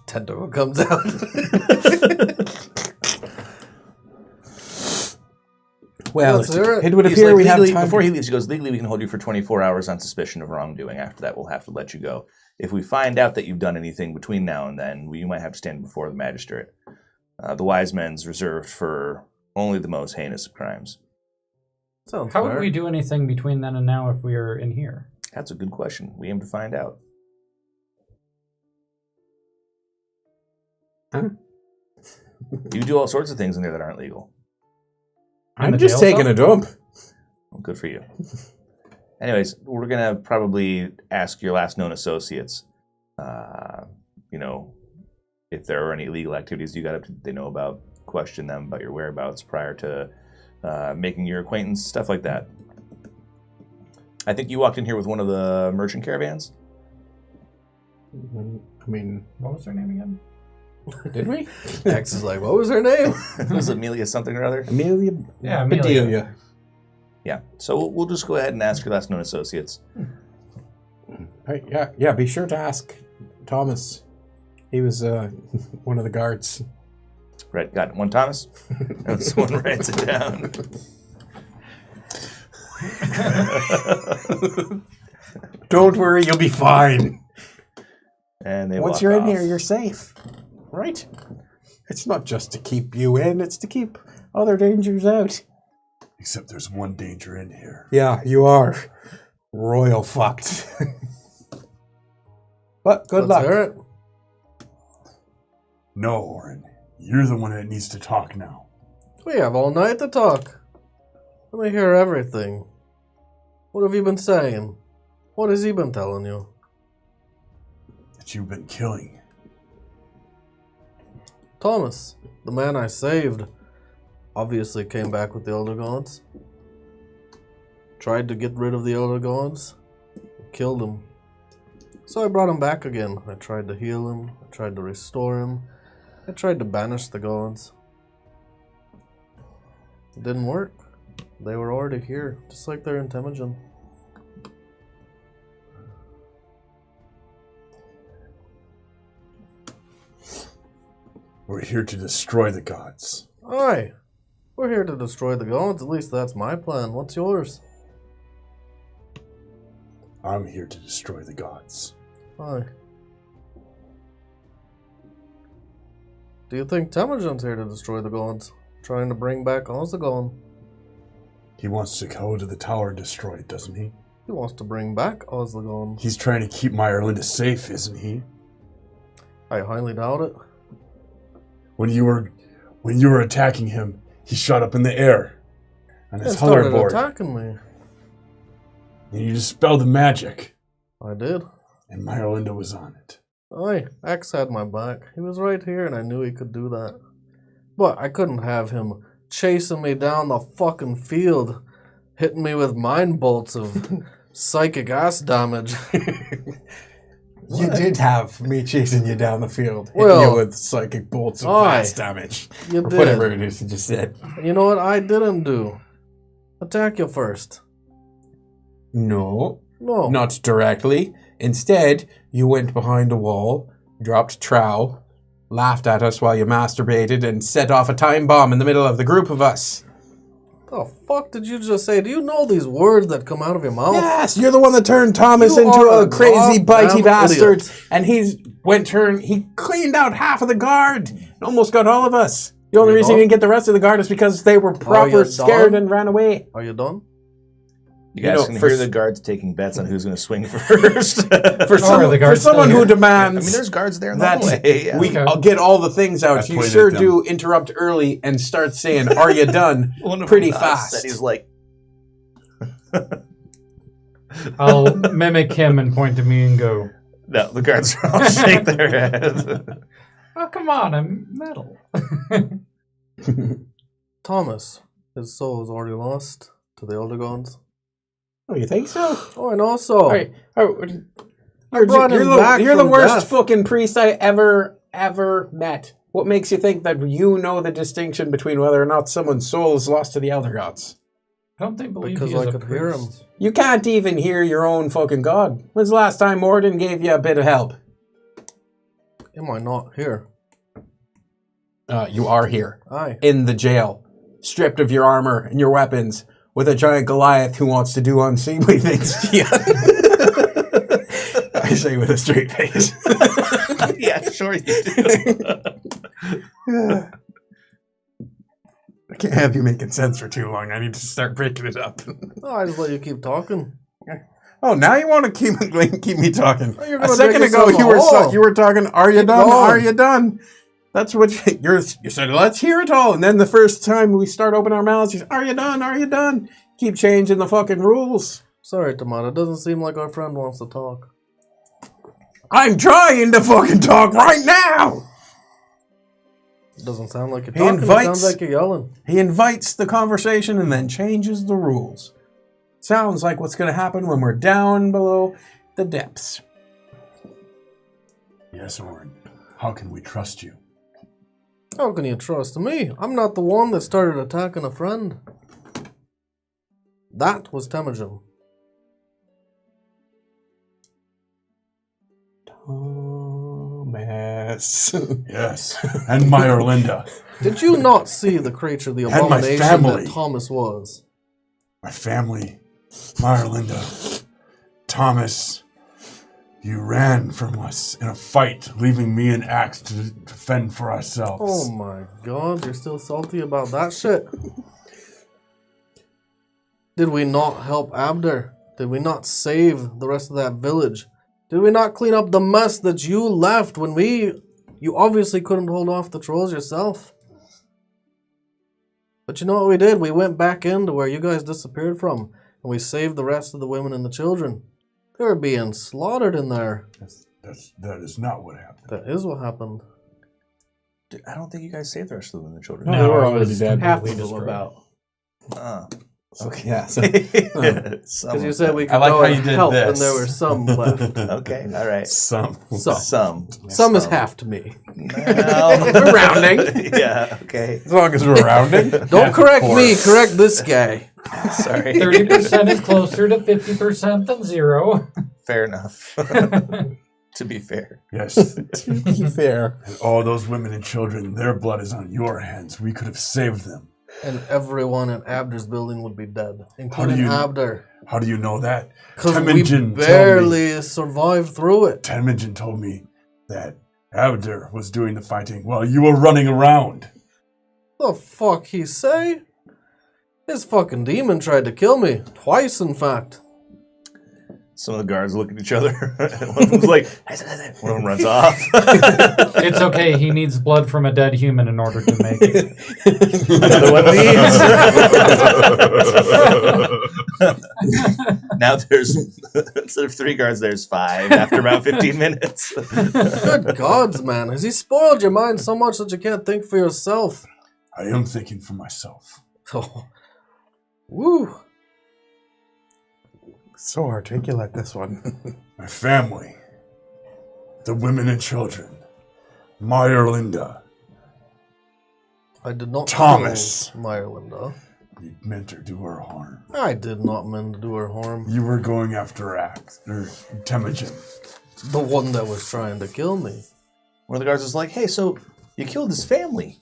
Tentacle comes out. Well, Let's hear it. it would He's appear like, we have legally, time. before he leaves, he goes, legally we can hold you for 24 hours on suspicion of wrongdoing. After that, we'll have to let you go. If we find out that you've done anything between now and then, you might have to stand before the magistrate. The wise men's reserved for only the most heinous of crimes. Sounds How fair. would we do anything between then and now if we are in here? That's a good question. We aim to find out. Huh? You do all sorts of things in there that aren't legal. I'm the just jail taking cell? a dump. Well, good for you. Anyways, we're going to probably ask your last known associates, if there are any illegal activities they know about, question them about your whereabouts prior to making your acquaintance, stuff like that. I think you walked in here with one of the merchant caravans. I mean, What was her name again? did we? X is like, what was her name? It was Amelia something or other. Amelia. Yeah, Amelia. Bedelia. Yeah, so we'll just go ahead and ask your last known associates. Right, yeah. Be sure to ask Thomas. He was one of the guards. Right, got it. One Thomas. And someone writes it down. Don't worry, you'll be fine. And they Once walk you're in off. here, you're safe. Right? It's not just to keep you in, it's to keep other dangers out. Except there's one danger in here. Yeah, you are royal fucked. But good Let's luck. hear it. No, Orin. You're the one that needs to talk now. We have all night to talk. Let me hear everything. What have you been saying? What has he been telling you? That you've been killing. Thomas, the man I saved, obviously came back with the Elder Gods. Tried to get rid of the Elder Gods. Killed him. So I brought him back again. I tried to heal him. I tried to restore him. I tried to banish the gods. It didn't work. They were already here, just like they're in Temujin. We're here to destroy the gods. Aye. We're here to destroy the gods. At least that's my plan. What's yours? I'm here to destroy the gods. Aye. Do you think Temujin's here to destroy the gods? Trying to bring back Ozagon? He wants to go to the tower destroyed, doesn't he? He wants to bring back Ozagon. He's trying to keep Myrlinda safe, isn't he? I highly doubt it. When you were attacking him, he shot up in the air on He his started hoverboard, attacking me. and you dispelled the magic, I did. and Myrlinda was on it. Aye, X had my back. He was right here and I knew he could do that. But I couldn't have him chasing me down the fucking field, hitting me with mind bolts of psychic ass damage. You did have me chasing you down the field, hitting Well, you with psychic bolts of aye. fast damage. You Or did. whatever it is you just said. You know what I didn't do? Attack you first. No, No. not directly. Instead, you went behind a wall, dropped trow, laughed at us while you masturbated, and set off a time bomb in the middle of the group of us. The fuck did you just say? Do you know these words that come out of your mouth? Yes, you're the one that turned Thomas You into are a crazy goddamn bitey bastard, idiot. and he cleaned out half of the guard and almost got all of us. The only You reason he done? didn't get the rest of the guard is because they were you proper scared done? and ran away. Are you done? You guys know, can for hear s- the guards taking bets on who's going to swing first. For the guards someone still who here? demands I mean, there's guards there in that the way. Yeah. we Okay. get all the things out, I you pointed sure at them. do interrupt early and start saying, "Are you done?" One of pretty them fast. nods, And he's like, I'll mimic him and point to me and go, no, the guards all shake their heads. "Oh, come on, I'm metal." Thomas, his soul is already lost to the Elder Gods. Oh, you think so? Oh, and also, All right. You're, brought him back you're the from worst death. fucking priest I ever met. What makes you think that you know the distinction between whether or not someone's soul is lost to the Elder Gods? I don't think believe Because he is I a could hear him. priest. You can't even hear your own fucking god. When's the last time Morden gave you a bit of help? Am I not here? You are here. Aye. In the jail. Stripped of your armor and your weapons. With a giant Goliath who wants to do unseemly things to you. I say with a straight face. Yeah, sure you do. I can't have you making sense for too long. I need to start breaking it up. Oh, I just let you keep talking. Oh, now you want to keep me talking? Oh, you're A gonna second dig ago, yourself a you hole. were talking. Are you Keep done? going. Are you done? That's what you said. Let's hear it all. And then the first time we start opening our mouths, you say, "Are you done? Are you done?" Keep changing the fucking rules. Sorry, Tomato. It doesn't seem like our friend wants to talk. I'm trying to fucking talk right now. It doesn't sound like you're He talking. It invites- sounds like you're yelling. He invites the conversation and then changes the rules. Sounds like what's going to happen when we're down below the depths. Yes, Orin. How can we trust you? How can you trust me? I'm not the one that started attacking a friend. That was Temujin. Thomas. Yes, and my Erlinda. Did you not see the creature, the And my abomination family. that Thomas was? My family, my Erlinda. Thomas, you ran from us in a fight, leaving me and Axe to defend for ourselves. Oh my god, you're still salty about that shit? Did we not help Abder? Did we not save the rest of that village? Did we not clean up the mess that you left when you obviously couldn't hold off the trolls yourself? But you know what we did? We went back into where you guys disappeared from, and we saved the rest of the women and the children. They were being slaughtered in there. That is not what happened. That is what happened. Dude, I don't think you guys saved the rest of them, the children. No, they were it already was dead. Half completely of them destroyed. about. Ah. Okay, yeah. So, Because you said we could I like go how and you did help, this. and there were some left. Okay, all right. Some. Some is half to me. We're rounding. Yeah, okay. as long as we're rounding. Don't correct me, correct this guy. Sorry. 30% is closer to 50% than 0. Fair enough. To be fair. Yes. To be fair. And all those women and children, their blood is on your hands. We could have saved them. And everyone in Abder's building would be dead, including you- Abder. How do you know that? Because we Temujin barely survived through it. Temujin told me that Abder was doing the fighting while you were running around. The fuck he say? His fucking demon tried to kill me. Twice, in fact. Some of the guards look at each other. One of them's like, one of them runs off. It's okay. He needs blood from a dead human in order to make it. Another one leaves. Now there's, instead of 3 guards, there's 5 after about 15 minutes. Good gods, man. Has he spoiled your mind so much that you can't think for yourself? I am thinking for myself. Oh. Woo. So articulate, this one. My family, the women and children, my Erlinda. I did not Thomas. kill Myrlinda. You meant to do her harm. I did not mean to do her harm. You were going after Temujin. The one that was trying to kill me. One of the guards was like, hey, so you killed his family.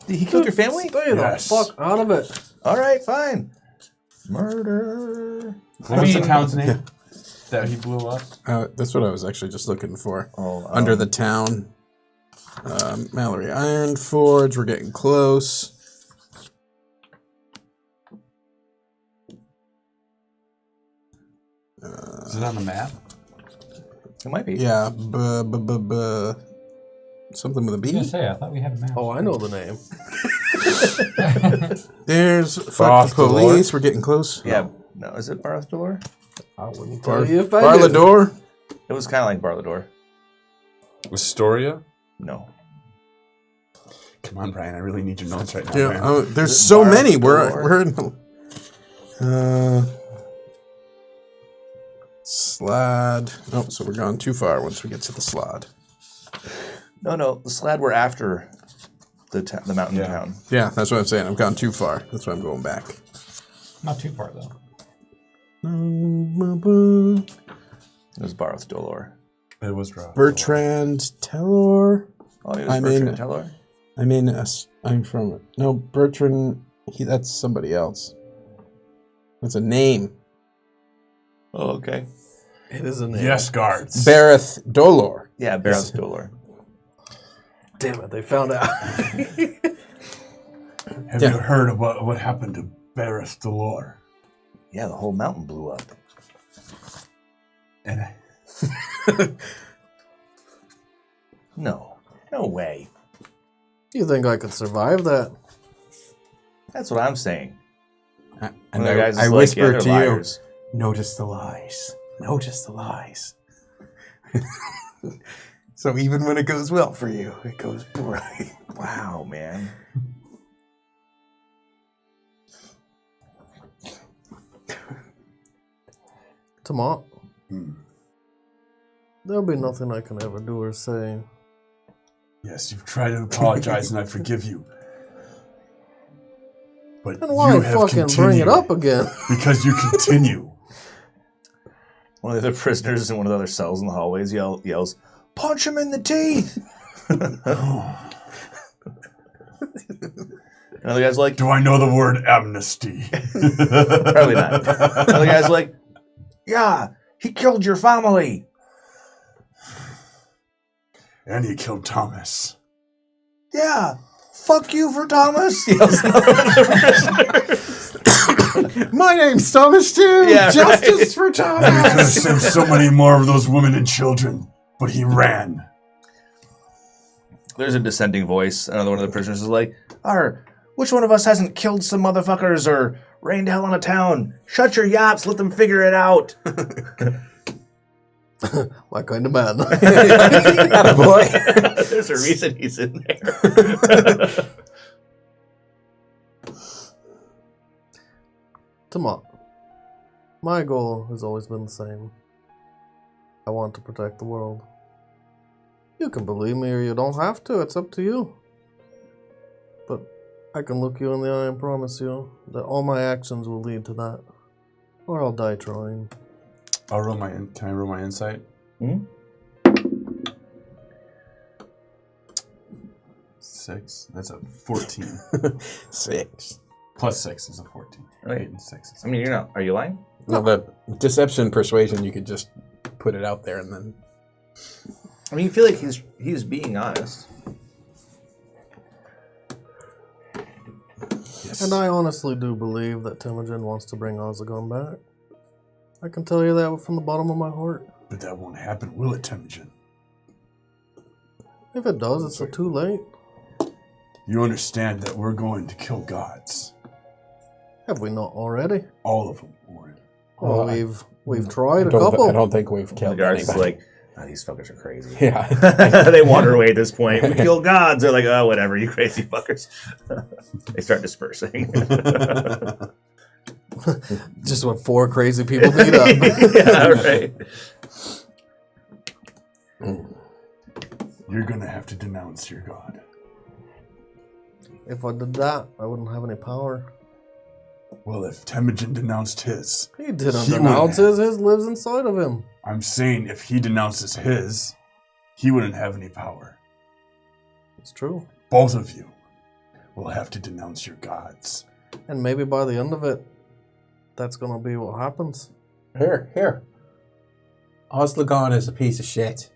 He killed your family? Stay Yes. the fuck out of it. All right, fine. Murder. What was the town's name that he blew up? That's what I was actually just looking for. Oh, Under the town. Mallory Iron Forge. We're getting close. Is it on the map? It might be. Yeah. Something with a I was B. gonna say, I thought we had a map. Oh, I know the name. There's fuck Bath the police. We're getting close. Yeah. No, is it Barth Dolor? I wouldn't tell you if I did. Barlador. It was kind of like Barlador. Astoria? No. Come on, Brian. I really need your notes right now, Yeah. man. Oh, there's Is it so Barth many. Dolor? We're in the slide. Oh, so we're gone too far once we get to the slide. No. The Slad were after the mountain Yeah. town. Yeah, that's what I'm saying. I've gone too far. That's why I'm going back. Not too far, though. It was Barth Dolor. It was rough. Bertrand Tellor. Oh, it was I'm Bertrand in- Telor? I'm from no Bertrand. That's somebody else. That's a name. Oh, okay. It is a name. Yes, guards. Bareth Dolor. Yeah, Barth Dolor. Damn it, they found out. Have you heard about what happened to Bareth Dolor? Yeah, the whole mountain blew up. And No way. You think I could survive that? That's what I'm saying. And One of the guys is I like, whisper yeah, they're to liars. you, notice the lies. Notice the lies. So even when it goes well for you, it goes poorly. Wow, man. Tomat. There'll be nothing I can ever do or say. yes, you've tried to apologize, and I forgive you. But Then why you have fucking bring it up again? because you continue. One of the other prisoners in one of the other cells in the hallways yells, punch him in the teeth. Another guy's like, Do I know the word amnesty? probably not. Another guy's like, yeah, he killed your family. And he killed Thomas. Yeah, fuck you for Thomas. Yells another one of the prisoners. My name's Thomas too. Yeah, Justice for And he could have Thomas. saved so many more of those women and children, but he ran. There's a dissenting voice. Another one of the prisoners is like, which one of us hasn't killed some motherfuckers or rained hell on a town? Shut your yaps, let them figure it out. My kind of man. Attaboy. There's a reason he's in there. Tomat. My goal has always been the same. I want to protect the world. You can believe me or you don't have to, it's up to you. But I can look you in the eye and promise you that all my actions will lead to that. Or I'll die trying. Can I roll my insight? Hmm? 6. That's a 14. 6. Plus 6 is a 14. Right. 8 and 6 is I mean, are you lying? No, the deception persuasion, you could just put it out there and then. I mean, you feel like he's being honest. Yes. And I honestly do believe that Temujin wants to bring Ozagon back. I can tell you that from the bottom of my heart. But that won't happen, will it, Temujin? If it does, it's too late. You understand that we're going to kill gods. Have we not already? All of them, Warren. Well, Well, we've tried a I couple. don't think we've The killed guards is anybody. like, these fuckers are crazy. Yeah. They wander away at this point. We kill gods. They're like, oh, whatever, you crazy fuckers. They start dispersing. Just when 4 crazy people meet up. Yeah, right. You're going to have to denounce your god. If I did that, I wouldn't have any power. Well, if Temujin denounced his, He didn't He denounce wouldn't. his lives inside of him. I'm saying if he denounces his, he wouldn't have any power. It's true. Both of you will have to denounce your gods. And maybe by the end of it, that's gonna be what happens. Here. Oslagon is a piece of shit.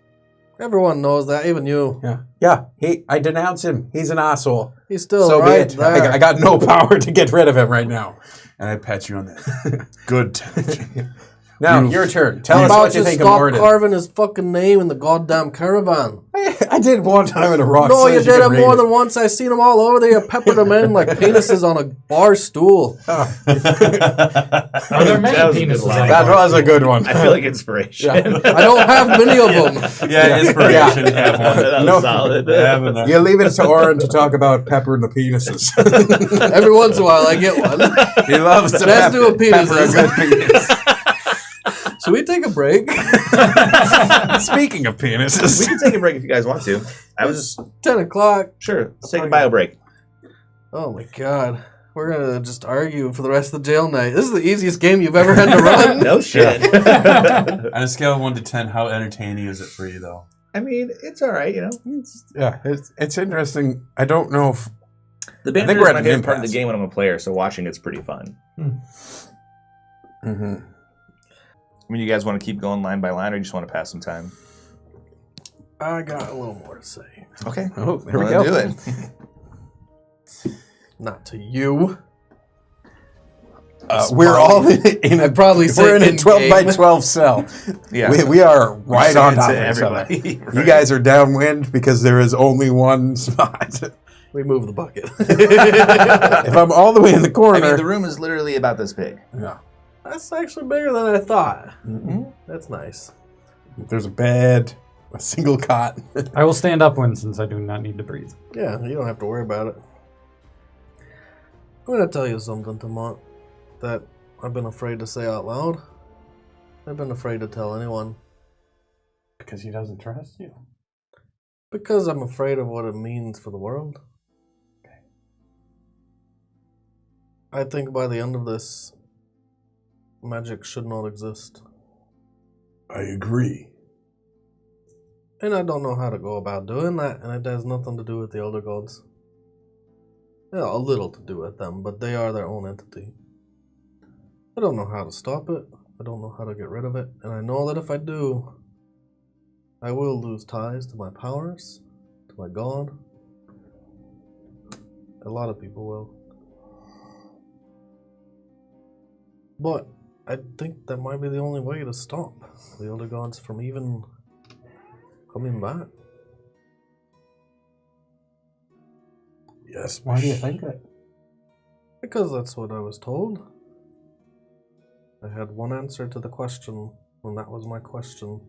Everyone knows that, even you. Yeah. I denounce him. He's an asshole. He's still So right be it. there. I got no power to get rid of him right now. And I pat you on the Good, Temujin. Now, You- your turn. Tell How us about what you just think of stop Morden. carving his fucking name in the goddamn caravan? I did one time in a rock. No, so you that did could it read more than once. I seen them all over there. You peppered them in like penises on a bar stool. Are there many That was a good penises line. on That was a good one. I feel like inspiration. I don't have many of them. Yeah, inspiration. Have one. That was No. solid. Have enough. You leave it to Oren to talk about pepper and the penises. Every once in a while, I get one. He loves to Let's do a pepper a good penis. Should we take a break? Speaking of We penises. can take a break if you guys want to. I was 10 o'clock. sure. Let's take a bio break. Oh my god. We're gonna just argue for the rest of the jail night. This is the easiest game you've ever had to run. No shit. On a scale of 1 to 10, how entertaining is it for you, though? I mean, it's all right, you know. Yeah, it's interesting. I don't know if The think banter we're is at my an favorite part of the impasse. game when I'm a player, so watching it's pretty fun. Mm-hmm. I mean, you guys want to keep going line by line, or you just want to pass some time? I got a little more to say. Okay. Oh, there we Well, go. do it. Not to you. We're all in a I'd probably say we're in a in 12 by game. 12 cell. Yeah. We are right saying on to top of each everybody. other. You guys are downwind because there is only one spot. We move the bucket. If I'm all the way in the I corner, mean, the room is literally about this big. yeah, That's actually bigger than I thought. That's nice. there's a bed, a single cot. I will stand upwind since I do not need to breathe. Yeah, you don't have to worry about it. I'm gonna tell you something, Tamont, that I've been afraid to say out loud. I've been afraid to tell anyone. Because he doesn't trust you. Because I'm afraid of what it means for the world. I think by the end of this, magic should not exist. I agree. And I don't know how to go about doing that, and it has nothing to do with the Elder Gods. Yeah, a little to do with them, but they are their own entity. I don't know how to stop it. I don't know how to get rid of it, and I know that if I do, I will lose ties to my powers, to my god. A lot of people will. But I think that might be the only way to stop the Elder Gods from even coming back. Yes. Why do you think that? Because that's what I was told. I had one answer to the question, and that was my question.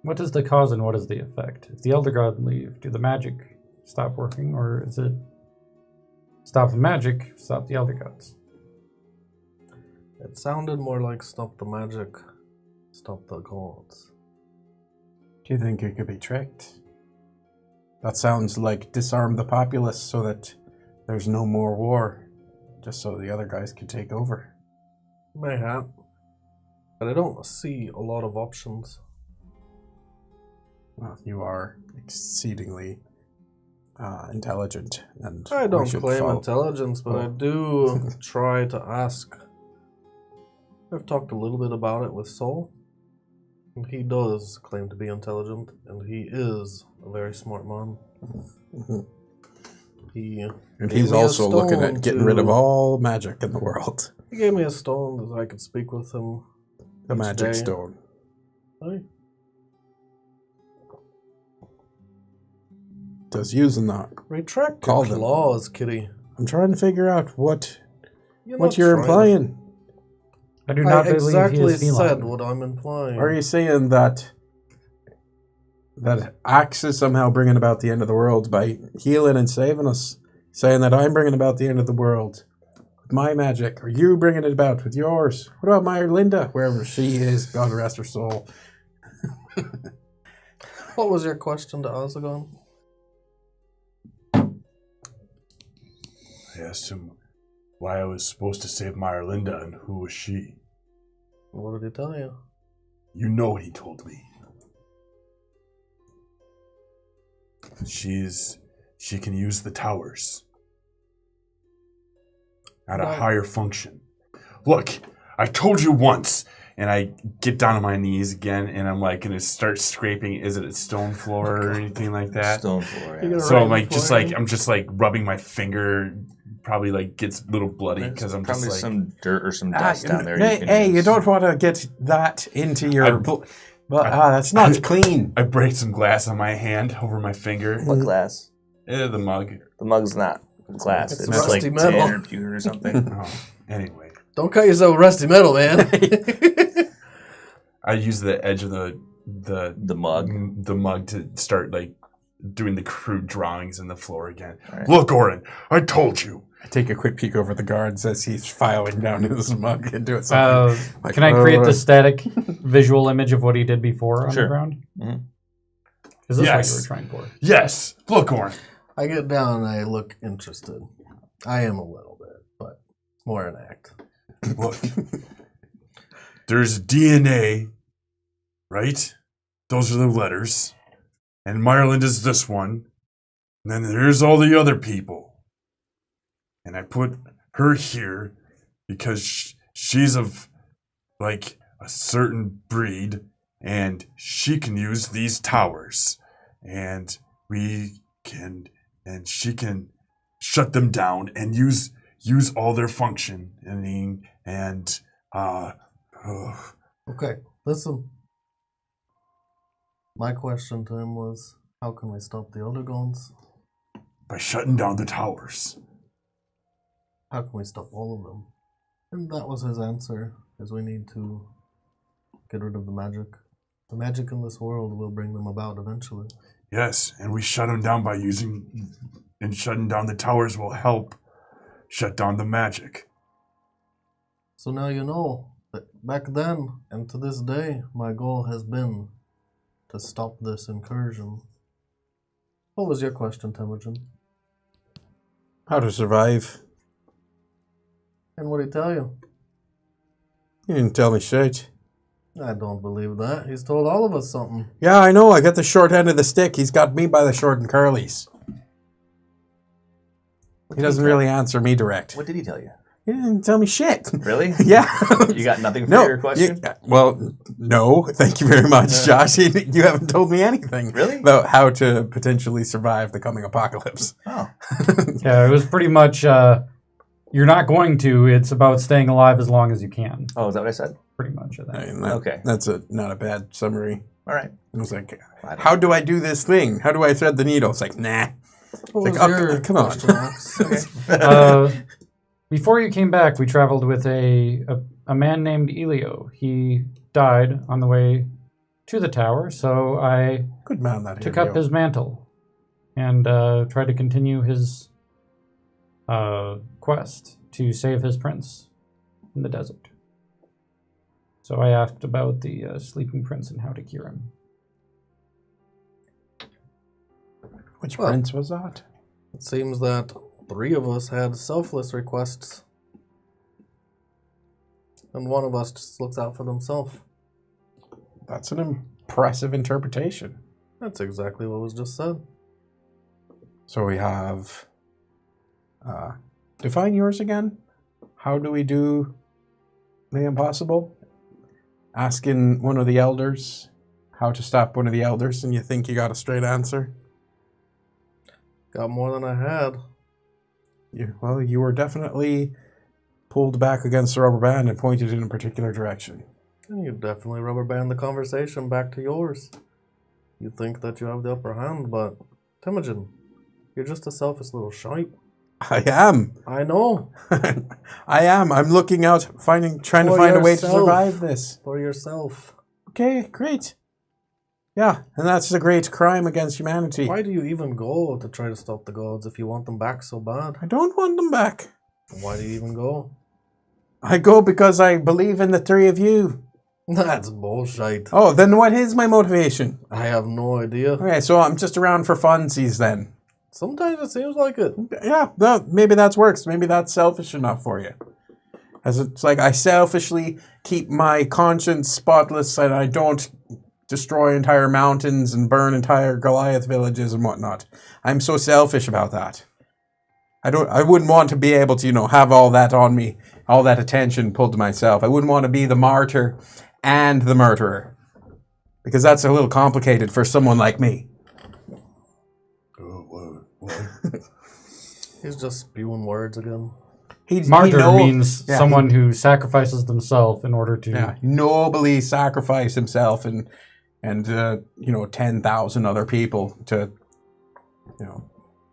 What is the cause and what is the effect? If the Elder God leave, do the magic stop working, or is it stop the magic, stop the Elder Gods? It sounded more like stop the magic, stop the gods. Do you think it could be tricked? That sounds like disarm the populace so that there's no more war, just so the other guys can take over. Mayhap. But I don't see a lot of options. Well, you are exceedingly intelligent, and I we don't should claim follow- intelligence, but I do try to ask. I've talked a little bit about it with Sol, and he does claim to be intelligent, and he is a very smart man. Mhm. He And gave he's me a also looking stone at getting rid of to- all magic in the world. He gave me a stone that I could speak with him. The each magic day. stone. Aye. Does using that. Retract Call your them. claws, kitty. I'm trying to figure out what You're you're not trying to- implying. I do I not believe exactly he is feline. said what I'm implying. Are you saying that Axe is somehow bringing about the end of the world by healing and saving us? Saying that I'm bringing about the end of the world with my magic? Are you bringing it about with yours? What about my Linda, wherever she is? God rest her soul. What was your question to Ozagon? I asked him why I was supposed to save Myrlinda and who was she. What did he tell you? You know what he told me. She can use the towers at a Right. higher function. Look, I told you once, and I get down on my knees again, and I'm like gonna start scraping. Is it a stone floor or anything like that? Stone floor. You Yeah. gonna So write I'm like the just floor like in? I'm just like rubbing my finger. Probably like gets a little bloody There's because I'm probably just like some dirt or some dust down there. Hey, you use. don't want to get that into your... I- that's not clean. I break some glass on my hand over my finger. What glass? The mug. The mug's not glass. It's It's, rusty like metal. tin or pewter or something. Oh, anyway, Don't cut yourself with rusty metal, man. I use the edge of the mug to start like doing the crude drawings in the floor again. Right. Look, Oren, I told you. I take a quick peek over the guards as he's filing down his mug and doing something. Like, Can I create the static visual image of what he did before on Sure. the ground? Mhm. Is this Yes. what you were trying for? Yes, look, Oren. I get down and I look interested. I am a little bit, but more an act. Look, there's DNA, right? Those are the letters, and Myrland is this one. And then there's all the other people. And I put her here because she's of like a certain breed and she can use these towers and she can shut them down and use all their functioning and Okay, listen. My question to him was, how can we stop the Elder Gods? by shutting down the towers. How can we stop all of them? And that was his answer, is we need to get rid of the magic. The magic in this world will bring them about eventually. Yes, and we shut them down by shutting down the towers will help shut down the magic. So now you know that back then and to this day, my goal has been to stop this incursion. What was your question, Temujin? How to survive. And what did he tell you? You didn't tell me shit. I don't believe that. He's told all of us something. Yeah, I know. I got the short end of the stick. He's got me by the short and curlies. He doesn't really answer me direct. What did he tell you? He didn't tell me shit. Really? Yeah. You got nothing for No. your question? Well, no. Thank you very much, Josh. You haven't told me anything. Really? About how to potentially survive the coming apocalypse. Oh. Yeah, it was pretty much you're not going to. It's about staying alive as long as you can. Oh, is that what I said? Pretty much. I I think. mean, Okay. That's not a bad summary. All right. It was like, I don't how do I do this thing? How do I thread the needle? It's like, nah. What It's was like, your okay, come on. question, Max? Before you came back, we traveled with a man named Elio. He died on the way to the tower, so I Good man, that took Helio. up his mantle and tried to continue his quest to save his prince in the desert. So I asked about the sleeping prince and how to cure him. Which Well, prince was that? It seems that 3 of us had selfless requests. And one of us just looks out for themselves. That's an impressive interpretation. That's exactly what was just said. So we have... define yours again. How do we do the impossible? Asking one of the elders how to stop one of the elders, and you think you got a straight answer? Got more than I had. Well, you were definitely pulled back against the rubber band and pointed in a particular direction. And you definitely rubber band the conversation back to yours. You think that you have the upper hand, but Temujin, you're just a selfish little shite. I am. I know. I am. I'm looking out, trying to For find a way to yourself. survive this. For yourself. Okay, great. Yeah, and that's a great crime against humanity. Why do you even go to try to stop the gods if you want them back so bad? I don't want them back. Why do you even go? I go because I believe in the 3 of you. That's bullshit. Oh, then what is my motivation? I have no idea. Okay, so I'm just around for funsies then. Sometimes it seems like it. Yeah, no, maybe that works. Maybe that's selfish enough for you. As it's like I selfishly keep my conscience spotless and I don't destroy entire mountains and burn entire Goliath villages and whatnot. I'm so selfish about that. I wouldn't want to be able to, have all that on me, all that attention pulled to myself. I wouldn't want to be the martyr and the murderer. Because that's a little complicated for someone like me. He's just spewing words again. Martyr means someone who sacrifices themselves in order to... nobly sacrifice himself and 10,000 other people to,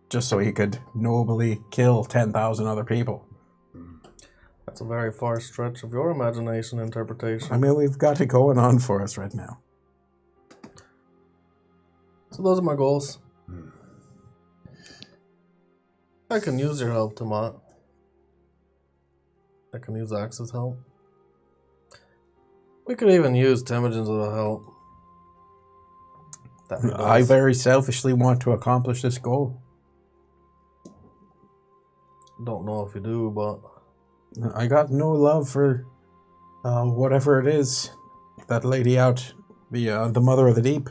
just so he could nobly kill 10,000 other people. That's a very far stretch of your imagination interpretation. I mean, we've got it going on for us right now. So those are my goals. I can use your help, Tomat. I can use Axe's help. We could even use Temujin's help. I very selfishly want to accomplish this goal. Don't know if you do, but I got no love for whatever it is. That lady out, the mother of the deep.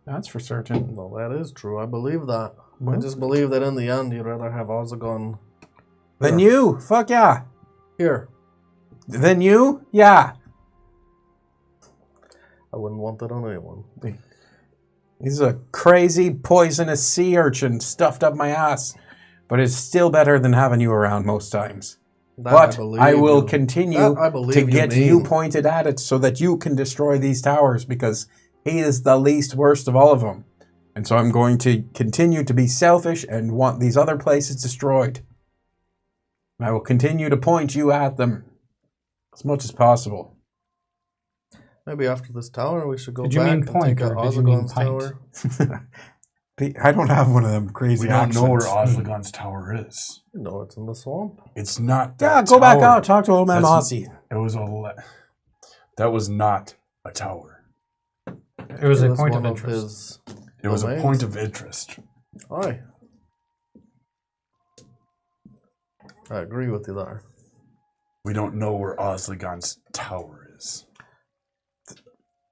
That's for certain. well, that is true. I believe that. Well, I just believe that in the end, you'd rather have Ozagon then you, fuck yeah. here. Then you, yeah. I wouldn't want that on anyone. He's a crazy, poisonous sea urchin stuffed up my ass. But it's still better than having you around most times. That But I believe will you. continue That I believe to you get mean. you pointed at it so that you can destroy these towers because he is the least worst of all of them. And so I'm going to continue to be selfish and want these other places destroyed. And I will continue to point you at them as much as possible. Maybe after this tower, we should go Did you back mean and point take out or did you mean Ozagon's pint? tower. I don't have one of them crazy We don't know where accents. Osligon's tower is. You know, it's in the swamp. It's not. Yeah, that go back tower. out, talk to old man That's- Aussie. It was that was not a tower. It was a That's point one of interest. his It was a domains. point of interest. Aye. I agree with you there. We don't know where Osligon's tower is.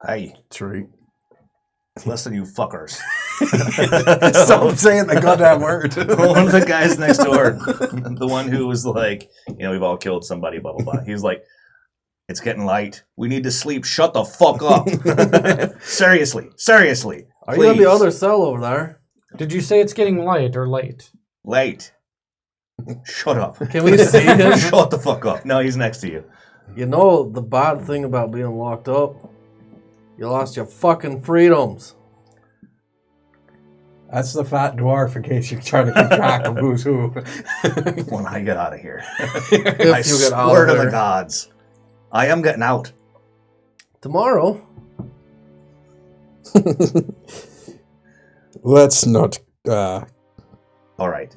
Hey, That's right. listen, you fuckers. Stop saying the goddamn word. One of the guys next door, the one who was like, we've all killed somebody, blah, blah, blah. He was like, it's getting light. We need to sleep. Shut the fuck up. Seriously. Are you in the other cell over there? Did you say it's getting light or late? Late. Shut up. Can we see him? Shut the fuck up. No, he's next to you. You know the bad thing about being locked up? You lost your fucking freedoms. That's the fat dwarf in case you're trying to keep track of who's who. When I get out of here. If I you get out swear of to the here. gods. I am getting out. Tomorrow. Let's not. All right.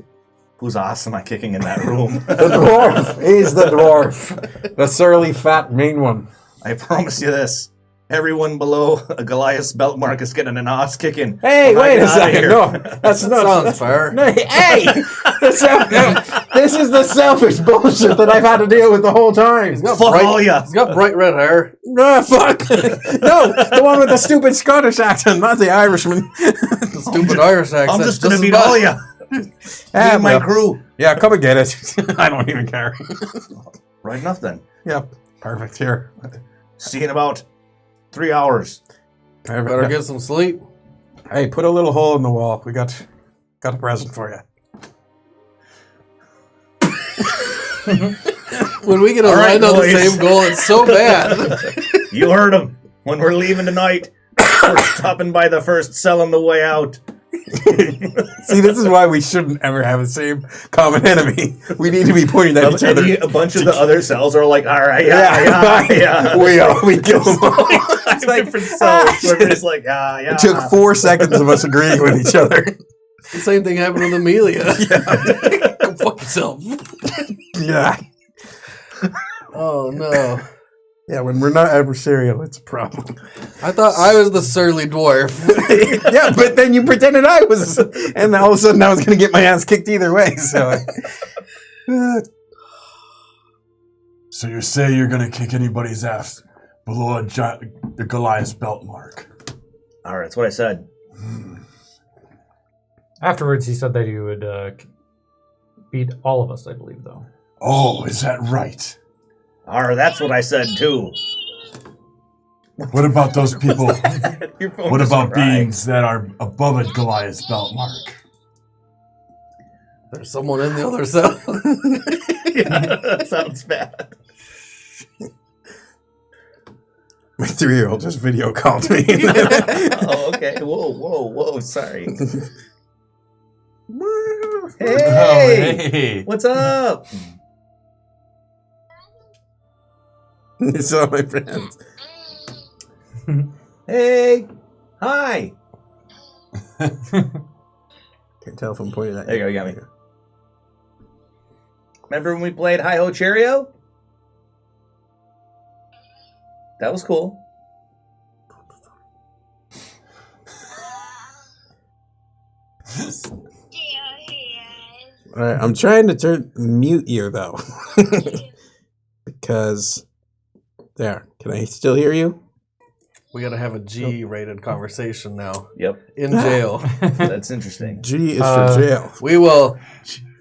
Whose ass am I kicking in that room? The dwarf. He's the dwarf. The surly, fat, mean one. I promise you this. Everyone below a Goliath's belt mark is getting an ass kicking. Hey, when I wait get a out of second. here. No, that's not. Sounds fair. No, hey! This is the selfish bullshit that I've had to deal with the whole time. Fuck all ya. He's got bright red hair. No, fuck. No, the one with the stupid Scottish accent, not the Irishman. Stupid Irish accent. I'm just going to as beat bad. all ya. Ah, Me and my well. crew. Yeah, come and get it. I don't even care. Right enough then. Yep, perfect. Here. See you in about 3 hours. Perfect. Better get some sleep. Hey, put a little hole in the wall. We got a present for you. When we get All right, aligned on the boys. same goal, it's so bad. You heard him. When we're leaving tonight, we're stopping by the first cell on the way out. See, this is why we shouldn't ever have the same common enemy. We need to be pointing at each other. A bunch of the other cells are like, all right, yeah. We kill them all. It's like different cells. We're just like, yeah. It took 4 seconds of us agreeing with each other. The same thing happened with Amelia. Go fuck yourself. Yeah. Oh no. Yeah, when we're not adversarial, it's a problem. I thought I was the surly dwarf. Yeah, but then you pretended I was, and all of a sudden I was going to get my ass kicked either way. So, So you say you're gonna kick anybody's ass below the Goliath's belt mark? All right, that's what I said. Afterwards, he said that he would beat all of us, I believe, though. Oh, is that right? That's what I said too. What about those people? Your phone What just about went right. beings that are above a Goliath's belt mark? There's someone in the other cell. Yeah, that sounds bad. my 3-year-old just video called me. Oh, okay. Whoa. Sorry. Hey, Oh, hey. what's up? It's all my friends. Hey, hi. Can't tell if I'm pointing at There you go. You got me. Remember when we played Hi Ho Cheerio? That was cool. All right, I'm trying to mute you though, because there. Can I still hear you? We gotta have a G-rated conversation now. Yep. In jail. That's interesting. G is for jail. We will.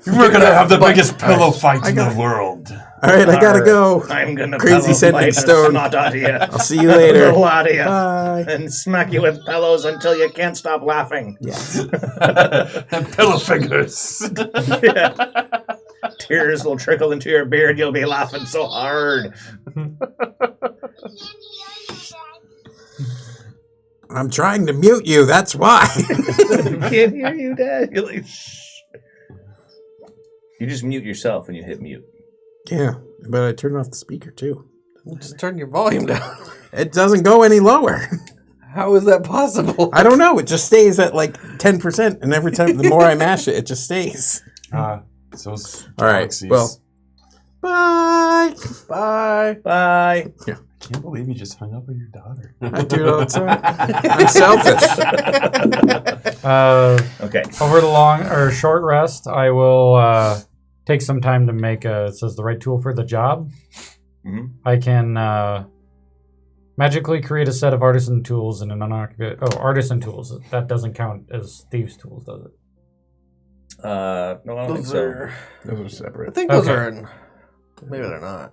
We're gonna have the biggest pillow fight in the world. All right, I gotta go. I'm gonna Crazy pillow sending fight the stone. snot out of you. I'll see you later. Little out of you. Bye. And smack you with pillows until you can't stop laughing. Yes. And pillow fingers. Tears will trickle into your beard. You'll be laughing so hard. I'm trying to mute you. That's why. Can't hear you, Dad. You're like, shh. You just mute yourself when you hit mute. Yeah, but I turned off the speaker too. Just turn your volume down. It doesn't go any lower. How is that possible? I don't know. It just stays at like 10%, and every time, the more I mash it, it just stays. So All right. galaxies. Well, bye. Bye. Bye. I can't believe you just hung up with your daughter. I do it all the time. I'm selfish. Okay. Over the long or short rest, I will take some time to make it says the right tool for the job. Mhm. I can Magically create a set of artisan tools in an unoccupied... Oh, artisan tools. That doesn't count as thieves' tools, does it? No, I don't think Those so. are. Those are I separate. think those Okay. are in. Maybe they're not.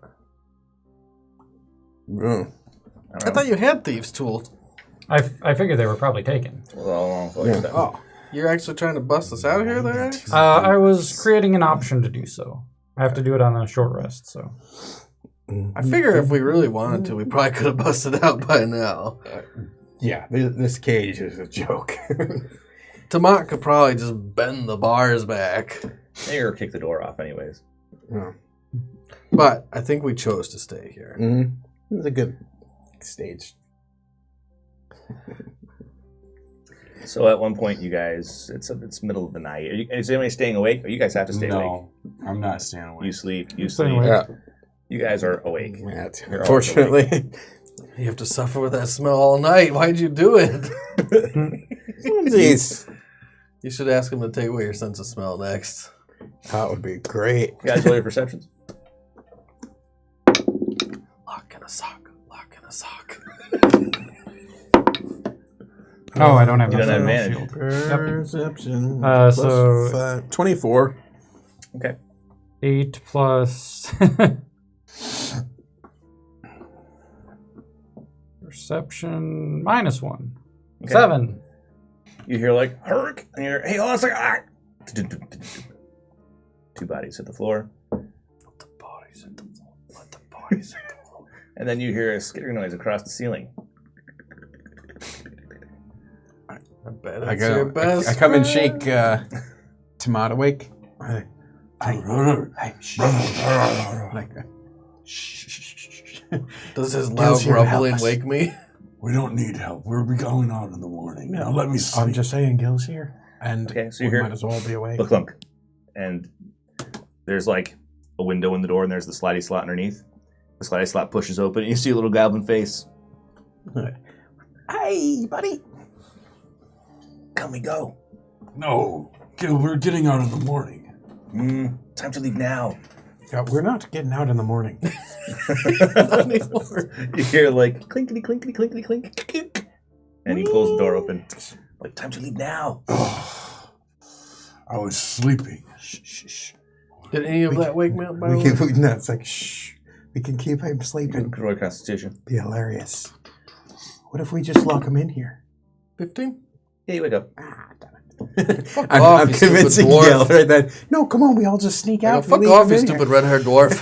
Oh. I thought you had thieves' tools. I figured they were probably taken. Well, Oh, you're actually trying to bust us out of here, there? I was creating an option to do so. I have to do it on a short rest, so... I figure if we really wanted to, we probably could have busted out by now. Yeah, this cage is a joke. Tamat could probably just bend the bars back. Or kick the door off, anyways. Oh. But I think we chose to stay here. Mm-hmm. It's a good stage. So at one point, you guys, it's middle of the night. Is anybody staying awake? Or you guys have to stay awake. No, I'm not staying awake. You sleep. You staying sleep. awake. Yeah. You guys are awake. Matt, You're all unfortunately. You have to suffer with that smell all night. Why'd you do it? Jeez. You should ask him to take away your sense of smell next. That would be great. You guys roll your perceptions. Lock in a sock. Lock in a sock. Oh, I don't have You don't have that. advantage. Perception. So- plus 24. Okay. 8 plus... Perception minus 1. Okay. 7. You hear like Herc, and you're hey, hold on a second. Ah! Two bodies hit the floor, Let the bodies hit the floor. Let the bodies hit the floor. and then you hear a skittering noise across the ceiling. I bet I it's your go. best I come and friend. shake Tomato awake. Like, Does his Gil's loud here to help grumbling us. wake me? We don't need help. We'll be going out in the morning. Now let me sleep. I'm just saying, Gil's here, and Okay, so we you hear might as well be awake. the clunk, and there's like a window in the door, and there's the slidey slot underneath. The slidey slot pushes open, and you see a little goblin face. Hey, buddy. Come, we go. No, Gil, we're getting out in the morning. Time to leave now. Yeah, we're not getting out in the morning. Not anymore. You hear like clinkety clinkety clinkety clink, clink, and he pulls the door open. Like time to leave now. I was sleeping. Did any of that wake me up by the We way? can, no, it's like, shh. We can keep him sleeping. Roll Constitution. Be hilarious. What if we just lock him in here? 15? Yeah, you wake up. Fuck I'm, off, I'm you stupid convincing dwarf. Gil right then. No, come on, we all just sneak I go, out. fuck and leave off, him you in stupid here." red-haired dwarf.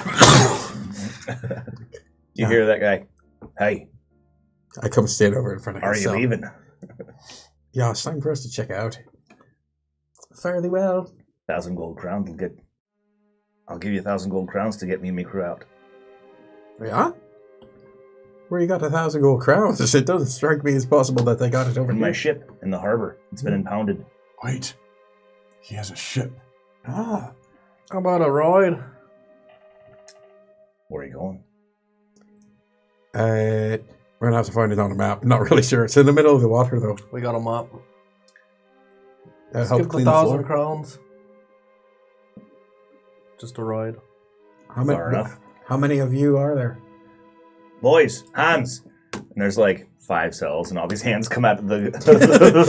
You hear that guy? Hey, I come stand over in front of him. are you leaving? Yeah, it's time for us to check out. Fairly well. 1,000 gold crowns will get. I'll give you 1,000 gold crowns to get me and my crew out. Yeah? Where you got 1,000 gold crowns? It doesn't strike me as possible that they got it over In my here. ship in the harbor. It's been impounded. Wait, he has a ship. Ah. How about a ride? Where are you going? We're gonna have to find it on a map. Not really sure. It's in the middle of the water, though. We got a mop. Help Skip the clean the 1,000 floor. crowns. Just a ride. Far enough. How many of you are there? Boys, hands! And there's like 5 cells, and all these hands come out of the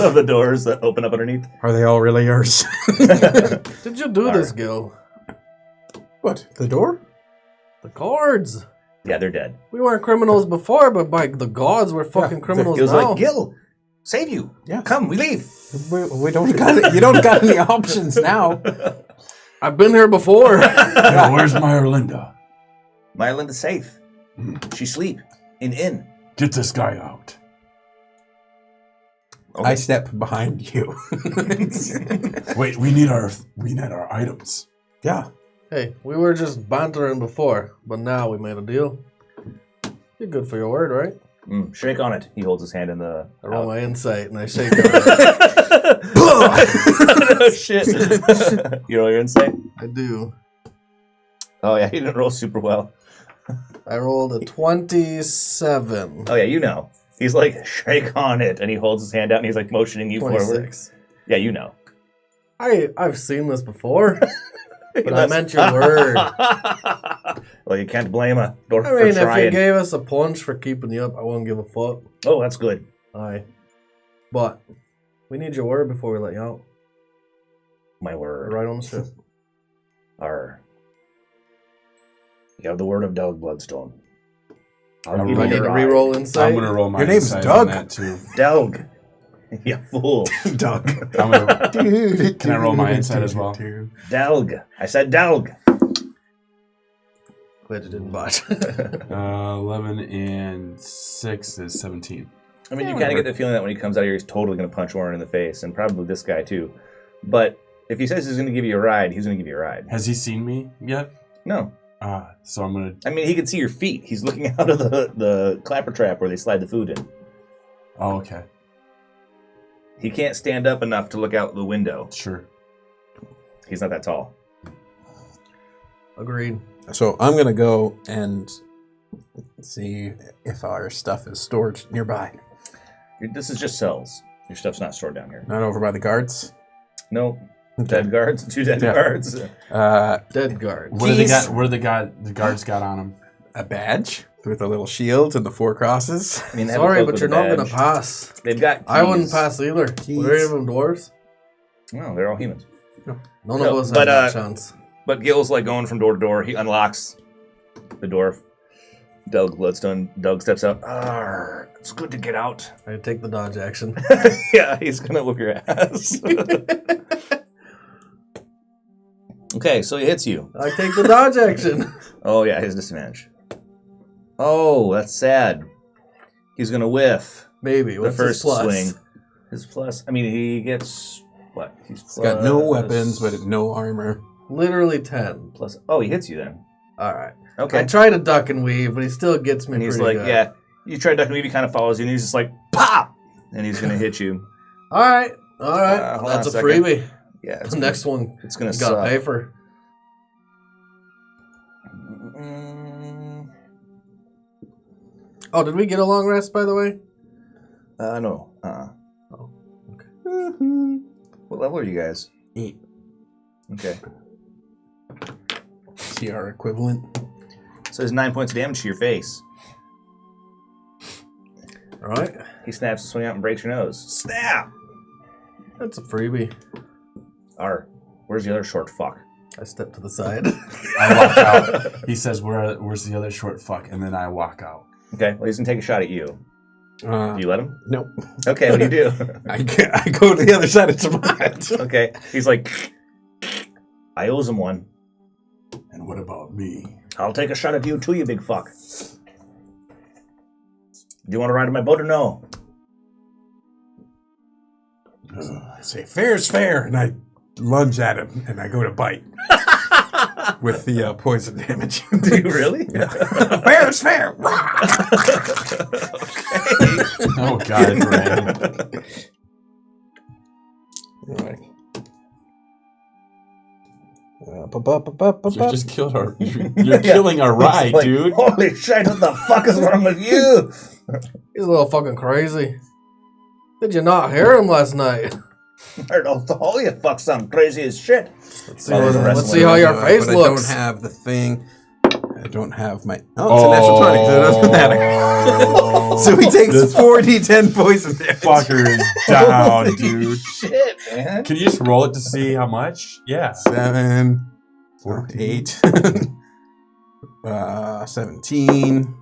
of the doors that open up underneath. Are they all really yours? Did you do this, Gil? What? The door? The cards. Yeah, they're dead. We weren't criminals before, but by the gods, we're fucking criminals He was now. like, Gil, save you. Yeah. Come, we leave. We don't got. You don't got any options now. I've been here before. Gil, where's my Erlinda? Mylinda's safe. She sleep in inn. Get this guy out. Okay. I step behind you. Wait, we need our items. Yeah. Hey, we were just bantering before, but now we made a deal. You're good for your word, right? Shake on it. He holds his hand in the. I roll my insight and I shake it. Oh shit! You roll your insight. I do. Oh yeah, he didn't roll super well. I rolled a 27. Oh yeah, you know. He's like shake on it, and he holds his hand out, and he's like motioning you forward. 26. Yeah, you know. I've seen this before. But I meant your word. Well, you can't blame a dwarf I for mean, if you trying. gave us a punch for keeping you up, I wouldn't give a fuck. Oh, that's good. Aye. But we need your word before we let you out. My We're word. right on the ship. Arr. You have the word of Doug Bloodstone. I'll I'm give Do I you need your to eye. re-roll insight? I'm gonna roll my Your name's insight Doug? on that too. Doug. You fool. Doug. I'm gonna, can I roll my insight as well? Doug. I said Doug. Glad you didn't botch. 11 and 6 is 17. I mean, you kind of get the feeling that when he comes out here, he's totally going to punch Warren in the face, and probably this guy too. But if he says he's going to give you a ride, he's going to give you a ride. Has he seen me yet? No. So I'm gonna. I mean, he can see your feet. He's looking out of the clapper trap where they slide the food in. Oh, okay. He can't stand up enough to look out the window. Sure. He's not that tall. Agreed. So I'm gonna go and see if our stuff is stored nearby. This is just cells. Your stuff's not stored down here. Not over by the guards. No. Dead guards. 2 dead Yeah. guards. Dead guard. What do they got? What do the guards got on him? A badge with a little shield and the 4 crosses. I mean, they have a Sorry, cloak but with you're a not going badge. to pass. They've got keys. I wouldn't pass either. Keys. Were any of them dwarves? No, they're all humans. None No, of us but, have that chance. But Gil's like going from door to door. He unlocks the dwarf. Doug Bloodstone. Doug steps out. Arr, it's good to get out. I take the dodge action. Yeah, he's gonna whoop your ass. Okay, so he hits you. I take the dodge action. Oh yeah, his disadvantage. Oh, that's sad. He's gonna whiff Maybe. the What's first his plus? swing. His plus. I mean, he gets what? He's Got no weapons, but no armor. Literally 10. plus. Oh, he hits you then. All right. Okay. I try to duck and weave, but he still gets me And he's pretty like, good. yeah. You try to duck and weave, he kind of follows you, and he's just like, pop! And he's gonna hit you. All right. All right. Hold on That's a a second. freebie. Yeah. The next one, It's gonna you got to suck. pay for. Oh, did we get a long rest, by the way? No. Oh, okay. What level are you guys? 8. Okay. See our equivalent. So there's 9 points of damage to your face. All right. He snaps the swing out and breaks your nose. Snap! That's a freebie. Where's the other short fuck? I step to the side. I walk out. He says, "Where's the other short fuck?" And then I walk out. Okay, well, he's gonna take a shot at you. Do you let him? Nope. Okay, what do you do? I go to the other side of Tomat. Okay, he's like, I owes him one. And what about me? I'll take a shot at you too, you big fuck. Do you want to ride on my boat or no? I say, fair's fair. And I lunge at him and I go to bite. With the poison damage. Do you really? Fair is fair. Oh God, Brandon. Right. You just killed our. You're killing our ride, Like, dude. Holy shit! What the fuck is wrong with you? He's a little fucking crazy. Did you not hear him last night? Oh, you fuck some crazy as shit. Let's see, Well, the rest let's of see them how do your face but looks. I don't have the thing. I don't have my. Oh, it's a natural 20, so it doesn't matter. So he takes 4d10 poison damage. Fucker is down, dude. Shit, man. Can you just roll it to see how much? Yeah. 7, 8, 17,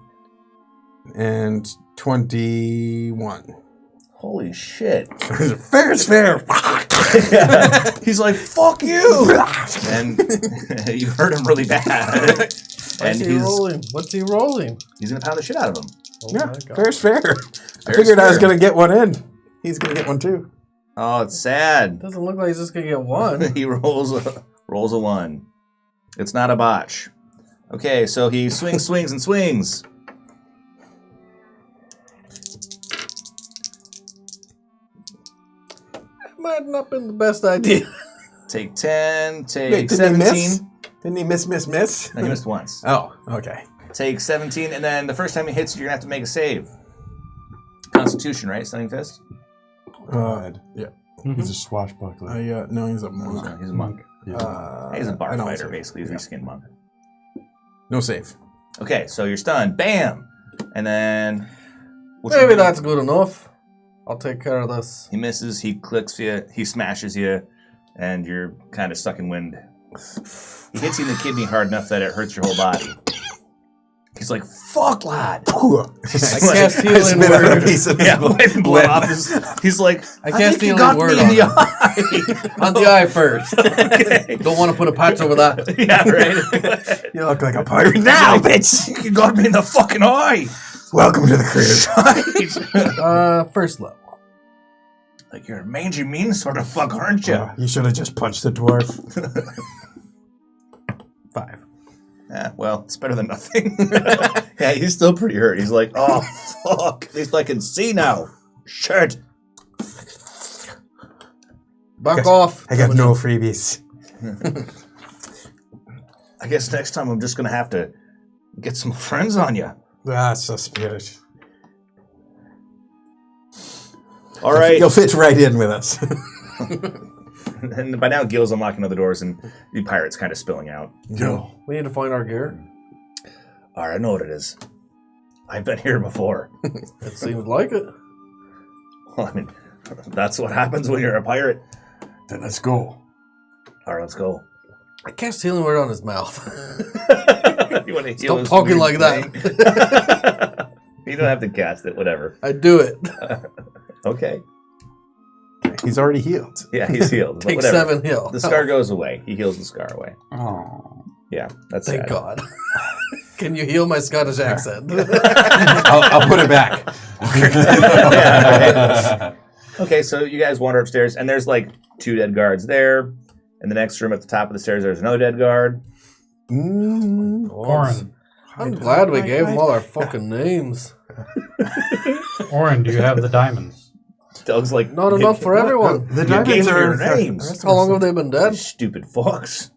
and 21. Holy shit. Fair is fair. He's like, fuck you. And you hurt him really bad. And What's he rolling? What's he rolling? he's going to pound the shit out of him. Oh Yeah, my God. fair is fair. I Fair figured is I was fair. going to get one in. He's going to get one too. Oh, it's sad. Doesn't look like he's just gonna get one. He rolls a 1. It's not a botch. Okay, so he swings and swings. Might not been the best idea. Take 10, take Wait, didn't he 17. miss? Didn't he miss? No, he missed once. Oh, okay. Take 17, and then the first time he hits you, you're going to have to make a save. Constitution, right? Stunning Fist? Yeah. He's a swashbuckler. No, he's a monk. He's a monk. He's a bar I know fighter, save. basically. He's Yeah. a skin monk. No save. Okay, so you're stunned. Bam! And then... what you Maybe do- that's good enough. I'll take care of this. He misses, he clicks you, he smashes you, and you're kind of sucking wind. He hits you in the kidney hard enough that it hurts your whole body. He's like, fuck, lad! I Like- cast I healing spit out a word. piece of his Yeah, wiping blood off his... He's like, I cast think you healing got word me in on the him. eye! On the eye first. Okay. Don't want to put a patch over that. Yeah, right? You look like a pirate now, bitch. You got me in the fucking eye! Welcome to the crib. First level. Like, you're a mangy, mean sort of fuck, aren't you? You should have just punched the dwarf. 5. Yeah, well, it's better than nothing. Yeah, he's still pretty hurt. He's like, oh, fuck. At least I can see now. Shit. Back off. I got no freebies. I guess next time I'm just going to have to get some friends on you. That's the spirit. All right. You'll fit right in with us. And by now, Gil's unlocking other doors, and the pirate's kind of spilling out. Gil, We need to find our gear. All right, I know what it is. I've been here before. It seems like it. Well, I mean, that's what happens when you're a pirate. then let's go. All right, let's go. I cast healing word on his mouth. You want to Stop talking like that. You don't have to cast it, whatever. I do it. Okay. He's already healed. Yeah, he's healed. but Take whatever. 7 heal. The scar goes away. He heals the scar away. Oh. Yeah, that's Thank sad. God. Can you heal my Scottish accent? I'll put it back. Okay, so you guys wander upstairs, and there's like 2 dead guards there. In the next room at the top of the stairs, there's another dead guard. Oren. I'm glad we gave them all our fucking names. Oren, do you have the diamonds? Doug's like, Not enough for everyone. The You diamonds gave them are your names. How long have they been You dead? stupid fox.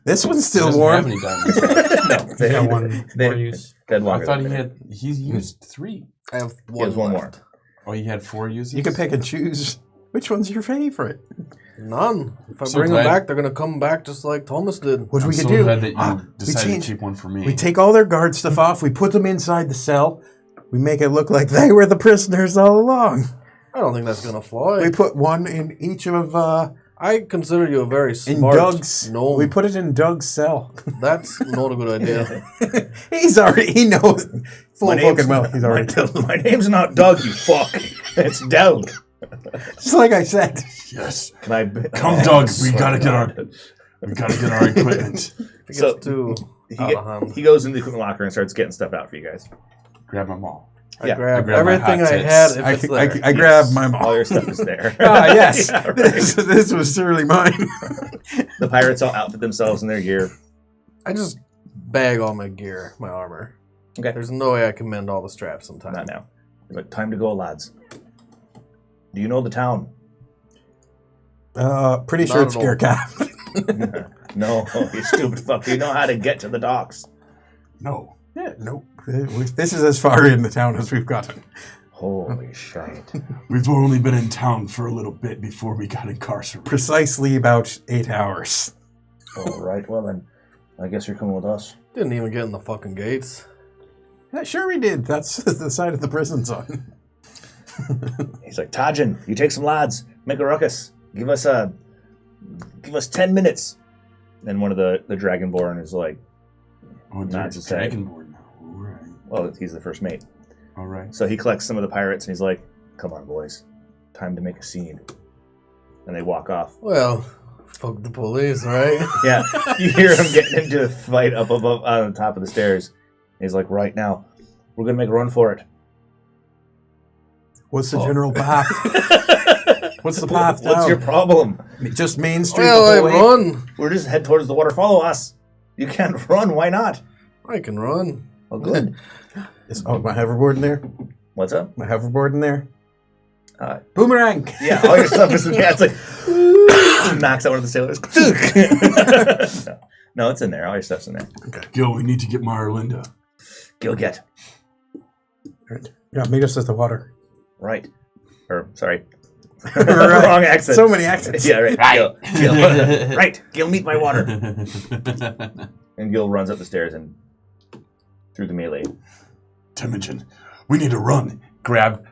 This one's still Doesn't warm. have any diamonds. No, He's got one they- more use. dead I longer. thought than he a had. He's used 3. I have He one. has one left. more. Oh, he had 4 uses. You can pick and choose. Which one's your favorite? None. If I So bring glad- them back, they're going to come back just like Thomas did. What I'm we could so do? glad that you we decided change- to keep one for me. We take all their guard stuff off. We put them inside the cell. We make it look like they were the prisoners all along. I don't think that's going to fly. We put one in each of I consider you a very in smart Doug's. gnome. We put it in Doug's cell. That's not a good idea. He knows full fucking well. He's already my name's not Doug, you fuck. It's Doug. just like I said. Yes. Can I Come, Doug. We gotta get our equipment. If it So, gets too he, out of hand. he goes into the equipment locker and starts getting stuff out for you guys. Grab them all. I yeah, grab I grab my everything hot I tits. had if I, it's there. I grabbed my All your stuff is there. yes. Yeah, right. this was surely mine. The pirates all outfit themselves in their gear. I just bag all my gear, my armor. Okay. There's no way I can mend all the straps in time. Not now. He's like, time to go, lads. Do you know the town? Pretty Not sure it's at all. Scare Cap. No, you stupid fuck. Do you know how to get to the docks? No. Yeah, nope. This is as far in the town as we've gotten. Holy shit. We've only been in town for a little bit before we got incarcerated. Precisely about 8 hours. All right, well then, I guess you're coming with us. Didn't even get in the fucking gates. Yeah, sure we did. That's the side of the prison's on. He's like, Tajin, you take some lads, make a ruckus. Give us 10 minutes. Then one of the Dragonborn is like, Oh, Not there's to a say. Dragonborn now. All right. well, he's the first mate. All right. So he collects some of the pirates and he's like, come on, boys. Time to make a scene. And they walk off. Well, fuck the police, right? Yeah, you hear him getting into a fight up above on the top of the stairs. He's like, right now, we're going to make a run for it. What's the general path? What's the path What's down? your problem? Just Main Street Well, the I whole way? run. We're just head towards the water. Follow us. You can't run. Why not? I can run. Well, good. My hoverboard in there? What's up? My hoverboard in there? Uh, Boomerang! Yeah, all your stuff is in there. It's like, knocks out one of the sailors. No, it's in there. All your stuff's in there. Gil, we need to get Linda. Gil, get. Yeah, meet us at the water. Right. Or, sorry. Wrong accent. So many accents. Yeah, right. Gil. Right. Gil, meet my water. And Gil runs up the stairs and through the melee. Temujin, we need to run. Grab,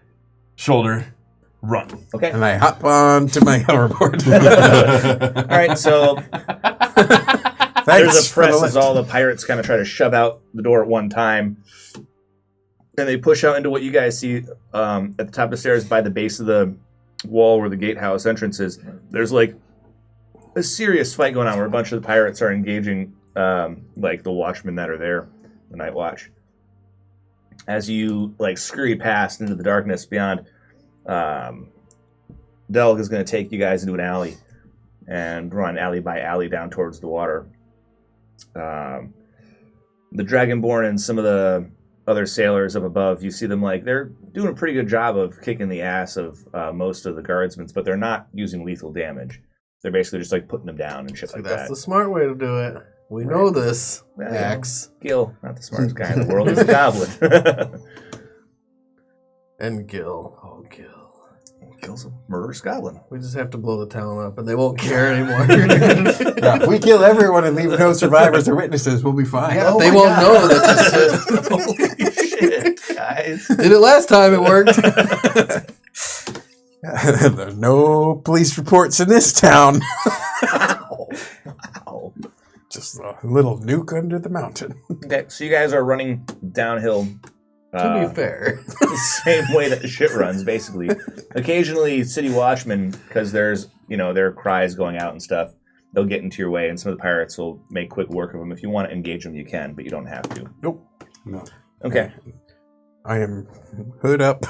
shoulder, run. Okay. And I hop onto my hoverboard. All right, so there's a press as all the pirates kind of try to shove out the door at one time. And they push out into what you guys see at the top of the stairs by the base of the wall where the gatehouse entrance is. There's like a serious fight going on where a bunch of the pirates are engaging like the watchmen that are there, the night watch. As you like scurry past into the darkness beyond, Delg is going to take you guys into an alley and run alley by alley down towards the water. The Dragonborn and some of the other sailors up above, you see them like they're doing a pretty good job of kicking the ass of most of the guardsmen, but they're not using lethal damage. They're basically just like putting them down and shit like That's that. the smart way to do it. We know this. Yeah, Axe. Gil, not the smartest guy in the world. He's a goblin. And Gil. Oh, Gil. Gil's a murderous goblin. We just have to blow the town up and they won't care anymore. Yeah, if we kill everyone and leave no survivors or witnesses, we'll be fine. Yeah, they won't know that you said. Holy shit, guys. Did it last time, it worked. There's no police reports in this town. Wow. Wow. Just a little nuke under the mountain. Okay, so you guys are running downhill. To be fair. The same way that the shit runs, basically. Occasionally, city watchmen, because there's, their cries going out and stuff, they'll get into your way, and some of the pirates will make quick work of them. If you want to engage them, you can, but you don't have to. Nope. No. Okay. I am hood up,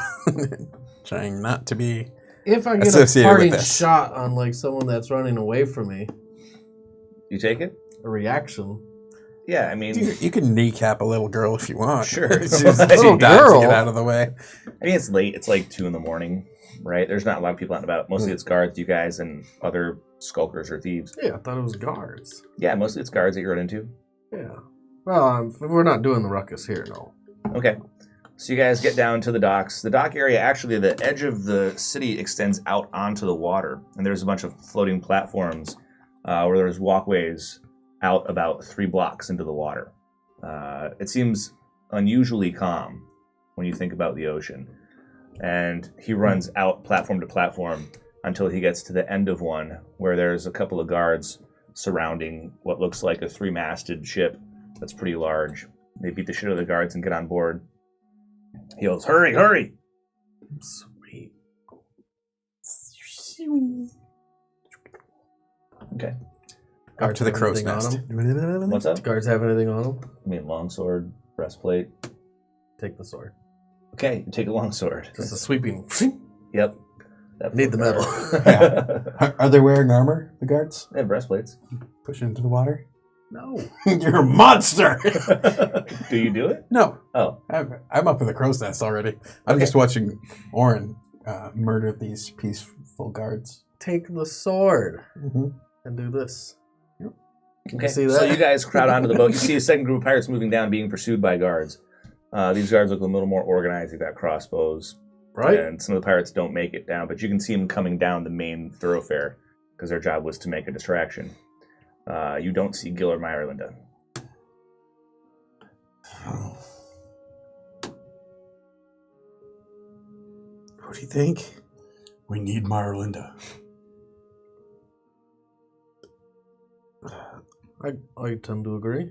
trying not to be. If I get a Associated with parting this. shot on like someone that's running away from me, You take it? a reaction. Yeah, I mean, You can kneecap a little girl if you want. Sure. She's Little dives to girl? get out of the way. it's late. It's like 2 a.m, right? There's not a lot of people out and about. Mostly it's guards, you guys, and other skulkers or thieves. Yeah, I thought it was guards. Yeah, mostly it's guards that you run into. Yeah. Well, we're not doing the ruckus here, no. Okay. So you guys get down to the docks. The dock area, actually, the edge of the city extends out onto the water. And there's a bunch of floating platforms where there's walkways out about 3 blocks into the water. It seems unusually calm when you think about the ocean. And he runs out platform to platform until he gets to the end of one where there's a couple of guards surrounding what looks like a 3-masted ship that's pretty large. They beat the shit out of the guards and get on board. He yells, "Hurry, hurry!" Sweet. Okay. Up to the have crow's anything on nest. 'em? What's up? Guards have anything on them? I mean, longsword, breastplate. Take the sword. Okay, you take a longsword. Just a sweeping. Yep. Need the metal. Are they wearing armor, the guards? They have breastplates. Push into the water? No. You're a monster! Do you do it? No. Oh. I'm up in the crow's nest already. I'm just watching Orin murder these peaceful guards. Take the sword Mm-hmm. and do this. Okay. see that? So you guys crowd onto the boat. You see a second group of pirates moving down, being pursued by guards. These guards look a little more organized. They've got crossbows. Right? And some of the pirates don't make it down, but you can see them coming down the main thoroughfare because their job was to make a distraction. You don't see Gil or Meyerlinda. What do you think? We need Meyerlinda. I tend to agree.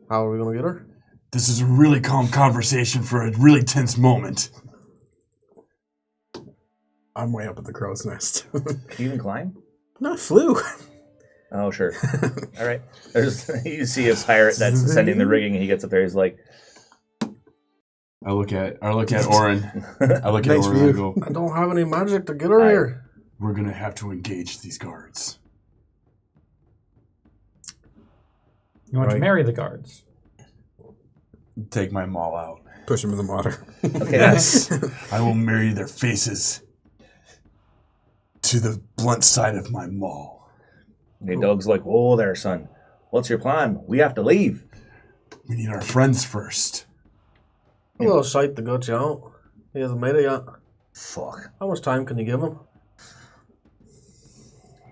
How are we going to get her? This is a really calm conversation for a really tense moment. I'm way up at the crow's nest. Can you even climb? Not flew. Oh, sure. All right. You see a pirate that's ascending the rigging, and he gets up there. He's like, I look at Orin. I look at Nice Orin and I view. go, I don't have any magic to get her here. We're gonna have to engage these guards. You want to Right. marry the guards. Take my maul out. Push him in the water. okay, Yes. I will marry their faces to the blunt side of my maul. Okay, Doug's like, whoa there, son. What's your plan? We have to leave. We need our friends first. A little shite to go out. He hasn't made it yet. Fuck. How much time can you give him?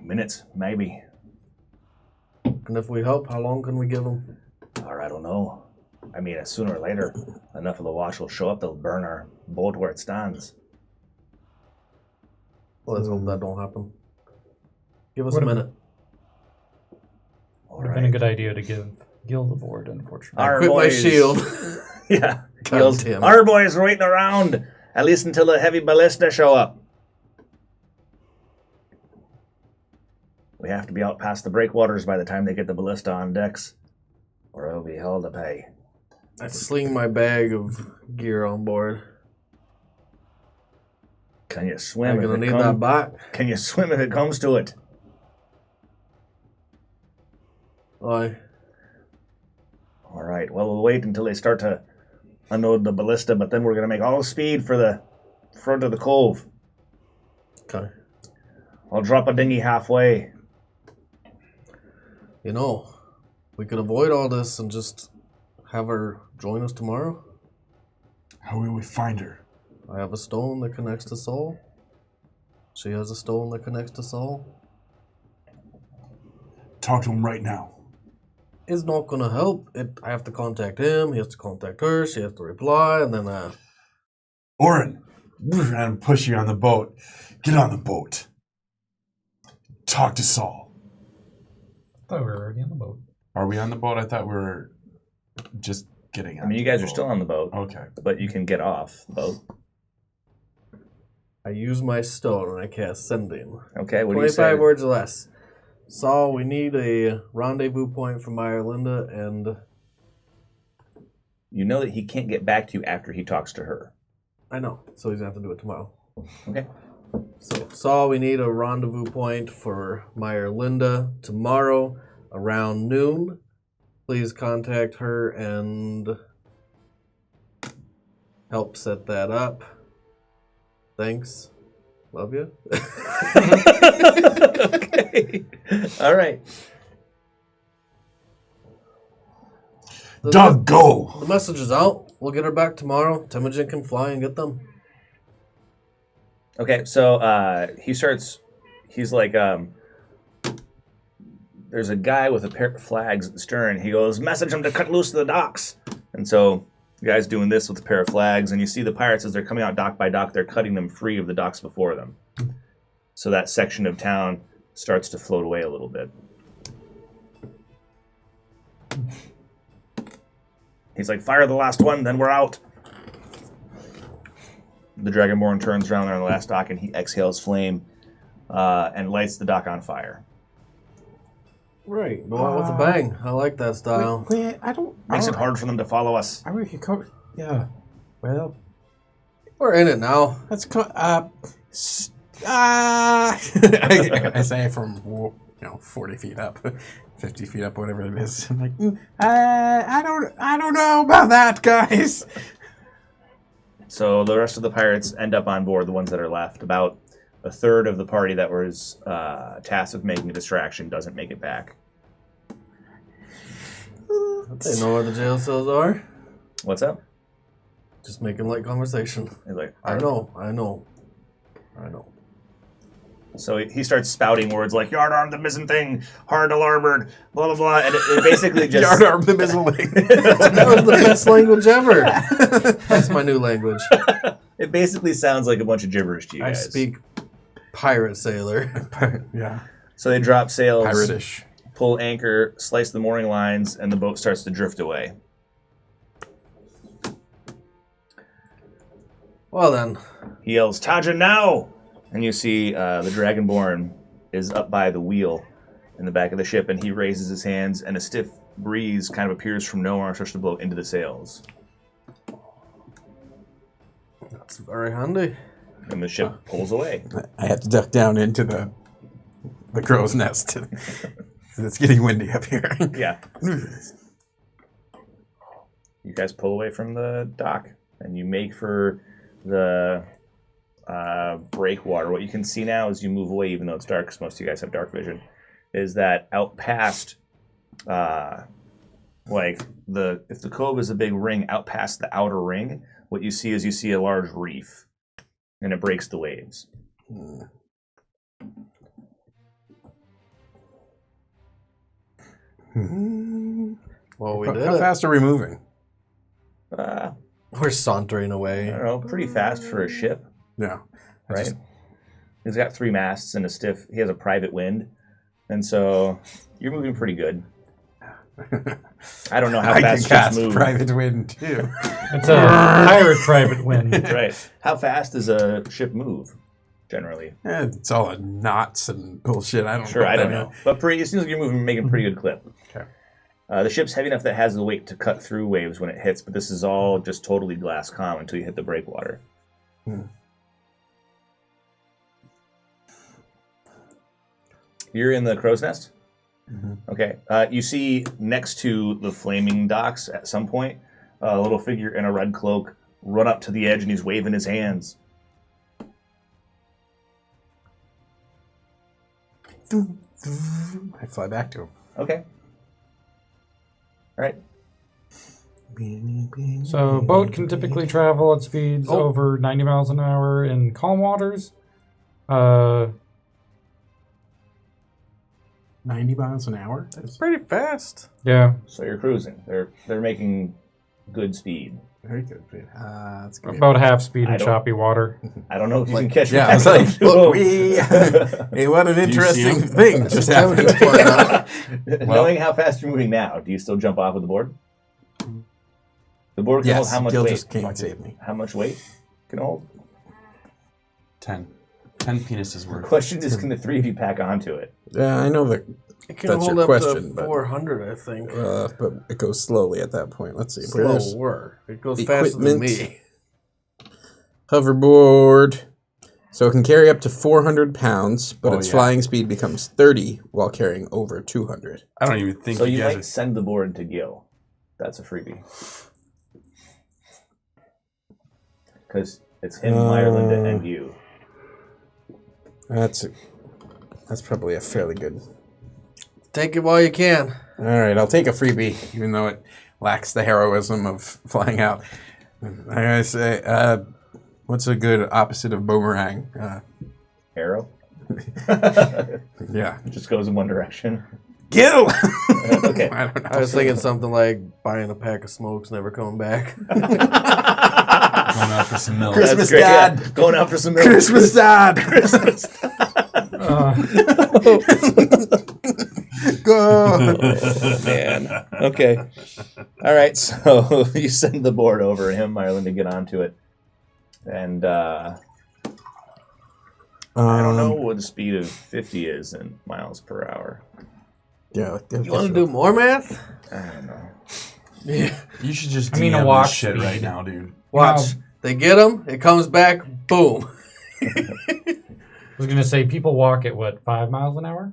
Minutes, maybe. And if we help, how long can we give him? Or I don't know. I mean, sooner or later, enough of the wash will show up, they'll burn our boat where it stands. Let's hope that don't happen. Give us What a if- minute. Would have been a good idea to give Gil the board, unfortunately. Our Quit my boys- shield. Yeah. God Gil's, damn it. our boys are waiting around, at least until the heavy ballista show up. We have to be out past the breakwaters by the time they get the ballista on decks, or it'll be hell to pay. I sling my bag of gear on board. Can you swim? I'm if gonna it need come- that back. Can you swim if it comes to it? Aye. All right. Well, we'll wait until they start to unload the ballista, but then we're gonna make all speed for the front of the cove. Okay. I'll drop a dinghy halfway. You know, we could avoid all this and just have her join us tomorrow. How will we find her? I have a stone that connects to Saul. She has a stone that connects to Saul. Talk to him right now. It's not gonna help. I have to contact him. He has to contact her. She has to reply, and then Oren, and push you on the boat. Get on the boat. Talk to Saul. I thought we were already on the boat. Are we on the boat? I thought we were just getting on. I mean, you guys are still on the boat, Okay. but you can get off the boat. I use my stone and I cast sending. Okay. What do you 25 say? words or less. Saul, we need a rendezvous point from Irelinda, and You know that he can't get back to you after he talks to her. I know, so he's gonna have to do it tomorrow. Okay. So, Saul, we need a rendezvous point for Meyer Linda tomorrow around noon. Please contact her and help set that up. Thanks. Love you. Okay. All right. Doug, go! The message is out. We'll get her back tomorrow. Temujin can fly and get them. Okay. So he's like, there's a guy with a pair of flags at the stern. He goes, message him to cut loose the docks. And so the guy's doing this with a pair of flags, and you see the pirates as they're coming out dock by dock, they're cutting them free of the docks before them. So that section of town starts to float away a little bit. He's like, fire the last one, then we're out. The Dragonborn turns around there on the last dock, and he exhales flame and lights the dock on fire. Right. Go out with a bang. I like that style. Wait, I don't. Makes it hard for them to follow us. I could cover. Yeah. Well, We're in it now. let's go. I say from 40 feet up, 50 feet up, whatever it is. I'm like, I don't know about that, guys. So the rest of the pirates end up on board, the ones that are left. About a third of the party that was tasked with making a distraction doesn't make it back. They know where the jail cells are. What's up? Just making light conversation. He's like, I know. So he starts spouting words like yard arm the mizzen thing, hard to larboard, blah blah blah, and it basically just Yard arm the missile wing. That was the best language ever. That's my new language. it basically sounds like a bunch of gibberish to you I guys. speak pirate sailor. Yeah. So they drop sails, Pirate-ish. pull anchor, slice the mooring lines, and the boat starts to drift away. Well then, He yells, Tajin now! And you see the Dragonborn is up by the wheel in the back of the ship, and he raises his hands, and a stiff breeze kind of appears from nowhere and starts to blow into the sails. that's very handy. And the ship pulls away. I have to duck down into the crow's nest. It's getting windy up here. Yeah. You guys pull away from the dock, and you make for the breakwater. What you can see now as you move away, even though it's dark, because most of you guys have dark vision, is that out past, if the cove is a big ring, out past the outer ring, what you see is you see a large reef. and it breaks the waves. Well, we did How it. fast are we moving? We're sauntering I away. don't know, pretty fast for a ship, Yeah. I right? just- He's got 3 masts and he has a private wind, and so you're moving pretty good. I don't know how I can fast ships cast move. private wind too. It's a pirate private wind. Right. How fast does a ship move, generally? It's all knots and bullshit. I don't Sure, know. I don't know. But it seems like you're making pretty good clip. Okay. The ship's heavy enough that it has the weight to cut through waves when it hits, but this is all just totally glass calm until you hit the breakwater. You're in the crow's nest? Okay. You see next to the flaming docks at some point, a little figure in a red cloak run up to the edge and he's waving his hands. I fly back to him. Okay. All right. So, boat can typically travel at speeds over 90 miles an hour in calm waters. 90 miles an hour? It's pretty fast. Yeah. So you're cruising. They're making good speed. Very good. That's great. About half speed I in don't- choppy water. I don't know if you can catch Yeah, me. I was like, hey, what an interesting him? thing just happened. Knowing how fast you're moving now, do you still jump off of the board? The board can hold Yes, how much Gil weight? just can't save me. How much weight can it hold? 10 penises The worth. question is, can the 3 of you pack onto it? Yeah, I know that, It can That's hold your up question, to but- 400, I think. but it goes slowly at that point. Let's see. Where's Slower. It goes faster than me. hoverboard? So it can carry up to 400 pounds, but Oh, its yeah. flying speed becomes 30 while carrying over 200. I don't even think So you you guys might send the board to Gil. That's a freebie. Because it's him, Ireland, and you. That's probably a fairly good. Take it while you can. All right, I'll take a freebie, even though it lacks the heroism of flying out. I gotta say, what's a good opposite of boomerang? Arrow? Yeah, It just goes in one direction. Gil. Okay. I don't know. I was thinking something like buying a pack of smokes, never coming back. going out for some milk. Christmas That's great. Dad. Yeah, going out for some milk. Christmas Dad. Go. Man. Okay. All right. So you send the board over to him, Ireland, to get onto it. And I don't know what the speed of 50 is in miles per hour. Yeah. You want to do more math? I don't know. Yeah. You should just I mean, a DM walk this shit speed. right now, dude. Watch. They get him. It comes back. Boom. I was going to say, people walk at what, 5 miles an hour?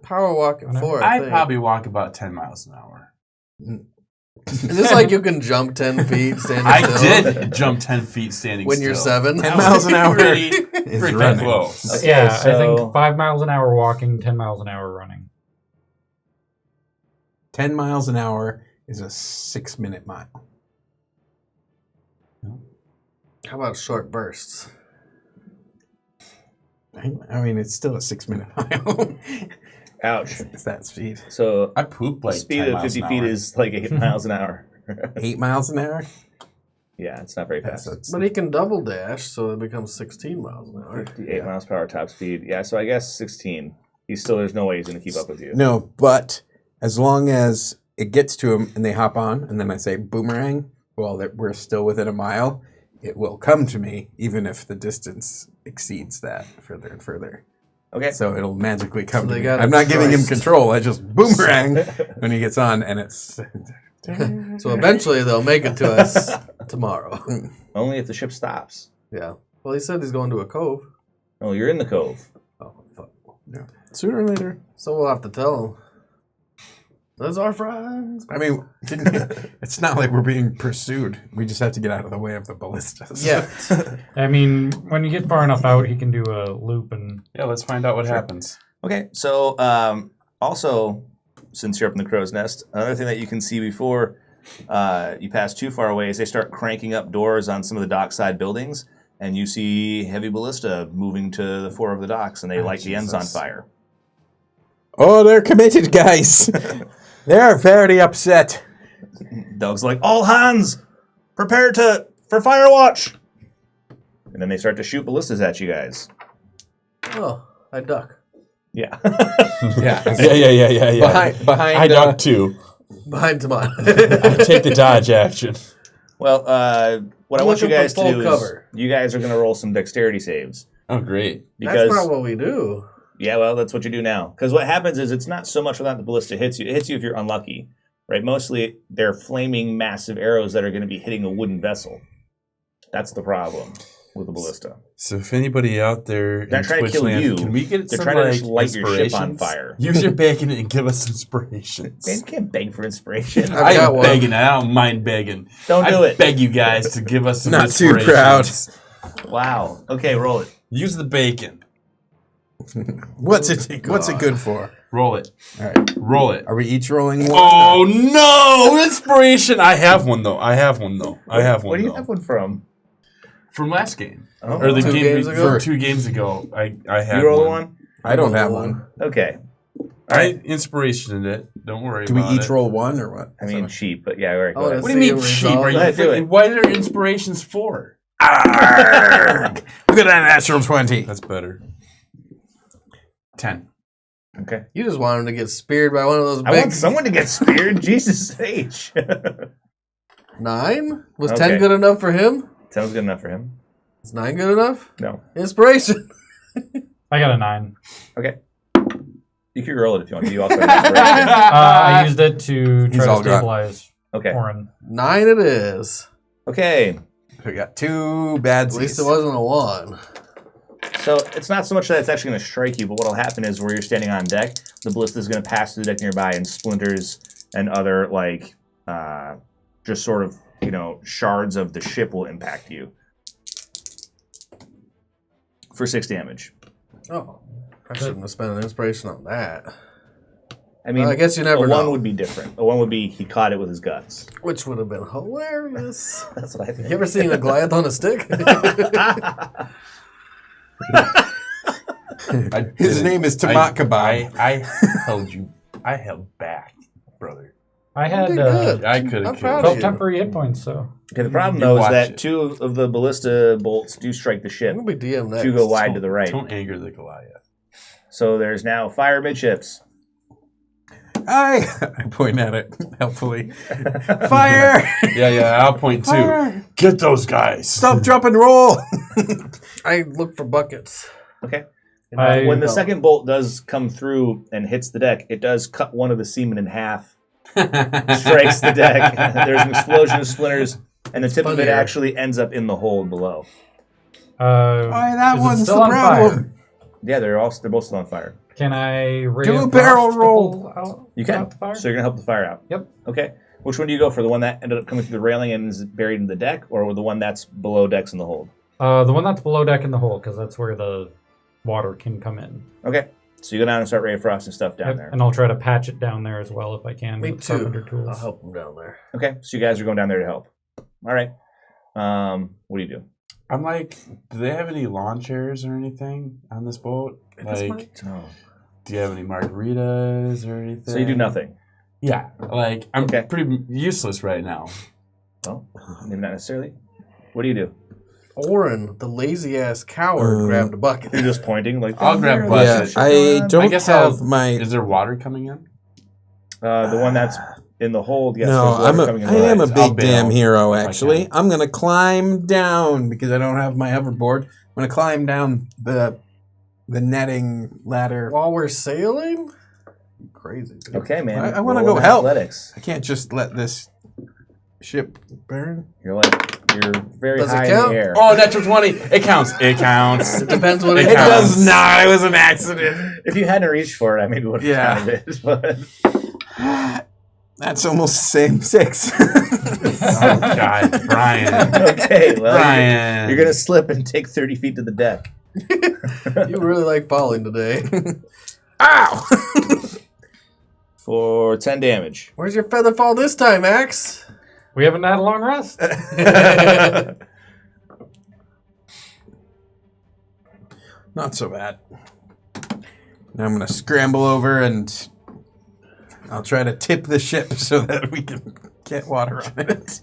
Power walk at 4. I I'd think. probably walk about 10 miles an hour. Is this like you can jump 10 feet standing I still? did jump 10 feet standing When still. you're 7? 10 miles an hour Pretty, is pretty running. close. Okay, Yeah, so- I think 5 miles an hour walking, 10 miles an hour running. 10 miles an hour is a 6-minute mile. How about short bursts? I mean, it's still a 6-minute mile. Ouch. It's that speed. So I poop like the speed 10 of miles 50 an feet hour. is like 8 miles an hour. 8 miles an hour? Yeah, it's not very fast. But he can double dash, so it becomes 16 miles an hour. 58 miles per hour top speed. Yeah, so I guess 16. There's no way he's going to keep up with you. No, but as long as it gets to him and they hop on, and then I say boomerang, while we're still within a mile, it will come to me, even if the distance exceeds that further and further. Okay. So it'll magically come So to they me. got I'm not giving him Christ. control. I just boomerang when he gets on, and it's... So eventually they'll make it to us tomorrow. Only if the ship stops. Yeah. Well, he said he's going to a cove. Oh, you're in the cove. Oh, fuck. Yeah. Sooner or later. So we'll have to tell him. Those are friends. I mean, it's not like we're being pursued. We just have to get out of the way of the ballistas. Yeah. I mean, when you get far enough out, he can do a loop and... Yeah, let's find out what happens. Okay, so also, since you're up in the crow's nest, another thing that you can see before you pass too far away is they start cranking up doors on some of the dockside buildings, and you see heavy ballista moving to the fore of the docks, and they light the ends on fire. Oh, they're committed, guys. They're very upset. Doug's like, all hands, prepare for fire watch. And then they start to shoot ballistas at you guys. Oh, I duck. Yeah. Yeah. Yeah. Behind. I duck too. Behind Tamon. I take the dodge action. Well, what I want you looking for guys to full do cover. is you guys are going to roll some dexterity saves. Oh, great. That's not what we do. Yeah, well, that's what you do now. Because what happens is it's not so much without the ballista hits you. It hits you if you're unlucky, right? Mostly they're flaming massive arrows that are going to be hitting a wooden vessel. That's the problem with the ballista. So if anybody out there They're in trying to kill Twitchland, you. can we get They're some trying to just light your ship on inspirations? fire. Use your bacon and give us inspirations. Man, you can't beg for inspiration. I've I got am one. begging. I don't mind begging. Don't do I it. beg you guys to give us some Not too inspirations. proud. Wow. Okay, roll it. Use the bacon. What's it good for? Roll it. All right. Roll it. Are we each rolling one? Oh no! Inspiration. I have one though. Where do you have one from? From last game. Oh. Or the 2 game games ago? 2 games ago. I had You roll one. one? I don't have one. Okay. I inspirationed it. Don't worry Do we about each it. roll one or what? I mean, cheap, but yeah, all right. Oh, Go ahead. that's- What do you mean See a cheap? Are result. you Go ahead, do freaking- it. What are inspirations for? Arrgh! Look at that natural 20. That's better. 10. Okay. You just want him to get speared by one of those I big... want someone to get speared. Jesus H. 9? Was Okay. 10 good enough for him? Sounds good enough for him. Is 9 good enough? No. Inspiration. I got a 9. Okay. You can roll it if you want. You also have inspiration. I used it to He's try to all gone. stabilize Okay. Orin. 9 it is. Okay. We got 2 bad At least it wasn't a 1. So it's not so much that it's actually going to strike you, but what will happen is where you're standing on deck, the ballista is going to pass through the deck nearby, and splinters and other just sort of shards of the ship will impact you for 6 damage. Oh. I shouldn't have spent an inspiration on that. I mean, Well, I guess you never a know. 1 would be different. A 1 would be he caught it with his guts. Which would have been hilarious. That's what I think. You ever seen a Goliath on a stick? His name is Tamat Kebab. I held you. I held back, brother. I had did good. I could I'm have proud killed of 12 you. temporary hit points, so. Okay, the problem You though is watch that it. 2 of the ballista bolts do strike the ship. I'm going to be DM next. 2 go wide to the right. Don't anger the Goliath. So there's now fire midships. I point at it helpfully. Fire! Yeah, I'll point too. Fire! Get those guys. Stop, drop, and roll. I look for buckets. Okay. I- When the second bolt does come through and hits the deck, it does cut one of the seamen in half, strikes the deck. There's an explosion of splinters, and the tip of it Funnier. actually ends up in the hold below. Why, that Is it one's still the on problem. Yeah, they're both still on fire. Can I ray Do a of barrel frost roll. pull out? You can. out the fire? So you're gonna help the fire out. Yep. Okay. Which one do you go for? The one that ended up coming through the railing and is buried in the deck, or the one that's below decks in the hold? The one that's below deck in the hole, because that's where the water can come in. Okay. So you go down and start ray of frost and stuff down Yep, there. And I'll try to patch it down there as well if I can. Me with too. carpenter tools. I'll help him down there. Okay. So you guys are going down there to help. All right. What do you do? I'm like, do they have any lawn chairs or anything on this boat? Like, Oh. do you have any margaritas or anything? So you do nothing. Yeah, like I'm Okay. pretty useless right now. Well, maybe not necessarily. What do you do? Orin, the lazy ass coward, grabbed a bucket. You're just pointing like. I'll grab "There, buckets. Yeah, there's shit I going on." don't guess have I'll- my. Is there water coming in? The one that's in the hold. Yes, No, there's water coming in I the am a right. I'll big bail damn hero, if I actually. can. I'm going to climb down because I don't have my hoverboard. I'm going to climb down the netting ladder. While we're sailing? Crazy. Dude. Okay, man. I wanna Roll go an help. Athletics. I can't just let this ship burn. You're very Does it high in count? the air. Oh, natural 20. It counts. It counts. It depends what it It counts. does not. It was an accident. If you hadn't reached for it, I maybe would have Yeah. counted it. But That's almost the same 6. Oh, God. Brian. okay, well, Brian. you're gonna slip and take 30 feet to the deck. You really like falling today. Ow! For 10 damage. Where's your feather fall this time, Axe? We haven't had a long rest. Not so bad. Now I'm going to scramble over and I'll try to tip the ship so that we can get water on it.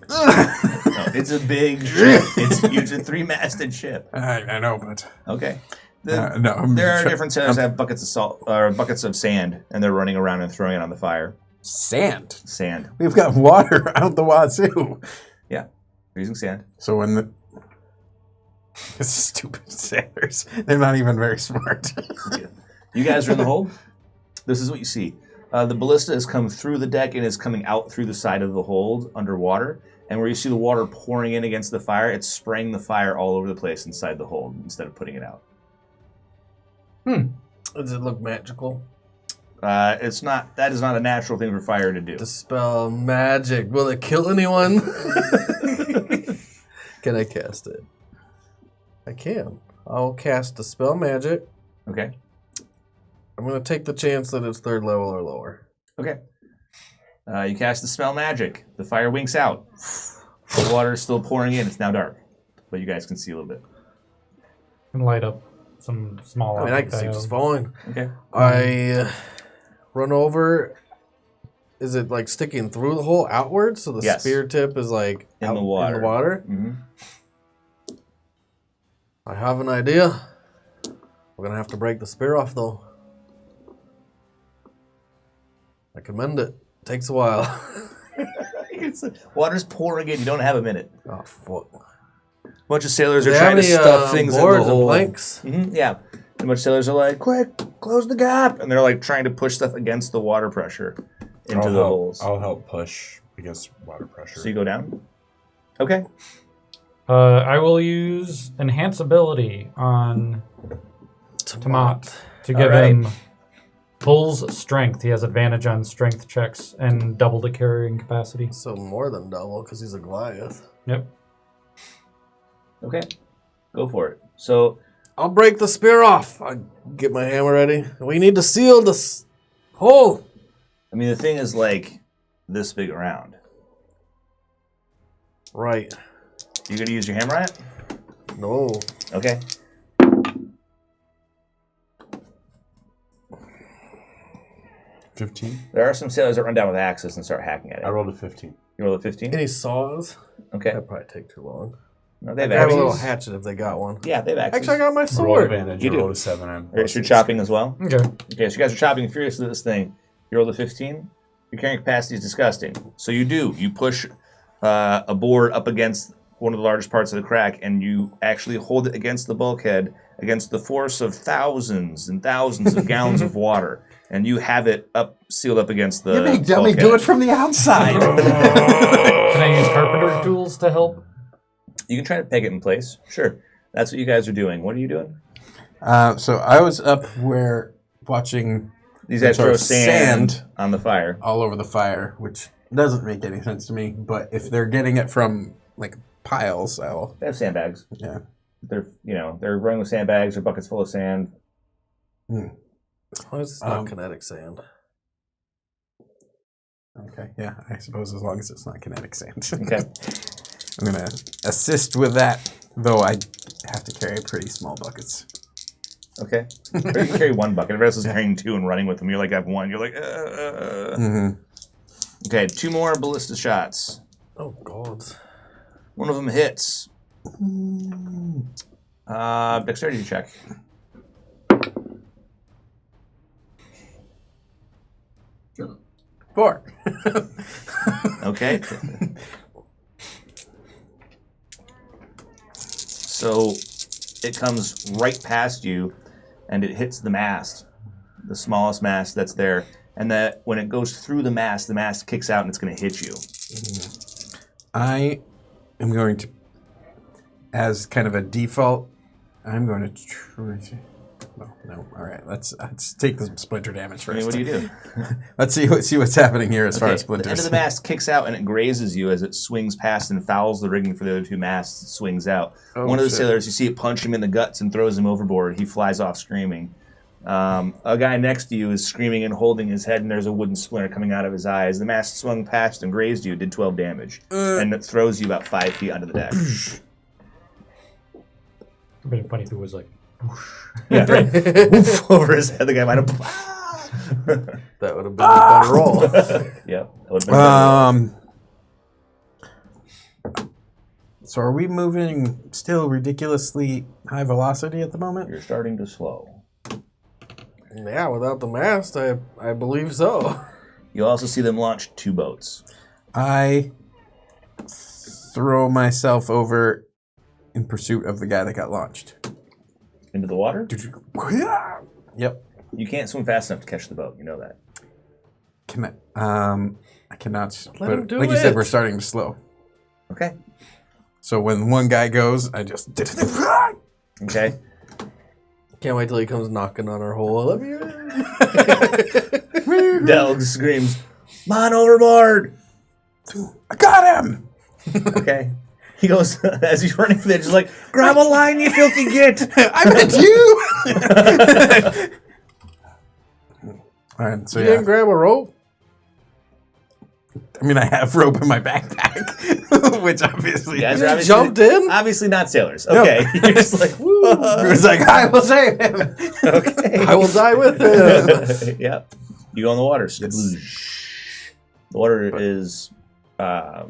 No, it's a big ship. It's huge, a 3-masted ship. I know, but... Okay. no, There are different sailors that have buckets of salt or buckets of sand, and they're running around and throwing it on the fire. Sand? Sand. We've got water out the wazoo. Yeah, they're using sand. So when the... Stupid sailors. They're not even very smart. You guys are in the hold. This is what you see. The ballista has come through the deck and is coming out through the side of the hold underwater. And where you see the water pouring in against the fire, it's spraying the fire all over the place inside the hold instead of putting it out. Does it look magical? It's not. That is not a natural thing for fire to do. Dispel magic. Will it kill anyone? Can I cast it? I can. I'll cast Dispel magic. Okay. I'm going to take the chance that it's 3rd level or lower. Okay. You cast the spell magic. The fire winks out. The water is still pouring in. It's now dark, but you guys can see a little bit. And light up some small. I can see just fine. Okay. I run over. Is it like sticking through the hole outwards? So the Yes. spear tip is like In out the water. In the water? Mm-hmm. I have an idea. We're going to have to break the spear off though. I can mend it. Takes a while. Water's pouring in. You don't have a minute. Oh, fuck. A bunch of sailors are Do they trying to have any, stuff things in the boards and hole. planks? Yeah. A bunch of sailors are like, quick, close the gap. And they're like trying to push stuff against the water pressure into the holes. I'll help push against water pressure. So you go down? Okay. I will use Enhance Ability on Tamat to give him Bull's Strength. He has advantage on strength checks and double the carrying capacity. So more than double because he's a Goliath. Yep. Okay. Go for it. So I'll break the spear off. I get my hammer ready. We need to seal this hole. I mean, the thing is like this big around. Right. You gonna use your hammer on it? No. Okay. $15. There are some sailors that run down with axes and start hacking at it. I rolled a 15. You roll a 15? Any saws? Okay. That'd probably take too long. No, they have Grab a little axes. hatchet if they got one. Yeah, they have axes. Actually, I got my Roll sword. advantage. You I do. rolled a 7. I'm Alright, so you're chopping as well? Okay. Okay, so you guys are chopping furiously at this thing. You roll a 15. Your carrying capacity is disgusting. So you do. You push a board up against one of the largest parts of the crack, and you actually hold it against the bulkhead, against the force of thousands and thousands of gallons of water. And you have it up, sealed up against the You big dummy, bulkhead. do it from the outside. Can I use carpenter tools to help? You can try to peg it in place. Sure. That's what you guys are doing. What are you doing? So I was up where watching These guys throw throw sand on the fire. all over the fire, which doesn't make any sense to me. But if they're getting it from like piles, I'll They have sandbags. yeah. They're running with sandbags or buckets full of sand. As long as it's not kinetic sand. Okay, yeah, I suppose as long as it's not kinetic sand. Okay. I'm gonna assist with that, though I have to carry pretty small buckets. Okay. Or you can carry one bucket. Everybody else is carrying two and running with them. You're like, I have one. You're like, Okay, 2 more ballista shots. Oh, God. One of them hits. Dexterity check. Four. Okay. So it comes right past you, and it hits the mast, the smallest mast that's there. And that when it goes through the mast kicks out, and it's going to hit you. I am going to, as kind of a default, I'm going to try to... No. All right, let's take the splinter damage first. I mean, what do you do? Let's see what's happening here as far as The splinters. end of the mast kicks out and it grazes you as it swings past and fouls the rigging for the other 2 masts. It swings out. Oh, One of the shit. sailors, you see it punch him in the guts and throws him overboard. He flies off screaming. A guy next to you is screaming and holding his head, and there's a wooden splinter coming out of his eye. As the mast swung past and grazed you, it did 12 damage. And it throws you about 5 feet under the deck. It'd been funny if it was like, Yeah, right. Woof, over his head. The guy might have. That would have been a better roll. Yep. That would have been a better roll. So are we moving still ridiculously high velocity at the moment? You're starting to slow. Yeah, without the mast, I believe so. You also see them launch 2 boats. I throw myself over in pursuit of the guy that got launched. Into the water? Yep. You can't swim fast enough to catch the boat. You know that. I cannot. Let him do like you said, it. we're starting to slow. Okay. So when one guy goes, I just. Okay. Can't wait till he comes knocking on our hole. I love you. Delg screams, "Man overboard!" I got him! Okay. He goes, as he's running for there, just like, "Grab a line, you filthy git!" I meant you! All right, so You didn't grab a rope? I mean, I have rope in my backpack, which obviously. You guys You are obviously, jumped in? obviously not sailors. Okay. You're just like, woo. It was like, I will save him. Okay. I will die with him. Yep. You go in the water. Sploosh. The water is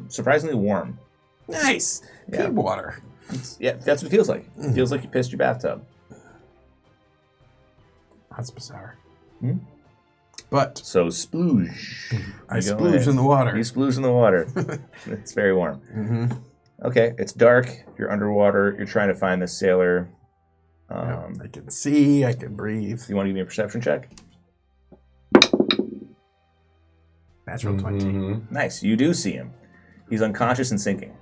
surprisingly warm. Nice. Yeah. Good water. Yeah, that's what it feels like. It feels like you pissed your bathtub. That's bizarre. Hmm? But So sploosh. I You go splooge in the water. You splooge in the water. It's very warm. Mm-hmm. Okay, it's dark. You're underwater. You're trying to find this sailor. I can see. I can breathe. You want to give me a perception check? Natural 20. Nice. You do see him. He's unconscious and sinking.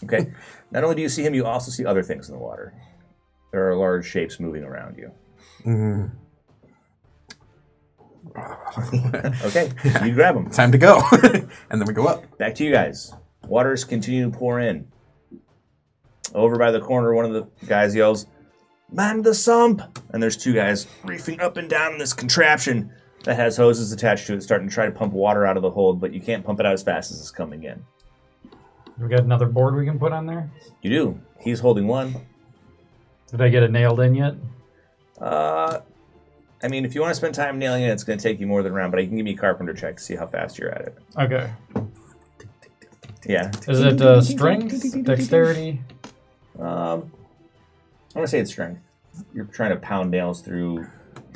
Okay. Not only do you see him, you also see other things in the water. There are large shapes moving around you. Mm. Okay. You grab him. Time to go. And then we go up. Back to you guys. Waters continue to pour in. Over by the corner, one of the guys yells, "Man the sump!" And there's 2 guys reefing up and down in this contraption that has hoses attached to it, starting to try to pump water out of the hold, but you can't pump it out as fast as it's coming in. we got another board we can put on there? You do. He's holding one. Did I get it nailed in yet? I mean, if you want to spend time nailing it, it's going to take you more than a round, but you can give me a carpenter check to see how fast you're at it. Okay. Yeah. Is it strength, dexterity? I want to say it's strength. You're trying to pound nails through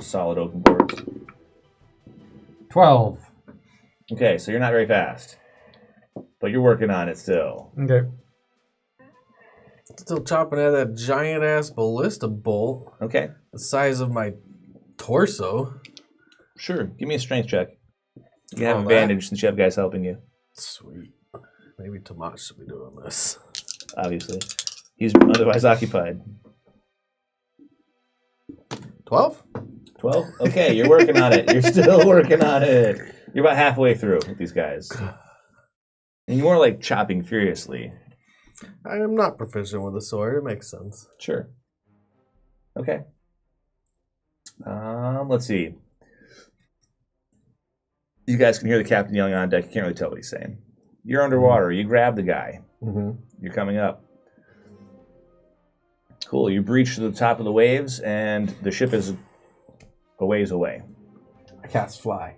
solid oaken boards. 12. Okay, so you're not very fast, but you're working on it still. Okay. Still chopping at that giant ass ballista bolt Okay, the size of my torso. sure. Give me a strength check. You can have Oh, advantage since you have guys helping you, Sweet. Maybe Tomas should be doing this. obviously. He's otherwise occupied. 12? 12? Okay, you're working on it. You're still working on it. You're about halfway through with these guys. And you're more like chopping furiously. I am not proficient with a sword. It makes sense. Sure. Okay. Let's see. You guys can hear the captain yelling on deck. You can't really tell what he's saying. You're underwater. You grab the guy. Mm-hmm. You're coming up. Cool. You breach to the top of the waves, and the ship is a ways away. I cast fly.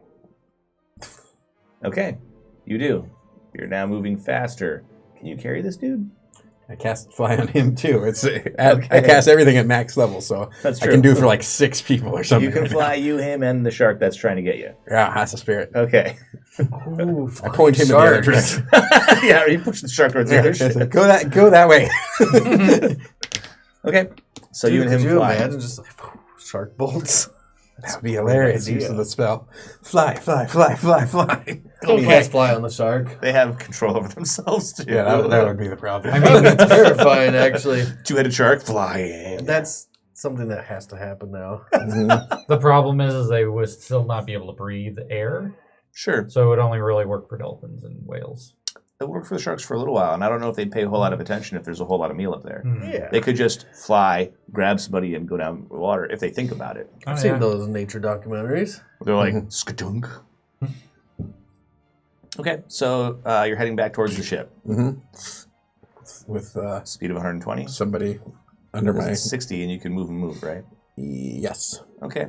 Okay. You do. You're now moving faster. Can you carry this dude? I cast fly on him too. I cast everything at max level, so That's I true. can do for like 6 people or something. You can fly you, him, and the shark that's trying to get you. Yeah, that's a spirit. Okay. Ooh, I point him in the other shark. direction. Yeah, you push the shark towards the other ship. Go that way. Okay. So Dude, you and him could you fly. imagine just like shark bolts? That would be hilarious. Use of the spell. Fly, fly, fly, fly, fly. Don't cast fly on the shark. They have control over themselves too. Yeah, that would be the problem. I That mean, would be terrifying, actually. Two-headed shark flying. That's something that has to happen now. the problem is they would still not be able to breathe air, Sure. so it would only really work for dolphins and whales. It worked for the sharks for a little while, and I don't know if they'd pay a whole lot of attention if there's a whole lot of meal up there. Yeah. They could just fly, grab somebody, and go down the water if they think about it. I've seen those nature documentaries. They're like, skadunk. Okay, so you're heading back towards the ship. Mm-hmm. with Speed of 120. somebody under my. 60, and you can move, right? Yes. Okay.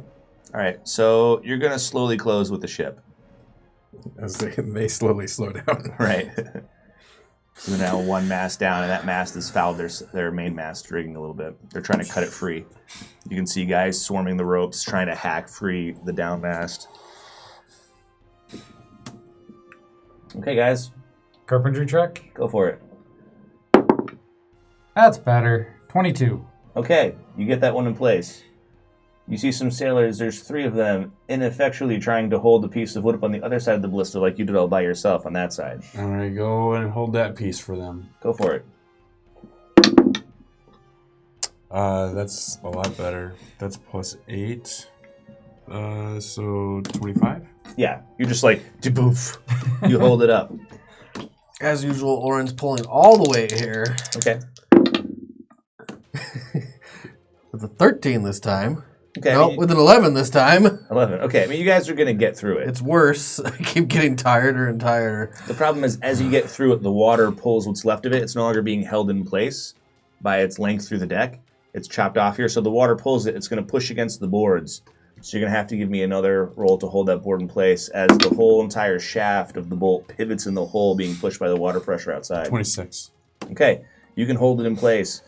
All right. So you're gonna slowly close with the ship. As they slowly slow down. Right. So now one mast down, and that mast has fouled their main mast rigging a little bit. They're trying to cut it free. You can see guys swarming the ropes, trying to hack free the down mast. Okay, guys, Carpentry check. go for it. That's better. 22. Okay, you get that one in place. You see some sailors, there's 3 of them, ineffectually trying to hold a piece of wood up on the other side of the ballista like you did all by yourself on that side. I'm going to go and hold that piece for them. Go for it. That's a lot better. That's plus 8. So 25? Yeah, you're just like, boof. You hold it up. As usual, Oren's pulling all the weight here. Okay. With a 13 this time. Okay. No, with an 11 this time. 11. Okay, I mean, you guys are going to get through it. It's worse. I keep getting tireder and tireder. The problem is, as you get through it, the water pulls what's left of it. It's no longer being held in place by its length through the deck. It's chopped off here, so the water pulls it. It's going to push against the boards. So you're going to have to give me another roll to hold that board in place as the whole entire shaft of the bolt pivots in the hole being pushed by the water pressure outside. 26. Okay, you can hold it in place.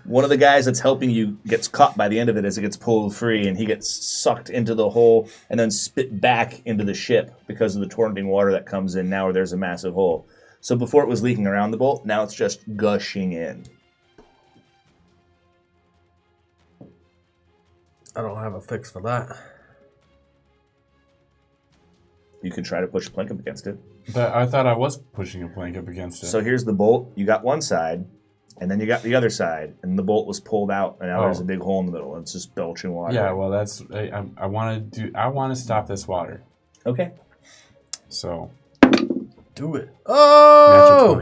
One of the guys that's helping you gets caught by the end of it as it gets pulled free, and he gets sucked into the hole and then spit back into the ship because of the torrenting water that comes in now where there's a massive hole. So before it was leaking around the bolt, now it's just gushing in. I don't have a fix for that. You can try to push a plank up against it. I thought I was pushing a plank up against it. So here's the bolt. You got one side, and then you got the other side, and the bolt was pulled out, and now there's a big hole in the middle, and it's just belching water. yeah, well, that's I want to stop this water. Okay. So Do it. natural Oh!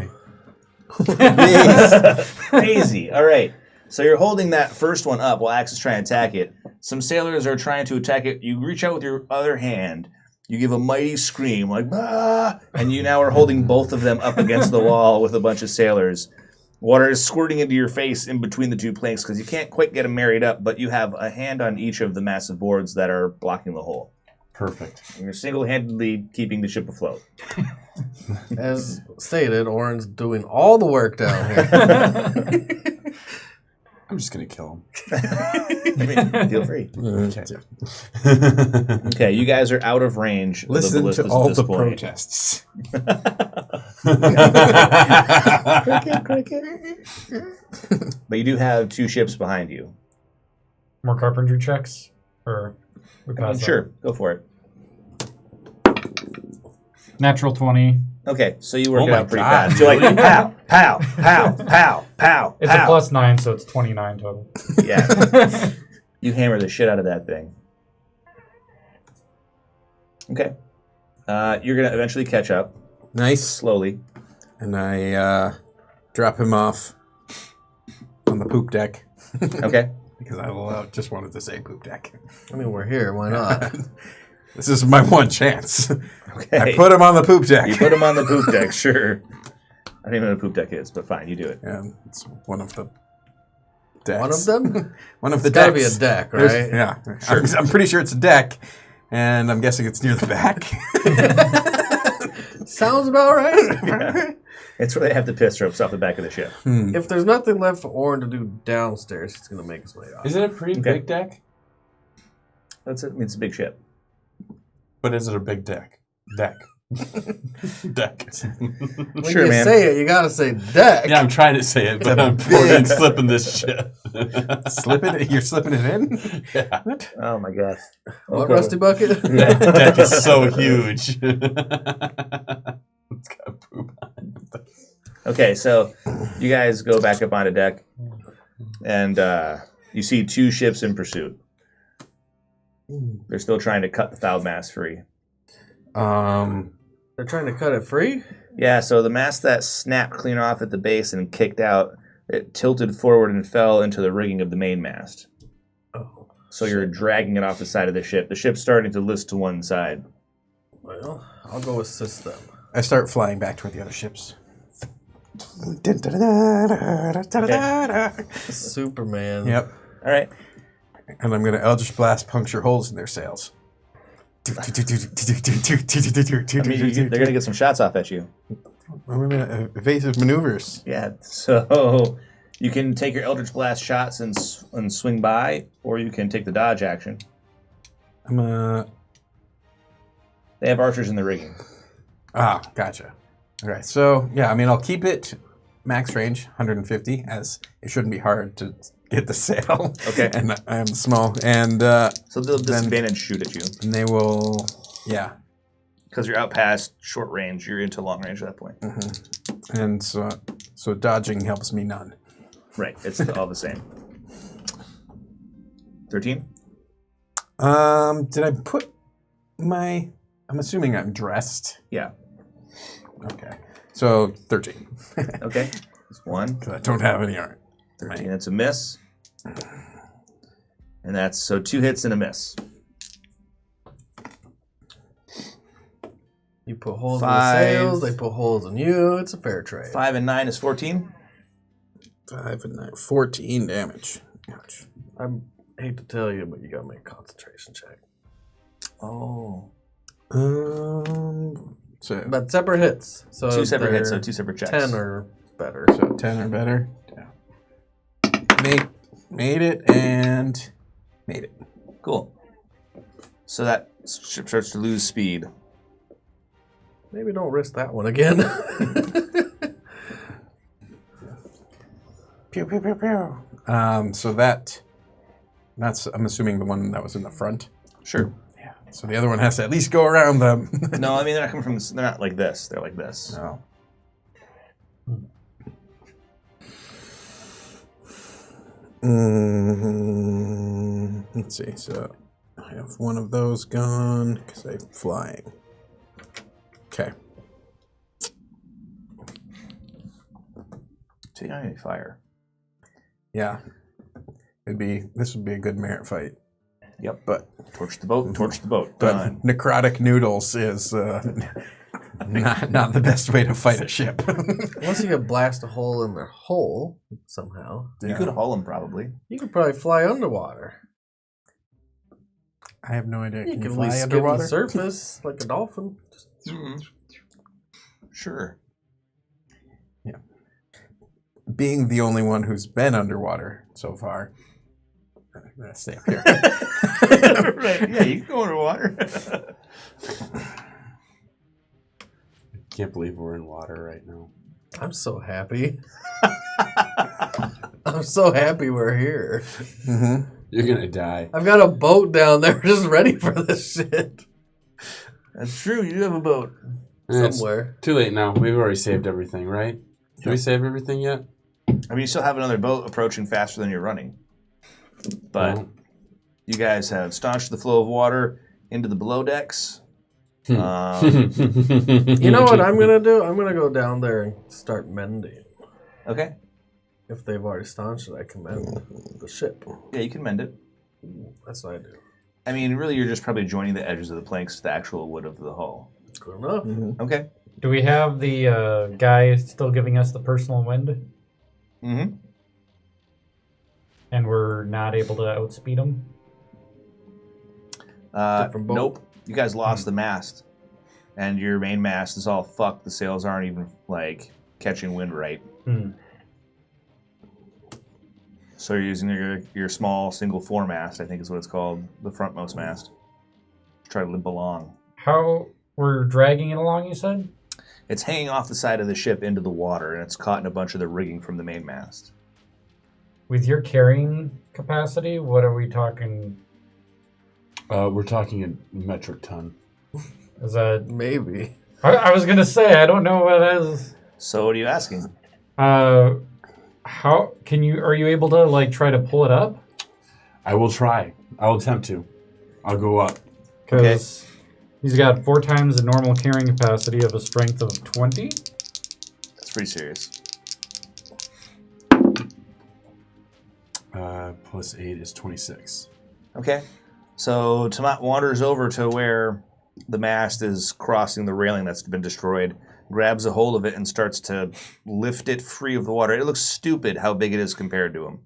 20. Crazy. All right. So you're holding that first one up while Axe is trying to attack it. Some sailors are trying to attack it. You reach out with your other hand. You give a mighty scream, like, ah! And you now are holding both of them up against the wall with a bunch of sailors. Water is squirting into your face in between the 2 planks because you can't quite get them married up, but you have a hand on each of the massive boards that are blocking the hole. Perfect. And you're single-handedly keeping the ship afloat. As stated, Oren's doing all the work down here. I'm just going to kill him. I mean, feel free. Okay. Okay, you guys are out of range. Listen of the to ballistas all at this the point. protests. But you do have 2 ships behind you. More carpentry checks? Or we pass that? Sure, go for it. Natural 20. Okay, so you work Oh it my out pretty God, fast. You're like, pow, pow, pow, pow, pow, It's pow. a plus 9, so it's 29 total. Yeah. You hammer the shit out of that thing. Okay. You're going to eventually catch up, Nice. slowly. And I drop him off on the poop deck. Okay. Because I just wanted to say poop deck. I mean, we're here. Why not? This is my one chance. Okay. I put him on the poop deck. You put him on the poop deck, sure. I don't even know what a poop deck is, but fine, you do it. Yeah, it's one of the decks. One of them? One of the It's gotta be decks. a deck, There's- right? Yeah. I'm pretty sure it's a deck, and I'm guessing it's near the back. Sounds about right. Yeah. It's where they have the piss ropes off the back of the ship. If there's nothing left for Oren to do downstairs, he's going to make his way up. Is it a pretty Okay. big deck? That's it. I mean, it's a big ship. But is it a big deck? Deck. Deck. When Sure, you man. say it, you got to say deck. Yeah, I'm trying to say it, but I'm pouring slipping this shit. You're slipping it in? Yeah. Oh, my God. What, Okay. Rusty Bucket? That deck is so huge. It's got poop on it. Okay, so you guys go back up onto deck, and you see 2 ships in pursuit. They're still trying to cut the foul mast free. They're trying to cut it free? Yeah, so the mast that snapped clean off at the base and kicked out, it tilted forward and fell into the rigging of the main mast. Oh. So you're dragging it off the side of the ship. The ship's starting to list to one side. Well, I'll go assist them. I start flying back toward the other ships. Superman. Yep. All right. And I'm going to Eldritch Blast puncture holes in their sails. I mean, they're going to get some shots off at you. Evasive maneuvers. Yeah. So you can take your Eldritch Blast shots and swing by, or you can take the dodge action. They have archers in the rigging. Ah, gotcha. Okay, so yeah, I mean, I'll keep it max range, 150, as it shouldn't be hard to get the sail. Okay. And I'm small, and So they'll disadvantage shoot at you. and they will, yeah. Because you're out past short range, you're into long range at that point. And so dodging helps me none. Right. It's all the same. 13? Did I put my? I'm assuming I'm dressed. Yeah. Okay, so 13. Okay. That's 1. Because I don't have any art. 13. That's a miss. And that's so 2 hits and a miss. You put holes 5. in the sails, they put holes in you. It's a fair trade. 5 and 9 is 14. 5 and 9, 14 damage. Ouch. I hate to tell you, but you gotta make a concentration check. Oh. So But separate hits. So 2 separate hits, so they're 2 separate checks. 10 or better. 10 or better. Yeah. Made it and made it. Cool. So that ship starts to lose speed. Maybe don't risk that one again. Pew pew pew pew. So that's I'm assuming the one that was in the front. Sure. Yeah. So the other one has to at least go around them. No, I mean, they're not coming from, they're not like this. They're like this. No. Let's see. So I have one of those gone because I'm flying. Okay. So you don't have any fire. Yeah. This would be a good merit fight. Yep. But Torch the boat, torch the boat. but Done. necrotic noodles is not the best way to fight a ship. Once you could blast a hole in their hull somehow, You could haul them probably. you could probably fly underwater. I have no idea. You Can can you at fly least skim underwater? the surface like a dolphin. Sure. Being the only one who's been underwater so far, I'm gonna stay up here. Right. Yeah, you can go underwater. Can't believe we're in water right now. I'm so happy. I'm so happy we're here. Mm-hmm. You're gonna die. I've got a boat down there just ready for this shit. That's true. You do have a boat. And it's Somewhere. too late now. We've already saved everything, right? Did we save everything yet? I mean, you still have another boat approaching faster than you're running. But No. you guys have staunched the flow of water into the below decks. You know what I'm gonna do? I'm gonna go down there and start mending. Okay. If they've already staunched it, I can mend the ship. Yeah, you can mend it. That's what I do. I mean, really, you're just probably joining the edges of the planks to the actual wood of the hull. Good enough. Okay. Do we have the guy still giving us the personal wind? Mm-hmm. And we're not able to outspeed him? Different boat. Nope. You guys lost the mast. And your main mast is all fucked. The sails aren't even, like, catching wind right. So you're using your small single foremast, I think is what it's called, the frontmost mast, to try to limp along. How we're dragging it along, you said? It's hanging off the side of the ship into the water, and it's caught in a bunch of the rigging from the main mast. With your carrying capacity, what are we talking? We're talking a metric ton. Is that? Maybe. I was gonna say I don't know what that is. So what are you asking? How can you? Are you able to like try to pull it up? I will try. I will attempt to. I'll go up. Because he's got 4 times the normal carrying capacity of a strength of 20. That's pretty serious. Plus 8 is 26. Okay. So Tamat wanders over to where the mast is crossing the railing that's been destroyed, grabs a hold of it and starts to lift it free of the water. It looks stupid how big it is compared to him.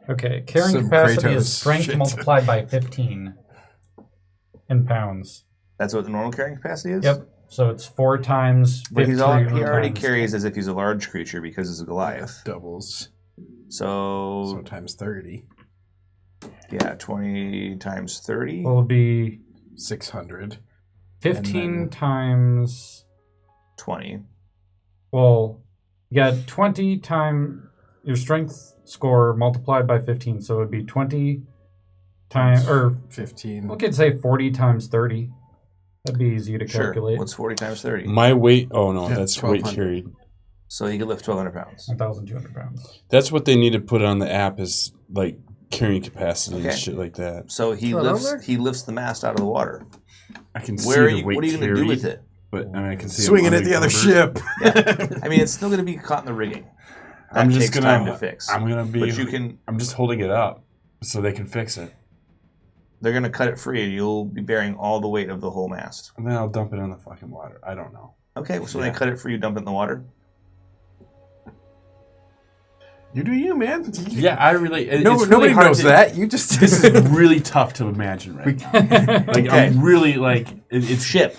Okay, carrying Some capacity Kratos is strength shit. multiplied by 15 in pounds. That's what the normal carrying capacity is? Yep. So it's 4 times 15. But he already times carries as if he's a large creature because he's a Goliath. Doubles. So Sometimes 30. yeah, 20 times 30. Will be 600. 15 times. 20. Well, you got 20 times your strength score multiplied by 15, so it would be 20 times, or 15. we could say 40 times 30. That'd be easy to Sure. calculate. What's 40 times 30? My weight. Oh no, Yeah, that's weight 1200. carried. So he could lift 1,200 pounds. 1,200 pounds. That's what they need to put on the app is like carrying capacity Okay. and shit like that. So he Is that on there? lifts the mast out of the water. I can see Where are the you, weight what are you going to do carried, with it? But I mean, I can see Swinging him at the other undercover. ship. I mean, it's still going to be caught in the rigging. That I'm just takes gonna. time to fix. I'm gonna be. But you can. I'm just holding it up so they can fix it, They're going to cut it free, and you'll be bearing all the weight of the whole mast. and then I'll dump it in the fucking water. I don't know. Okay, so when Yeah. they cut it free, you dump it in the water. You do you, man. Yeah, I really. No, it's really nobody hard knows to- that. You just. This is really tough to imagine right now. Like Okay. I'm really like it's Ship,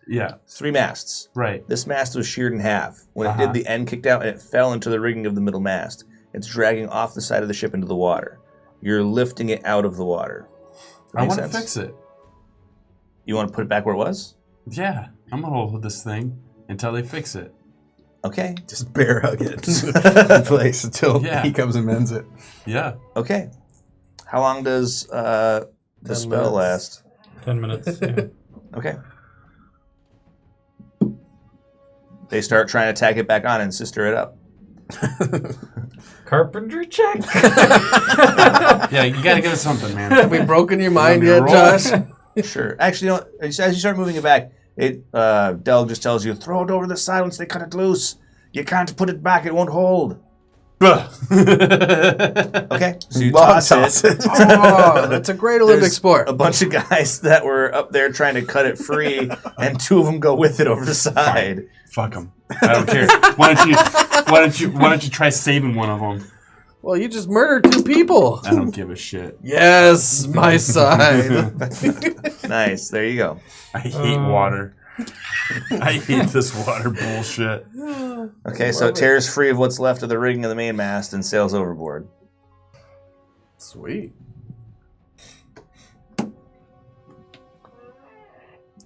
yeah 3 masts. right. This mast was sheared in half. When it Uh-huh. did, the end kicked out, and it fell into the rigging of the middle mast. It's dragging off the side of the ship into the water. You're lifting it out of the water. I Makes want to sense? fix it. You want to put it back where it was? Yeah, I'm gonna hold this thing until they fix it. Okay. Just bear hug it in place until Yeah. he comes and mends it. Yeah. Okay. How long does the 10 spell minutes. last? 10 minutes. Yeah. Okay. They start trying to tack it back on and sister it up. Carpentry check. Yeah, you gotta give it something, man. Have we broken your mind You yet, want me to roll? Josh? Sure. Actually, you know, as you start moving it back, Del just tells you, throw it over the side once they cut it loose. You can't put it back; it won't hold. Okay, so you Log toss it. Oh, that's a great Olympic There's sport. a bunch of guys that were up there trying to cut it free, and 2 of them go with it over the side. Fuck them. I don't care. Why don't you try saving one of them? Well, you just murdered 2 people. I don't give a shit. Yes, my side. Nice. There you go. I hate water. I hate this water bullshit. Okay, so it tears free of what's left of the rigging of the main mast and sails overboard. Sweet.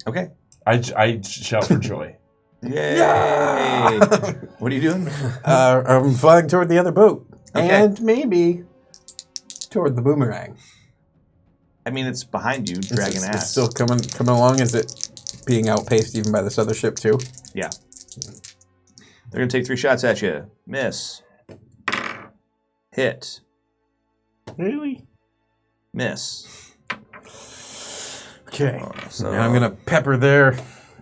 Okay. I shout for joy. Yay! What are you doing? I'm flying toward the other boat. Okay. And maybe toward the boomerang. I mean, it's behind you, dragging It's ass. still coming along. Is it being outpaced even by this other ship too? Yeah. They're going to take 3 shots at you. Miss. Hit. Really? Miss. Okay. So And I'm gonna pepper their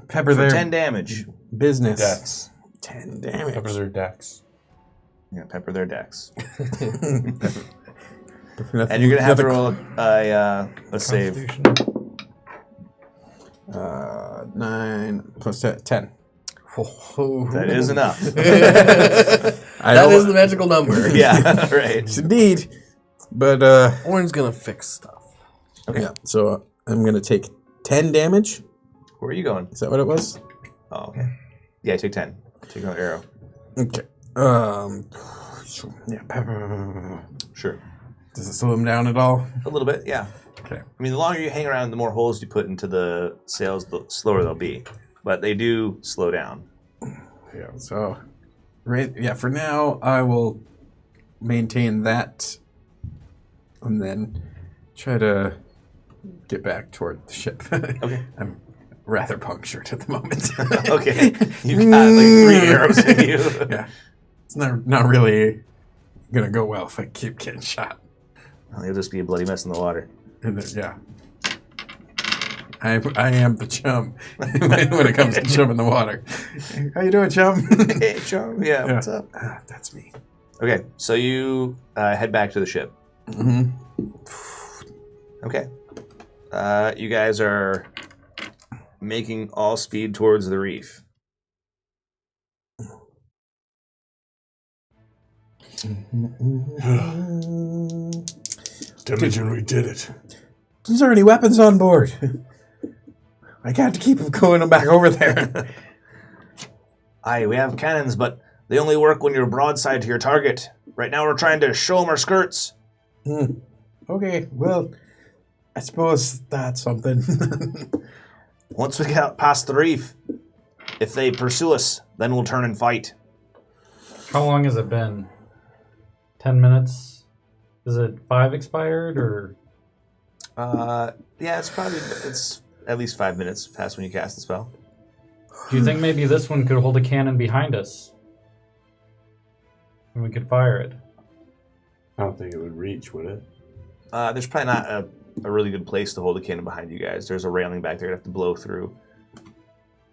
for 10 damage. business. Decks. 10 damage. Pepper their decks. You're going to pepper their decks. Nothing- And you're going to have to nothing- roll a save. Constitution. 9 plus 10. That is enough. That is the magical number. Yeah, right. Yes, indeed. But Orin's gonna fix stuff. Okay. yeah. So I'm gonna take 10 damage. Where are you going? Is that what it was? Oh, okay. Yeah, take 10. Take another arrow. Okay. Yeah. Pepper. Sure. Does it slow him down at all? A little bit, yeah. Okay. I mean, the longer you hang around, the more holes you put into the sails, the slower they'll be. But they do slow down. Yeah. So, right. Yeah. For now, I will maintain that, and then try to get back toward the ship. Okay. I'm rather punctured at the moment. Okay. You got like 3 arrows in you. Yeah. It's not really gonna go well if I keep getting shot. Well, you'll just be a bloody mess in the water. And then, yeah. I am the chum when it comes to chum in the water. How you doing, chum? Hey, Charm. Yeah, what's up? That's me. Okay, so you head back to the ship. Mm-hmm. Okay. You guys are making all speed towards the reef. Temujin, we did it. Is there any weapons on board? I got to keep going back over there. Aye, we have cannons, but they only work when you're broadside to your target. Right now we're trying to show them our skirts. Okay, well, I suppose that's something. Once we get out past the reef, if they pursue us, then we'll turn and fight. How long has it been? 10 minutes? Is it 5 expired or? Yeah, it's at least 5 minutes past when you cast the spell. Do you think maybe this one could hold a cannon behind us? And we could fire it? I don't think it would reach, would it? There's probably not a really good place to hold a cannon behind you guys. There's a railing back there you'd have to blow through.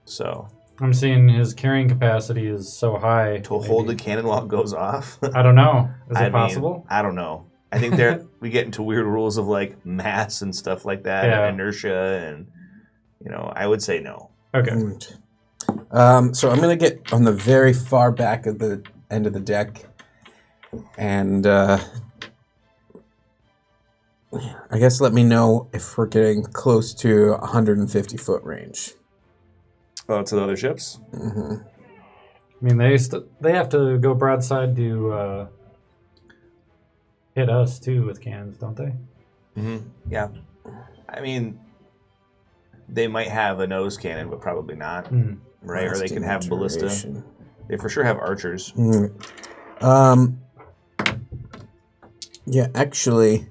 So I'm seeing his carrying capacity is so high. to hold the cannon while it goes off? I don't know. Is I it possible? I don't know. I think we get into weird rules of like mass and stuff like that, Yeah. and inertia, and I would say no. Okay. So I'm going to get on the very far back of the end of the deck. And I guess let me know if we're getting close to 150 foot range. Oh, to the other ships? Mm-hmm. I mean, they have to go broadside to hit us too with cannons, don't they? Mm-hmm. Yeah. I mean, they might have a nose cannon, but probably not. Right? Or they can have ballista. They for sure have archers. Yeah, actually,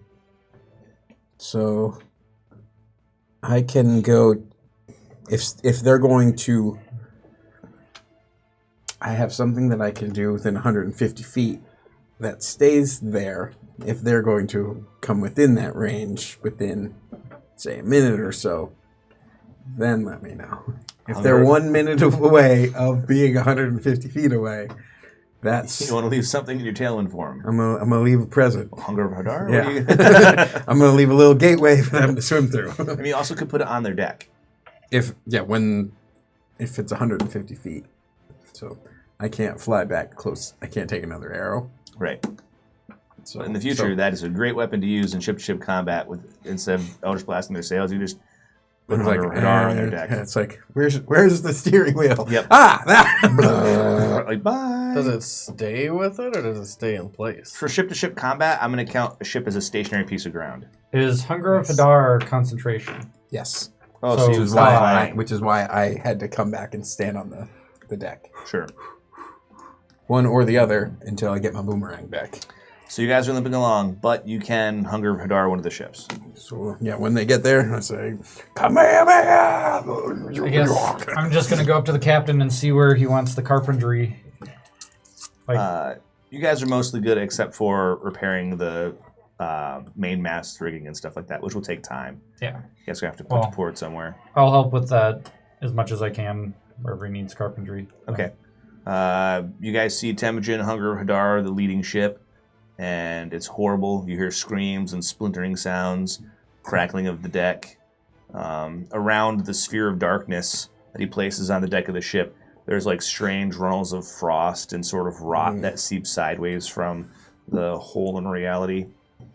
so I can go if they're going to. I have something that I can do within 150 feet that stays there. If they're going to come within that range within, say, a minute or so, then let me know. If they're 1 minute away of being 150 feet away, that's... You want to leave something in your tailwind for them. I'm gonna leave a present. Hunger of Hadar? Yeah. I'm gonna leave a little gateway for them to swim through. I mean, you also could put it on their deck. If it's 150 feet. So I can't fly back close. I can't take another arrow. Right. So In the future, that is a great weapon to use in ship-to-ship combat. Instead of Eldritch blasting their sails, you just put Hunger of Hadar on their deck. It's like, where's the steering wheel? Yep. That. Like, bye. Does it stay with it, or does it stay in place? For ship-to-ship combat, I'm going to count a ship as a stationary piece of ground. Is Hunger of Hadar concentration? Yes. Oh, So so it's you fine. Which is why I had to come back and stand on the deck. Sure. One or the other until I get my boomerang back. So you guys are limping along, but you can Hunger of Hadar one of the ships. So yeah, when they get there, I say, Kamehameha! I guess I'm just gonna go up to the captain and see where he wants the carpentry. You guys are mostly good except for repairing the main mast rigging and stuff like that, which will take time. Yeah. You guys are going to have to put the port somewhere. I'll help with that as much as I can wherever he needs carpentry. Okay. You guys see Temujin, Hunger of Hadar, the leading ship, and it's horrible. You hear screams and splintering sounds, crackling of the deck. Around the sphere of darkness that he places on the deck of the ship, there's like strange runnels of frost and sort of rot that seeps sideways from the hole in reality.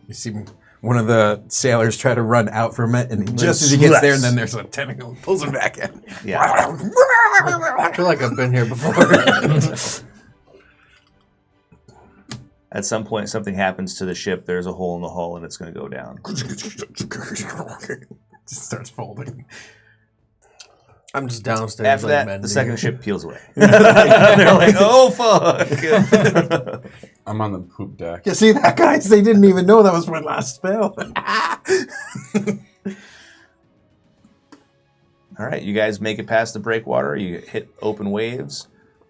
You see one of the sailors try to run out from it, and just as he gets there, and then there's a tentacle that pulls him back in. Yeah. I feel like I've been here before. At some point, something happens to the ship. There's a hole in the hull, and it's going to go down. Just starts folding. I'm just downstairs. After like that, mending. the second ship peels away. They're like, oh, fuck. I'm on the poop deck. You see that, guys? They didn't even know that was my last spell. All right, you guys make it past the breakwater. You hit open waves.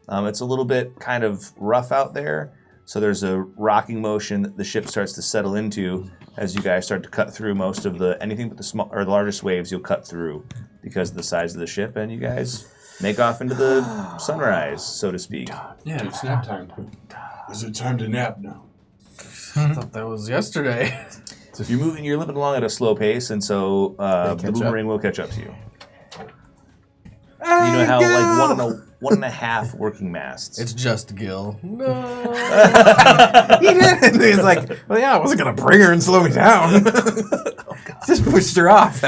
It's a little bit kind of rough out there, so there's a rocking motion that the ship starts to settle into as you guys start to cut through most of anything but the small or the largest waves you'll cut through because of the size of the ship, and you guys make off into the sunrise, so to speak. Yeah, it's nap time. Is it time to nap now? I thought that was yesterday. You're limping along at a slow pace, and so the boomerang will catch up to you. You know how like one and a half working masts. It's just Gil. No. He did. He's like, well, yeah, I wasn't gonna bring her and slow me down. Just pushed her off.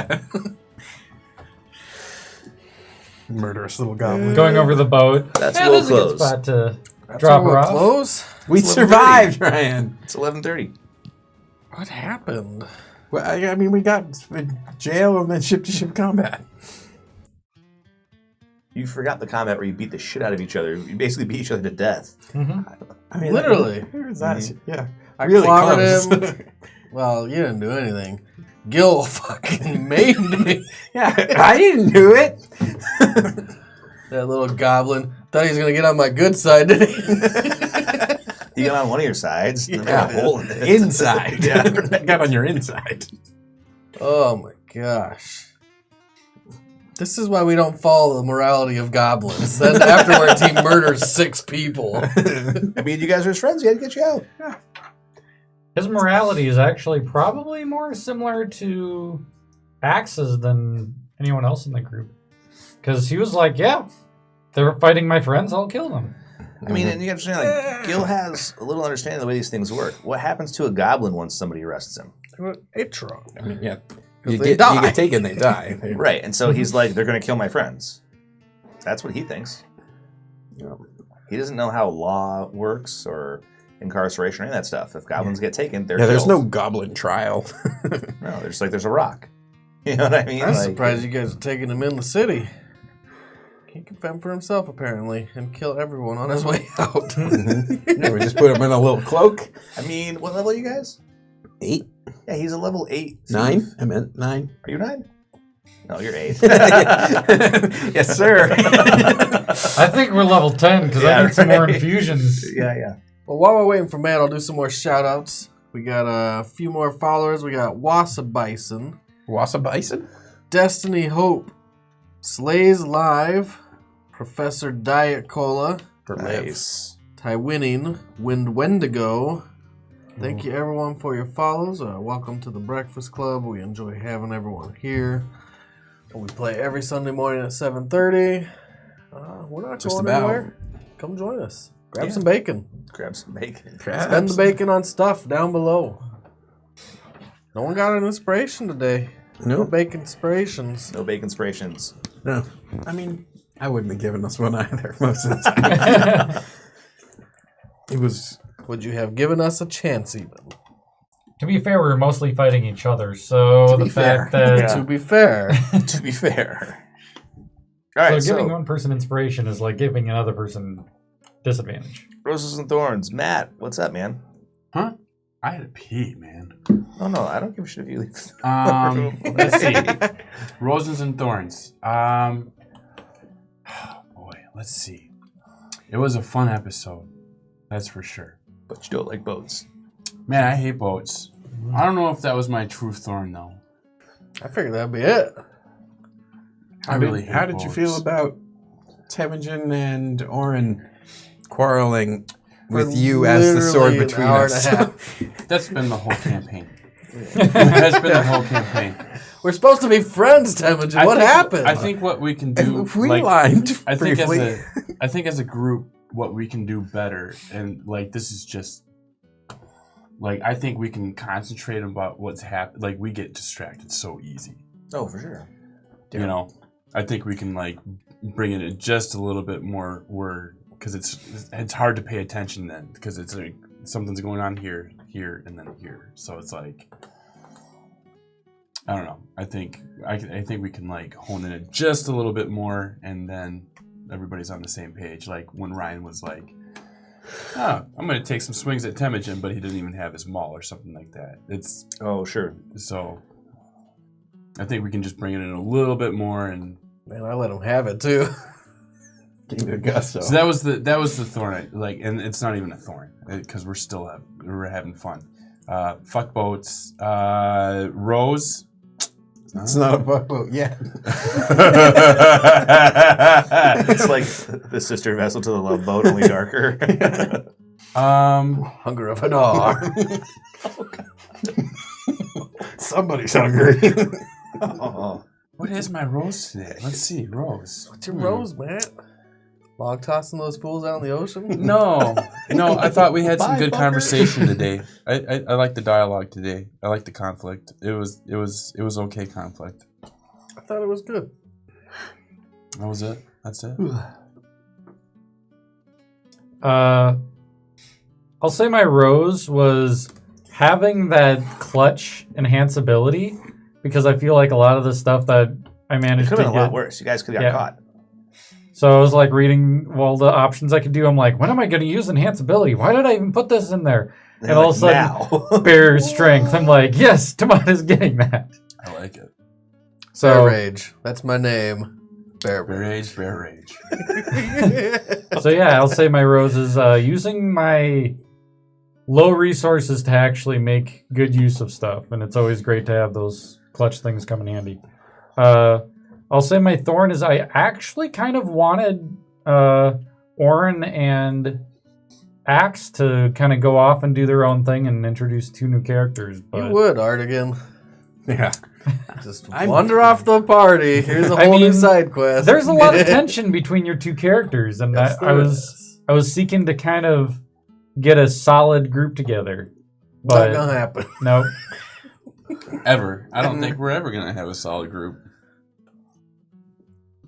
Murderous little goblin. Going over the boat. That's yeah, a that's little a good close. spot to That's drop where her we're off. close. We It's survived, Ryan. It's 11:30. What happened? Well, I mean, we got jail and then ship-to-ship combat. You forgot the combat where you beat the shit out of each other. You basically beat each other to death. I mean, Literally. Where's that? Yeah. I Really clobbered close. him. Well, you didn't do anything. Gil fucking maimed me. Yeah, I didn't do it. That little goblin thought he was gonna get on my good side, didn't he? He got on one of your sides and then Yeah. made a hole in it. Inside. Yeah. Got on your inside. Oh my gosh. This is why we don't follow the morality of goblins. Then afterwards he murders 6 people. I mean, you guys are his friends. He had to get you out. His morality is actually probably more similar to Axe's than anyone else in the group. Because he was like, yeah, they're fighting my friends, I'll kill them. I mean, and you understand, like, Gil has a little understanding of the way these things work. What happens to a goblin once somebody arrests him? It's wrong. I mean, yeah. They You die. get taken, they die. Right, and so he's like, they're going to kill my friends. That's what he thinks. Yeah. He doesn't know how law works or incarceration or any of that stuff. If goblins get taken, they're Yeah, there's killed. no goblin trial. No, there's like, there's a rock. You know what I mean? I'm Like, surprised you guys are taking him in the city. He can fend for himself, apparently, and kill everyone on his way out. Yeah, we just put him in a little cloak. I mean, what level are you guys? 8? Yeah, he's a level 8. 9? I meant 9. Are you 9? No, you're 8. Yes, sir. I think we're level 10 because I need some more infusions. Yeah. Well, while we're waiting for Matt, I'll do some more shout-outs. We got a few more followers. We got Wassa Bison, Wassa Bison? Destiny Hope, Slays Live, Professor Diet Cola, Nice. Ty Winning, Wind Wendigo. Thank you, everyone, for your follows. Welcome to the Breakfast Club. We enjoy having everyone here. We play every Sunday morning at 7:30. We're not Just going about. anywhere. Come join us. Grab some bacon. Grab some bacon. Spend the bacon on stuff down below. No one got an inspiration today. No No. bacon inspirations. No bacon inspirations. No. I mean, I wouldn't have given us one either most of the time. It was... Would you have given us a chance even? To be fair, we were mostly fighting each other, so the be fair. fact that To be fair. To be fair. All right, so giving so one person inspiration is like giving another person disadvantage. Roses and Thorns. Matt, what's up, man? Huh? I had to pee, man. Oh, no, I don't give a shit if you leave. Let's see. Roses and Thorns. Boy, let's see. It was a fun episode. That's for sure. But you don't like boats. Man, I hate boats. I don't know if that was my true thorn, though. I figured that'd be it. I really hate How did you boats. feel about Temujin and Orin quarreling with you as the sword Literally between an hour us? and a half. That's been the whole campaign. That's been the whole campaign. We're supposed to be friends, Temujin. What happened? I think what we can do. If we like, lined I think briefly. as a group, what we can do better, and like this is just like I think we can concentrate about what's happened. Like we get distracted so easy. Oh, for sure. You know, I think we can like bring it in just a little bit more word because it's hard to pay attention then because it's like something's going on here, and then here. So it's like I don't know. I think we can like hone in it just a little bit more, and then everybody's on the same page. Like when Ryan was like, "Oh, I'm going to take some swings at Temujin," but he didn't even have his maul or something like that. It's Oh, sure. so. I think we can just bring it in a little bit more, and Man, I let him have it too. Give it a gusto. so that was the thorn. And it's not even a thorn because we're having fun. Fuck boats. Rose. It's not a fuckboat yet. It's like the sister vessel to the love boat, only darker. Hunger of an R. Somebody's hungry. Oh. What is my rose today? Let's see, rose. What's your rose, Matt? Log tossing those fools out in the ocean? No, I thought we had some Bye, good fucker. conversation today. I like the dialogue today. I like the conflict. It was okay conflict. I thought it was good. That was it. That's it. I'll say my rose was having that clutch enhance ability, because I feel like a lot of the stuff that I It managed could to have been a lot get. worse. You guys could have Yeah. got caught. So I was like reading all the options I could do. I'm like, when am I going to use enhance ability? Why did I even put this in there? And all of a sudden, now. bear strength. I'm like, yes, Tamada's getting that. I like it. So Bear Rage. That's my name. Bear Bear Rage. rage, bear rage. So yeah, I'll say my rose is using my low resources to actually make good use of stuff, and it's always great to have those clutch things come in handy. I'll say my thorn is I actually kind of wanted Orin and Axe to kind of go off and do their own thing and introduce 2 new characters. But You would, Artigan. Yeah. Just wander off the party. Here's a I whole new mean, side quest. there's a lot of tension between your 2 characters, and Yes, I there was is. I was seeking to kind of get a solid group together. Not But gonna happen. nope. Ever. I don't think we're ever gonna have a solid group.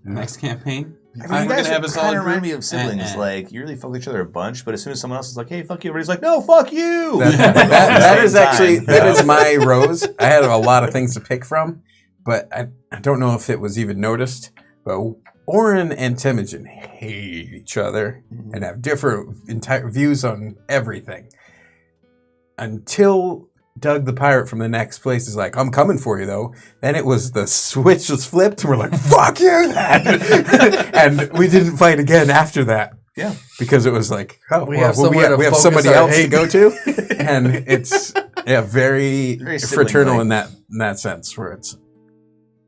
Next campaign. I we're mean, you gonna guys have a solid kind of remind group. me of siblings. Eh. Like, you really fuck with each other a bunch, but as soon as someone else is like, hey, fuck you, everybody's like, no, fuck you! That is Same actually time. that is my rose. I had a lot of things to pick from, but I don't know if it was even noticed. But Orin and Temujin hate each other and have different entire views on everything. Until Doug the pirate from the next place is like, I'm coming for you though. Then it was the switch was flipped and we're like, fuck you then. And we didn't fight again after that. Yeah. Because it was like, oh, We well, have somewhere to we have focus somebody our else to hate. go to. And it's very, Very fraternal sibling-like. in that sense, where it's,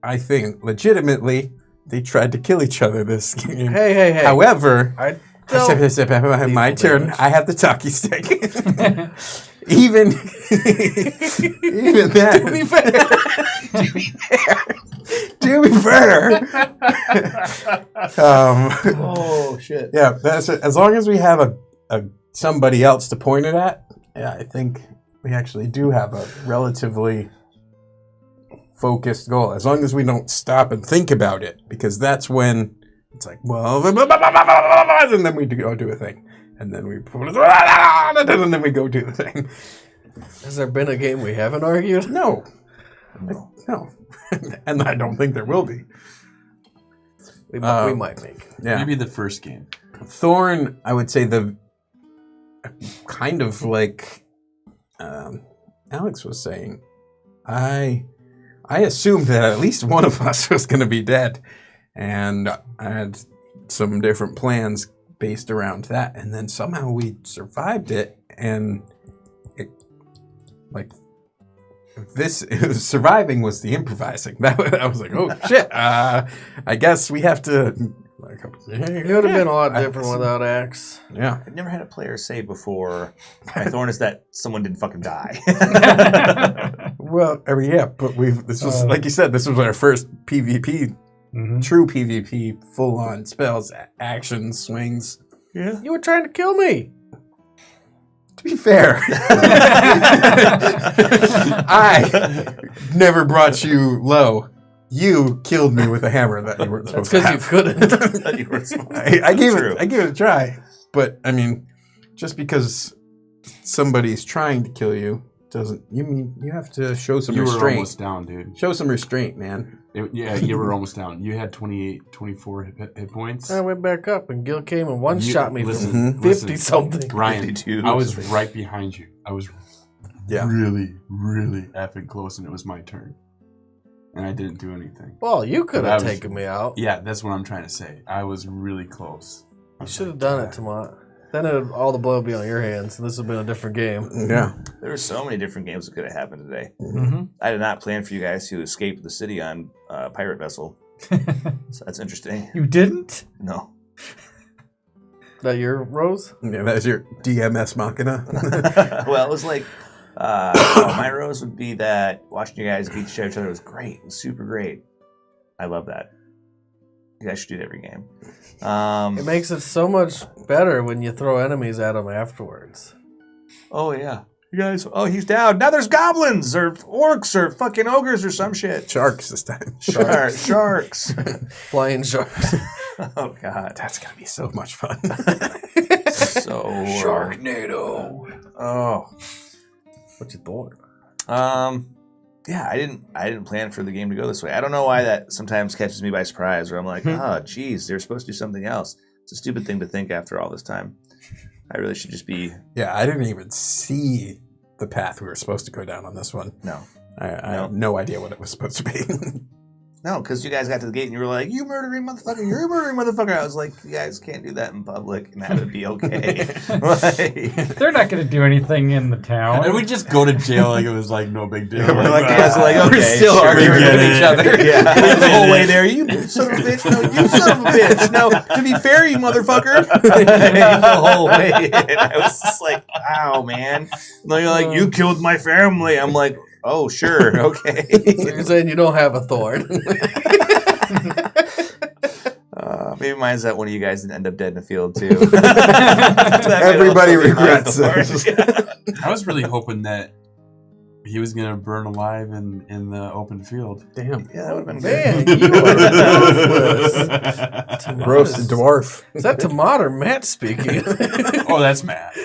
I think, legitimately, they tried to kill each other this game. Hey. However, I my lethal turn. damage. I have the talkie stick. even that. To be fair. To be fair. Oh, shit. Yeah, that's it. As long as we have a somebody else to point it at, yeah, I think we actually do have a relatively focused goal. As long as we don't stop and think about it, because that's when it's like, well, and then we go do a thing, and then we and then we go do the thing. Has there been a game we haven't argued? No, and I don't think there will be. We might make. Yeah, Maybe the first game. Thorn, I would say the kind of like Alex was saying, I assumed that at least one of us was going to be dead, and I had some different plans based around that, and then somehow we survived it, and it, like this surviving was the improvising. That was like, oh shit, I guess we have to. Like, It would have been a lot different without Axe. Yeah. I've never had a player say before, my thorn is that someone didn't fucking die. Well, I mean, yeah, but this was, like you said, this was our first PvP, true PvP, full-on spells, actions, swings. Yeah. You were trying to kill me. To be fair, I never brought you low. You killed me with a hammer that you weren't That's supposed to because you have. couldn't. You were supposed to. I gave True. it a try, but I mean, just because somebody's trying to kill you doesn't. You have to show some You were restraint. almost down, dude. Show some restraint, man. Yeah, you were almost down. You had 28, 24 hit points. I went back up and Gil came and one-shot me listen, from 50-something. Ryan, 52. I was right behind you. I was Yeah. really, really effing close, and it was my turn. And I didn't do anything. Well, you could But I have was- taken me out. Yeah, that's what I'm trying to say. I was really close. You should have done it, Tomat. Then all the blood would be on your hands, and this would have been a different game. Yeah. There were so many different games that could have happened today. Mm-hmm. I did not plan for you guys to escape the city on a pirate vessel. So that's interesting. You didn't? No. That your Rose? Yeah, that's your DMS Machina. Well, it was like, my rose would be that watching you guys beat each other was great. It was super great. I love that. You guys should do it every game. It makes it so much better when you throw enemies at them afterwards. Oh, yeah. You guys, oh, he's down. Now there's goblins or orcs or fucking ogres or some shit. Sharks this time. Sharks. Flying sharks. Oh, God. That's gonna be so much fun. So Sharknado. Oh. What you thought? Yeah, I didn't plan for the game to go this way. I don't know why that sometimes catches me by surprise, or I'm like, oh, geez, they're supposed to do something else. It's a stupid thing to think after all this time. I really should just be... Yeah, I didn't even see the path we were supposed to go down on this one. No. I have no idea what it was supposed to be. No, because you guys got to the gate and you were like, you murdering motherfucker, you're a murdering motherfucker. I was like, you guys can't do that in public and that would be okay. Like, They're not going to do anything in the town. And we just go to jail like it was like no big deal. we're like, guys are like, okay, We're still sure, arguing we get with each it. other. Yeah, the whole way there, you son of a bitch, no, you son of a bitch, no, to be fair, you motherfucker. The whole way, and I was just like, wow, man. And they're like, you killed my family. I'm like, oh, sure, okay. So you're saying you don't have a thorn? Maybe mine's that one of you guys didn't end up dead in the field too. Everybody regrets it. I was really hoping that he was gonna burn alive in the open field. Damn. Yeah, that would have been Man, good. you are ruthless. Roasted dwarf. Is that Tomat or Matt speaking? Oh, that's Matt.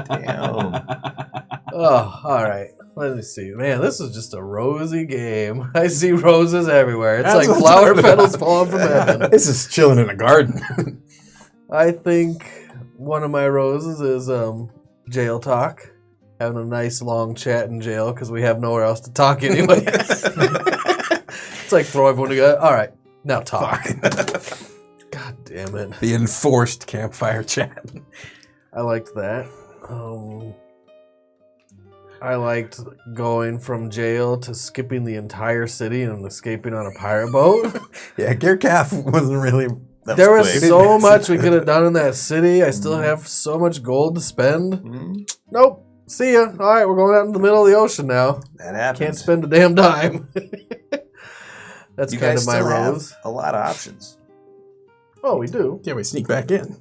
Damn. Oh, all right. Let me see. Man, this is just a rosy game. I see roses everywhere. It's That's like what I'm flower talking petals about. falling from heaven. This is chilling in a garden. I think one of my roses is jail talk. Having a nice long chat in jail because we have nowhere else to talk anyway. It's like throw everyone together. All right, now talk. God damn it. The enforced campfire chat. I liked that. I liked going from jail to skipping the entire city and escaping on a pirate boat. Yeah, Gear Calf wasn't really... There was quick. so much we could have done in that city. I still have so much gold to spend. Nope. See ya. All right, we're going out in the middle of the ocean now. That happens. Can't spend a damn dime. That's You kind guys of my still have rose. a lot of options. Oh, we do. Yeah, we sneak back in.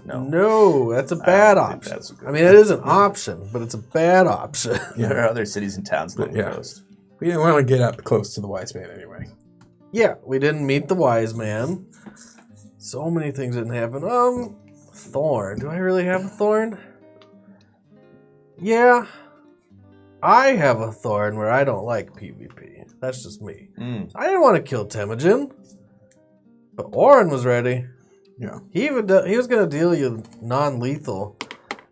No, that's a bad I don't think option. that's a good I mean, it is an option, but it's a bad option. There are other cities and towns along the Yeah. coast. We didn't want to get up close to the wise man anyway. Yeah, we didn't meet the wise man. So many things didn't happen. Thorn. Do I really have a thorn? Yeah. I have a thorn where I don't like PvP. That's just me. I didn't want to kill Temujin. But Orin was ready. Yeah. He was going to deal you non-lethal.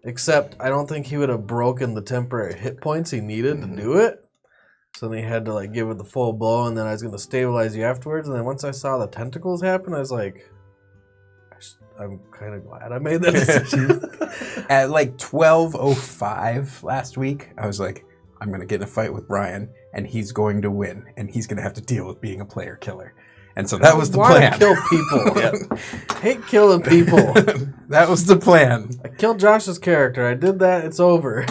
Except I don't think he would have broken the temporary hit points he needed to do it. So then he had to like give it the full blow, and then I was going to stabilize you afterwards. And then once I saw the tentacles happen, I was like, I'm kind of glad I made that decision. At like 12:05 last week, I was like, I'm going to get in a fight with Brian, and he's going to win, and he's going to have to deal with being a player killer. And so that was the Wanna plan. kill people. Hate killing people. That was the plan. I killed Josh's character. I did that. It's over.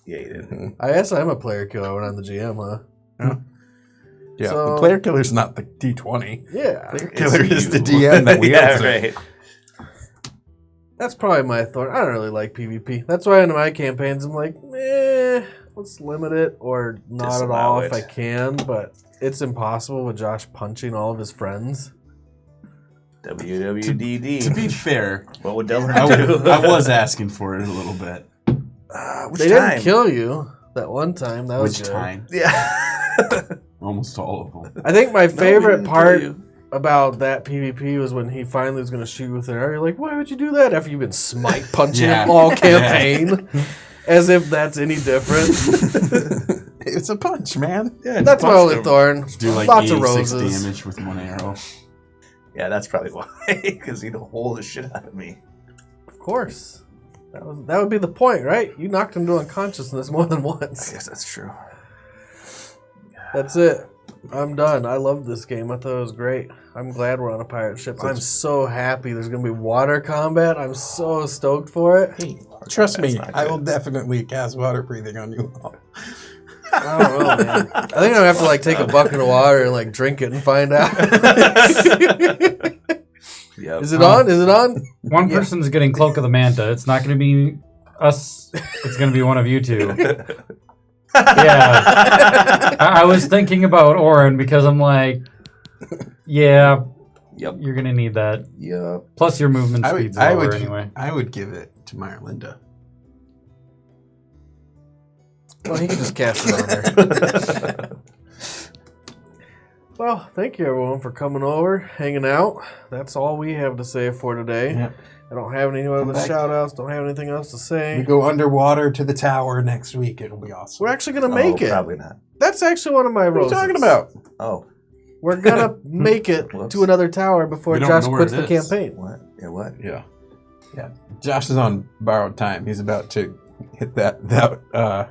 Yeah, you did. I guess I'm a player killer when I'm the GM, huh? Yeah, So- the player killer's not the D20. Yeah. Player killer is the DM that we Yeah, answer. right. That's probably my thorn. I don't really like PvP. That's why in my campaigns I'm like, let's limit it or not at Disallow all it. if I can, but it's impossible with Josh punching all of his friends. WWDD. To be fair, What would Delrin I do? was asking for it a little bit. Which They time? didn't kill you that one time. That was Which good. time? Yeah. Almost all of them. I think my favorite didn't kill part you. about that PvP was when he finally was going to shoot with an arrow. You're like, why would you do that after you've been smite punching Yeah. him all campaign? As if that's any different. It's a punch, man. Yeah, That's my punch only them. thorn. Do like Lots of 86 roses. damage with one arrow. Yeah, that's probably why. Because he'd hold the shit out of me. Of course. That would be the point, right? You knocked him to unconsciousness more than I once. guess that's true. That's it. I'm done. I love this game. I thought it was great. I'm glad we're on a pirate ship. I'm so happy there's going to be water combat. I'm so stoked for it. Trust me, That's not I good. will definitely cast water breathing on you all. I don't know, man. I think I have to like take a bucket of water and like drink it and find out. Yep. Is it on? Is it on? One person's getting Cloak of the Manta. It's not going to be us. It's going to be one of you two. Yeah. I was thinking about Oren because I'm like, yeah, Yep. you're going to need that. Yep. Plus your movement speed's lower anyway. I would give it to Myerlinda. Well, he can just cast it on her. Well, thank you everyone for coming over, hanging out. That's all we have to say for today. Yep. I don't have any other back. shout outs, don't have anything else to We say. go underwater to the tower next week. It'll be awesome. We're actually going to make it. Probably not. That's actually one of my What are you roses. talking about? Oh, We're going to make it Whoops. to another tower before We don't Josh know where quits it the is. campaign. what? Yeah, what? Yeah. Josh is on borrowed time. He's about to hit that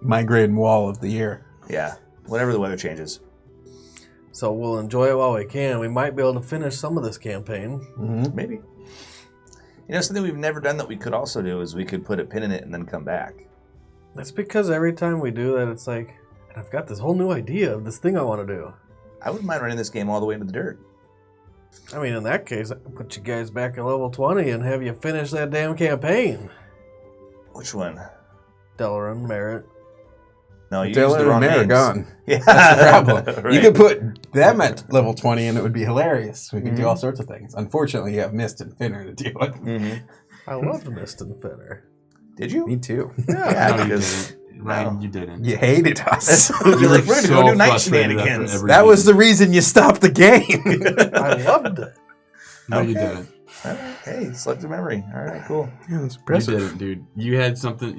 migraine wall of the year. Yeah. Whenever the weather changes. So we'll enjoy it while we can. We might be able to finish some of this campaign. Mm-hmm. Maybe. You know, something we've never done that we could also do is we could put a pin in it and then come back. That's because every time we do that, it's like, I've got this whole new idea of this thing I want to do. I wouldn't mind running this game all the way into the dirt. I mean, in that case, I can put you guys back at level 20 and have you finish that damn campaign. Which one? Delaran, Merritt. No, you used the Dylan wrong and Mare are names. gone. Yeah. That's the problem. Right. You could put them at level 20 and it would be hilarious. We could do all sorts of things. Unfortunately, you have Mist and Finner to deal with. Mhm. I loved Mist and Finner. Did you? Me too. Yeah, No, you because didn't. Ryan, you didn't. You hated us. you're You like, were we're gonna so go do night frustrated after shenanigans. every That was meeting. the reason you stopped the game. I loved it. No, you Okay. didn't. All right. Hey, selective memory. All right, cool. Yeah, it's You didn't, dude. You had something.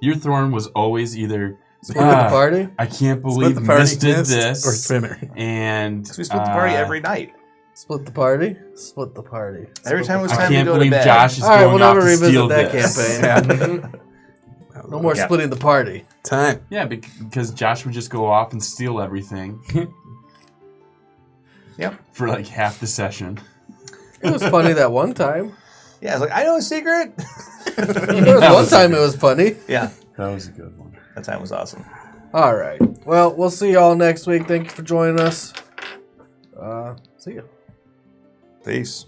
Your thorn was always either. Split the party? I can't Split believe the party, Mist did Mist this. or Finner. And So we split the party every night. Split the party? Split the party. Every time it was I time to can't go to believe bed. Josh is All right, going we'll off never to steal revisit that this. campaign. No more Yeah. splitting the party. Time. Yeah, because Josh would just go off and steal everything. Yep. For like half the session. It was funny that one time. Yeah, I was like, I know a secret. There was one time it was funny. Yeah, That was a good one. that time was awesome. All right. Well, we'll see y'all next week. Thank you for joining us. See ya. Peace.